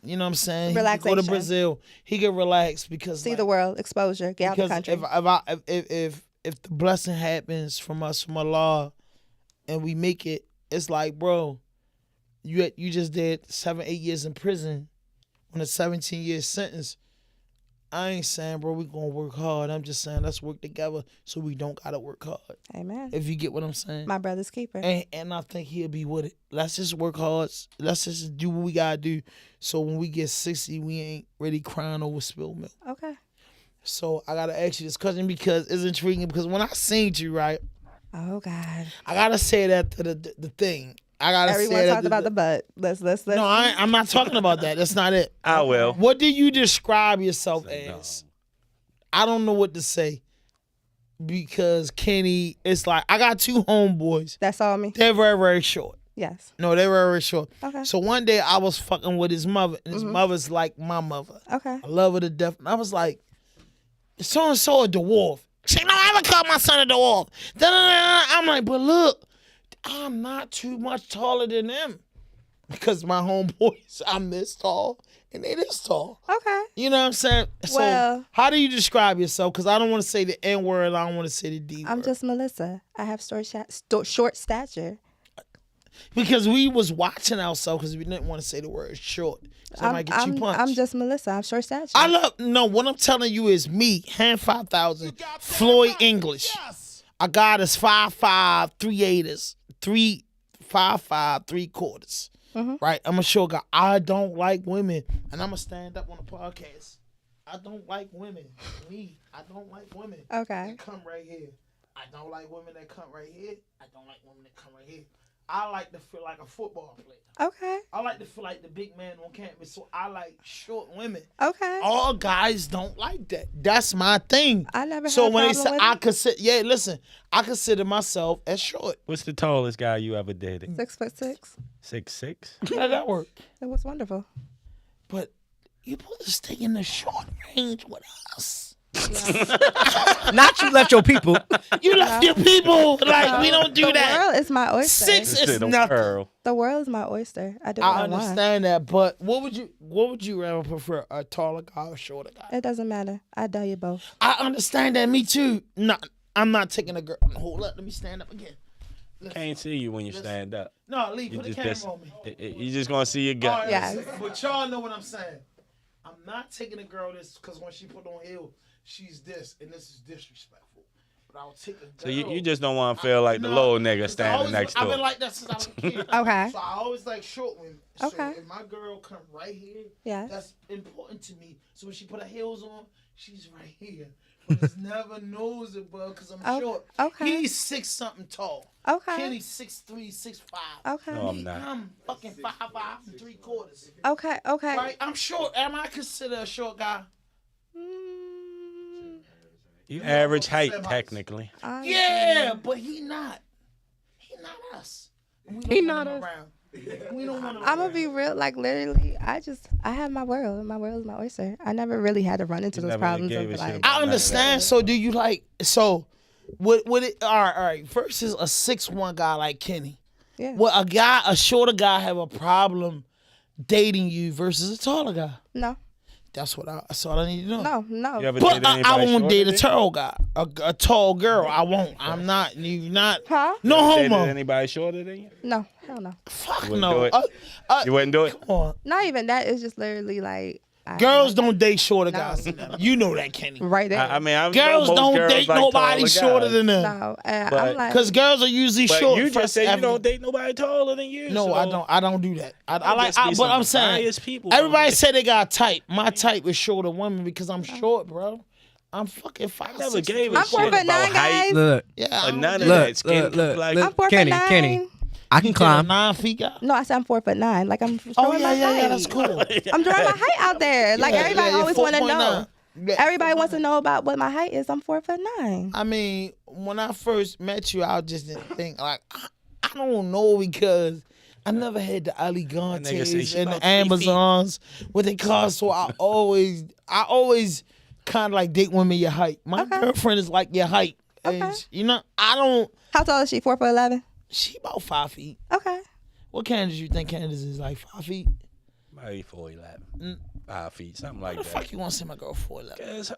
you know what I'm saying? He can go to Relaxation. Brazil. He can relax because See the world, exposure, get out the country. If the blessing happens from Allah, and we make it, it's like, bro, you just did 7-8 years in prison on a 17-year sentence. I ain't saying, bro, we gonna work hard. I'm just saying, let's work together so we don't gotta work hard. Amen. If you get what I'm saying. My brother's keeper. And I think he'll be with it. Let's just work hard. Let's just do what we gotta do. So when we get 60, we ain't really crying over spilled milk. Okay. So I gotta ask you this question because it's intriguing. Because when I seen you, right, Oh God. I gotta say that to the thing. I gotta Everyone say that. talked about the butt. Let's. No, I'm not talking about that. That's not it. I will. What do you describe yourself No. as? I don't know what to say because Kenny, it's like I got two homeboys. That's all me. They're very, very short. Yes. No, they're very, very short. Okay. So one day I was fucking with his mother, and his mother's like my mother. Okay. I love her to death. And I was like, so and so a dwarf. She no, I ever call my son a dwarf. Da-da-da-da. I'm like, but look, I'm not too much taller than them. Because my homeboys, I'm this tall and they this tall. Okay. You know what I'm saying? So Well- how do you describe yourself? Because I don't want to say the N word. I don't want to say the D word. I'm just Melissa. I have short stature. Because we was watching ourselves because we didn't want to say the word short. So I might get you punched. I'm just Melissa. I have short stature. What I'm telling you is me, Hand 5000, Floyd English. A guy that's 5'5", 3/8, 3'5", 3/4. Right? I'm a short guy. I don't like women. And I'm going to stand up on the podcast. I don't like women. Me, I don't like women. Okay. That come right here. I don't like women that come right here. I don't like women that come right here. I like to feel like a football player. Okay. I like to feel like the big man on campus, so I like short women. Okay. All guys don't like that. That's my thing. I never So had a when they problem say with it. listen, I consider myself as short. What's the tallest guy you ever dated? 6'6". 6'6"? How did that work? It was wonderful. But you put to stay in the short range with us. Not you left your people. You left your people. Like, we don't do the that. world is my oyster. 6 is Shit, don't nothing. curl. The world is my oyster. I do what I I want. understand that, but what would you rather prefer, a taller guy or a shorter guy? It doesn't matter. I dare you both. I understand that. Me too. No, I'm not taking a girl. Hold up. Let me stand up again. Can't see you when you stand up. No, Lee, You put the just camera on me. you just gonna see your gut. All right, Yes. listen, but y'all know what I'm saying. I'm not taking a girl this because when she put on heel, she's this, and this is disrespectful. But I'll take a girl. So you just don't want to feel like the little nigga standing next I've door. been like that since I was a kid. Okay. So I always like short women. So Okay. if my girl come right here, Yes. that's important to me. So when she put her heels on, she's right here. But it's never noticeable because I'm Oh, short. okay. He's 6 something tall. Okay. Kenny's 6'3", 6'5". Okay. No, I'm not. I'm fucking 5'5" and 3/4. Okay. Okay. Right? I'm short. Am I considered a short guy? You average height, Same height. technically. Yeah, but he not. He not us. He not us. We don't want to. I'm gonna be real. Like literally, I have my world. My world is my oyster. I never really had to run into those never problems gave of a shit like. about I understand. So do you like? So, would it? All right. Versus a 6'1" guy like Kenny. Yeah. Would a shorter guy have a problem dating you versus a taller guy? No. That's all I need to know. No. No. You ever But dated I anybody won't shorter date a than tall guy, a tall girl. I won't. I'm not. You not. Huh? No you? Dated homo. anybody shorter than you? No. Hell no. Fuck You wouldn't no. do it? You wouldn't do it? Come on. Not even that. It's just literally like. Girls don't date shorter No. guys. You know that, Kenny. Right there. I mean, I Girls know most don't girls date like nobody taller shorter guys. than them. no. And But- I'm like. Because girls are usually But short. you for just said you evidence. don't date nobody taller than you. No, so I don't. I don't do that. just be But some I'm saying, biased people. everybody say they got a type. My type is shorter women because I'm short, bro. I'm fucking 5'6". Never gave a I'm shit 4'9", about height. guys. Look, Yeah, Or none of look, that. Skin look, look, like look. I'm 4'9". Kenny, I can climb. 9 feet guy. No, I said I'm 4'9". Like I'm showing Oh my yeah, height. that's cool. I'm throwing my height out there. Like Yeah, everybody yeah, always want to 4.9. know. Yeah. Everybody wants to know about what my height is. I'm 4'9". I mean, when I first met you, I just didn't think like I don't know because I never had the That nigga say Aligantes she and the about 3 feet. Amazons what they cost. So I always kind of like date women your height. My girlfriend is like your height. Okay. And you know, I don't. How tall is she? 4'11". She about 5 feet. Okay. What Candace you think Candace is like 5 feet? Maybe 4'11", 5 feet, something like What the that. fuck you want to say my girl 4'11"? 'Cause,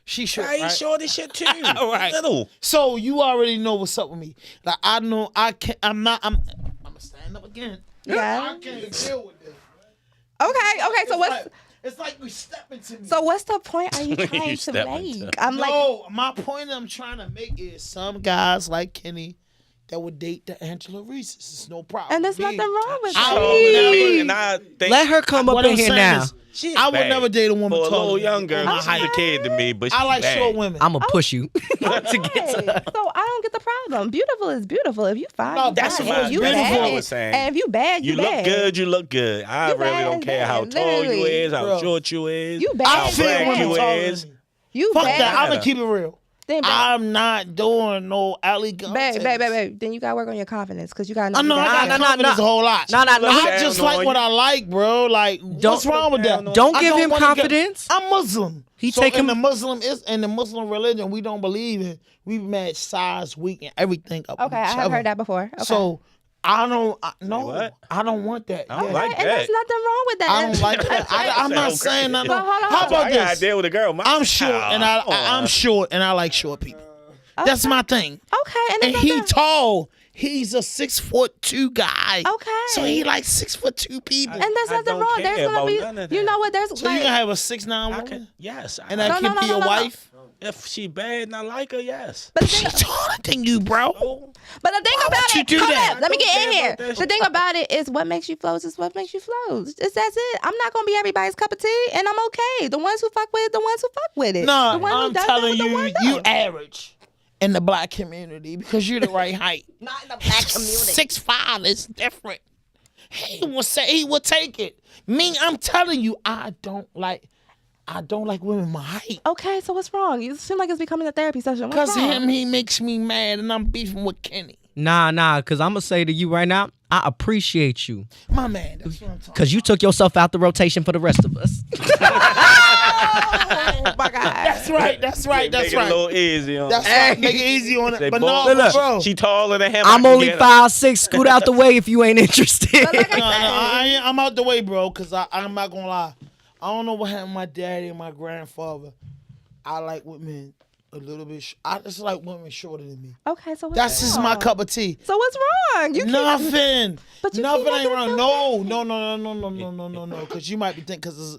She short, I ain't right? sure this shit too. Right. Little. So you already know what's up with me. Like I know I can't. I'm gonna stand up again. Yeah. I can't deal with this. Okay. So what's It's like you step into me. so what's the point are you trying to step make? into- I'm like, No, my point I'm trying to make is some guys like Kenny that would date the Angela Reese's. It's no problem. and there's nothing wrong with I that. would never- And I think Let her come up What in I'm here saying now. is, she's I would bad. never date a woman For a taller little than me. young girl, My she's height. a kid to me, but I she's like bad. short women. I'm gonna push you. Okay. So I don't get the problem. Beautiful is beautiful. If you fine, No, you that's fine. what If you beautiful bad, was saying. and if you bad, You you look bad. good, you look good. I You really bad don't care how bad, tall you literally. is, how Bro. short you is, You bad how I feel bad. black women you taller is. than me. You Fuck bad. that. I'm matter. gonna keep it real. Then I'm not doing no Aligantes. babe. Then you gotta work on your confidence because you gotta know. I know you I got got no, confidence no. a whole lot. No. I just down like on what you. I like, bro. Like, what's wrong with that? Don't I give him wanna get- confidence. I'm Muslim. He so take in him- the Muslim religion, we don't believe in we match size, weight, and everything up. Okay, with I each have other. heard that before. Okay. So I don't. No, what? I don't want that. I don't Yeah. like and there's that. nothing wrong with that. I don't like that. I'm not So saying nothing. But hold on. How about I got a this? deal with a girl. I'm short, and I'm short, and I like short people. That's my thing. Okay, and And there's he nothing- tall. He's a 6'2" guy. Okay. So he like 6'2" people. and there's I nothing don't wrong. care There's gonna about be, none of you that. know what? There's So you like, gonna have a 6'9" I woman, can, yes. and that No, can no, be no, your no, no. wife. If she bad and I like her, yes. but the She thing, taller than you, bro. but the thing Why about would you it, do hold that? up, let me I don't get in care here. about that The thing about it is what makes you flows is what makes you flows. That's it. I'm not gonna be everybody's cup of tea, and I'm okay. The ones who fuck with it, the ones who fuck with it. No, the one who I'm doesn't, telling the you, one you don't. average in the black community because you're the right height. Not in the black community. 6'5" is different. He will say he will take it. Me, I'm telling you, I don't like women my height. Okay, so what's wrong? You seem like it's becoming a therapy session. What's Cause wrong? he makes me mad, and I'm beefing with Kenny. Nah, cause I'm gonna say to you right now, I appreciate you. My man, that's what I'm talking. Cause you took yourself out the rotation for the rest of us. Oh my god. That's right. That's right. That's Make it a right. little easy on That's her. right. Make it easy on They it. But both- no, Look, bro. She taller than him. I'm I can only get her. 5'6". Scoot out the way if you ain't interested. I'm out the way, bro. Cause I'm not gonna lie. I don't know what happened to my daddy and my grandfather. I like women a little bit. I just like women shorter than me. Okay, so what's That's just wrong? my cup of tea. So what's wrong? You keep- Nothing. But you Nothing keep ain't making wrong. yourself No. Because you might be thinking, because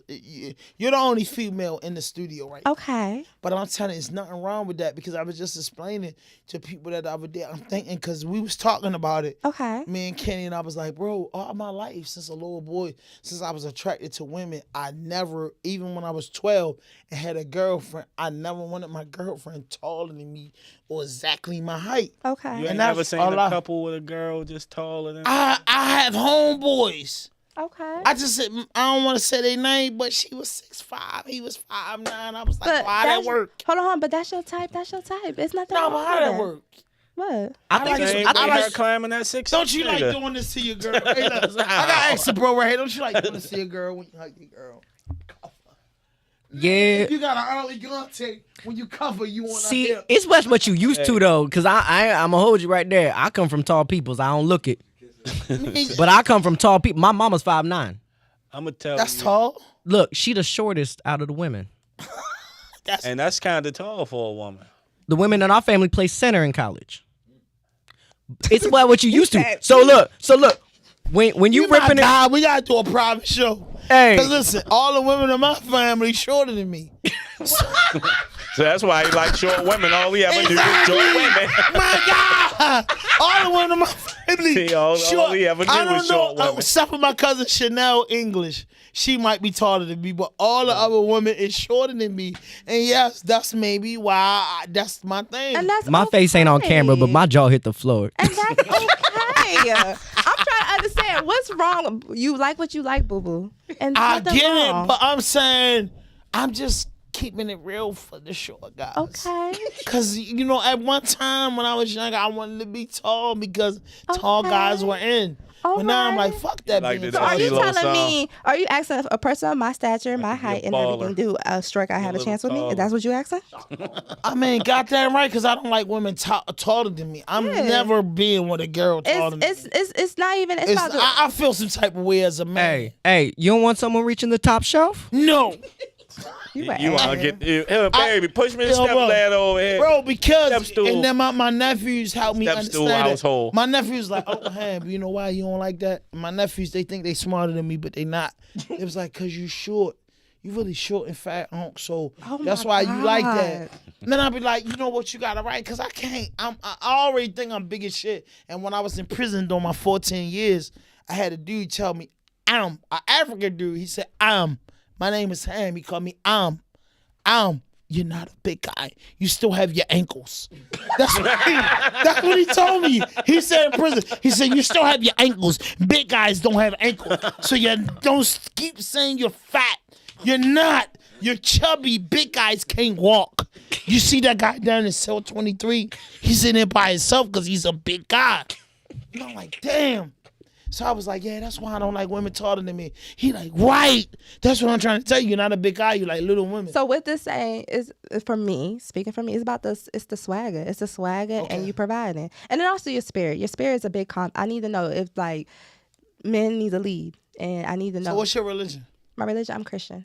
you're the only female in the studio right now. Okay. But I'm telling you, there's nothing wrong with that because I was just explaining to people that the other day. I'm thinking, because we was talking about it. Okay. Me and Kenny, and I was like, bro, all my life since a little boy, since I was attracted to women, I never, even when I was 12 and had a girlfriend, I never wanted my girlfriend taller than me or exactly my height. Okay. You ain't And never that's seen all a I- couple with a girl just taller than I have homeboys. Okay. I just said, I don't want to say their name, but she was 6'5", he was 5'9". I was like, But why that that's- work? Hold on, but that's your type. That's your type. It's nothing No, wrong but with how that work? What? I think like it's, Ain't I they think her it's, climbing that 6? Don't you like doing this to your girl? Hey, look, I got extra bro right here. Don't you like doing this to your girl when you hug your girl? yeah. If you got an early Gante, when you cover, you want to See, hip. it's what you used to though, cause I'm gonna hold you right there. I come from tall peoples. I don't look it, but I come from tall people. My mama's 5'9". I'm gonna tell That's you. tall. Look, she the shortest out of the women. And that's kind of tall for a woman. The women in our family play center in college. It's what you used to. So look, when you ripping it, God, we gotta do a private show. Hey. Cause listen, all the women in my family shorter than me. So that's why he like short women. All he ever knew was short women. My God! All the women in my family. All short. he ever knew I don't was know. short women. Except for my cousin Chanel English. She might be taller than me, but all the other women is shorter than me. And yes, that's maybe why that's my thing. And that's My face ain't on camera, but my jaw hit the floor. And that's okay. I'm trying to understand what's wrong. You like what you like, boo boo. And I nothing get wrong. it, but I'm saying I'm just keeping it real for the short guys. Okay. Because, at one time when I was younger, I wanted to be tall because tall guys were in. But now I'm like, fuck that. Like being the So are you Lilo telling song. me, are you asking a person of my stature, my height, and everything, do a strike I have a chance with me? Is that what you asking? I mean, goddamn right, because I don't like women taller than me. I'm never being with a girl taller than me. It's not even, it's not I feel some type of way as a man. Hey, you don't want someone reaching the top shelf? No. You want to get baby? Push me the step bro. ladder over here. Bro, because Step stool. and then my nephews help me Step understand stool it. household. My nephews like, oh, Ham, you know why you don't like that? My nephews, they think they smarter than me, but they not. It was like, cause you short. You really short and fat, honk. So that's why you like that. And then I'll be like, you know what, you got it right, cause I can't. I already think I'm big as shit. And when I was in prison during my 14 years, I had a dude tell me, an African dude. He said, my name is Ham. He called me you're not a big guy. You still have your ankles. That's what he told me. He said in prison, he said, you still have your ankles. Big guys don't have ankles. So you don't keep saying you're fat. You're not. You're chubby. Big guys can't walk. You see that guy down in cell 23? He's in there by himself because he's a big guy. And I'm like, damn. So I was like, yeah, that's why I don't like women taller than me. He like, right. That's what I'm trying to tell you. You're not a big guy. You like little women. So what this saying is, for me, speaking for me, it's about this. It's the swagger. It's the swagger, and you providing, and then also your spirit. Your spirit is a big I need to know if like men need to lead, and I need to know. So what's your religion? My religion, I'm Christian.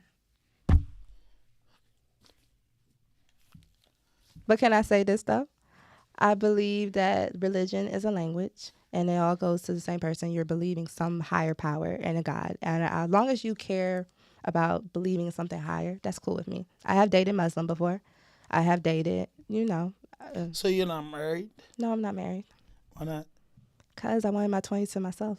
But can I say this though? I believe that religion is a language. And it all goes to the same person. You're believing some higher power and a God. And as long as you care about believing in something higher, that's cool with me. I have dated Muslim before. I have dated, So you're not married? No, I'm not married. Why not? Because I wanted my 20s to myself.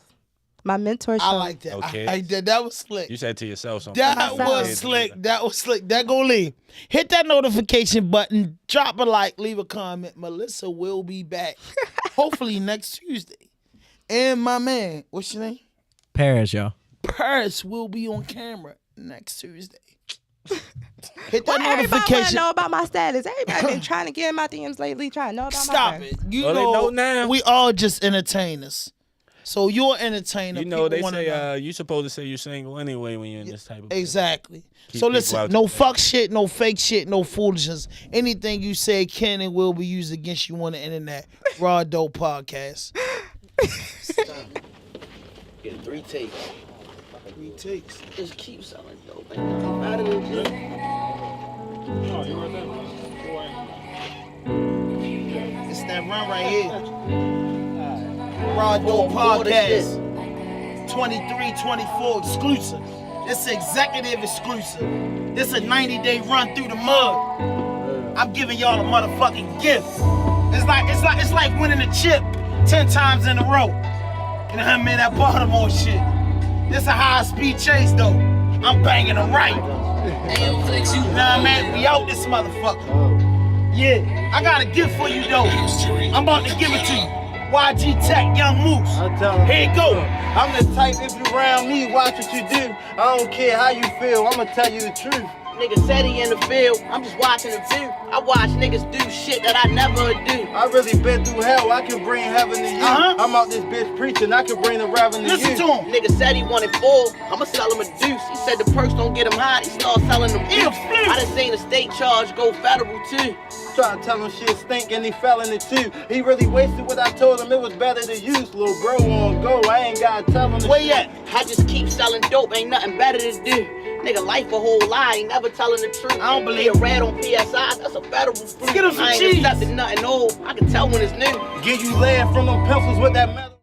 My mentor I like that. Okay. I did. That was slick. You said to yourself something. That was slick. That was slick. That go leave. Hit that notification button. Drop a like. Leave a comment. Melissa will be back. Hopefully next Tuesday. And my man, what's your name? Paris, y'all. Paris will be on camera next Tuesday. Hit that Everybody want to notification. know about my status. Everybody been trying to get in my DMs lately, trying to know about Stop my it. You Well, they know now. we all just entertainers. So you're an entertainer. You know, they People wanna know. say you supposed to say you're single anyway when you're in this type of Exactly. Keep So people listen, out no your fuck shit, no fake shit, no foolishness. Anything you say can and will be used against you on the internet. RawDope Podcast. Get 3 takes. 3 takes. Just keep selling dope. Ain't nothing better than just. It's that run right here. RawDope Podcast. 23-24 exclusive. It's executive exclusive. It's a 90-day run through the mud. I'm giving y'all a motherfucking gift. It's like winning a chip 10 times in a row. You know what I mean? That Baltimore shit. This a high-speed chase though. I'm banging them right. You know what I mean? We out this motherfucker. Yeah, I got a gift for you though. I'm about to give it to you. YG Tech, Young Moose. Here you go. I'm the type, if you around me, watch what you do. I don't care how you feel, I'ma tell you the truth. Nigga said he in the field, I'm just watching the view. I watch niggas do shit that I never do. I really been through hell, I can bring heaven to you. I'm out this bitch preaching, I can bring the revenue to you. Listen to him. Nigga said he wanted 4, I'ma sell him a deuce. He said the perks don't get him high, he started selling them deuce. I done seen the state charge go federal too. Try to tell him shit stink and he fell in it too. He really wasted what I told him, it was better to use. Little bro won't go, I ain't gotta tell him. Where you at? I just keep selling dope, ain't nothing better to do. Nigga, life a whole lie, ain't never telling the truth. I don't believe a rat on PSI, that's a federal fruit. Get him some I ain't cheese. accepting nothing old, I can tell when it's new. Get you lead from them pencils with that metal.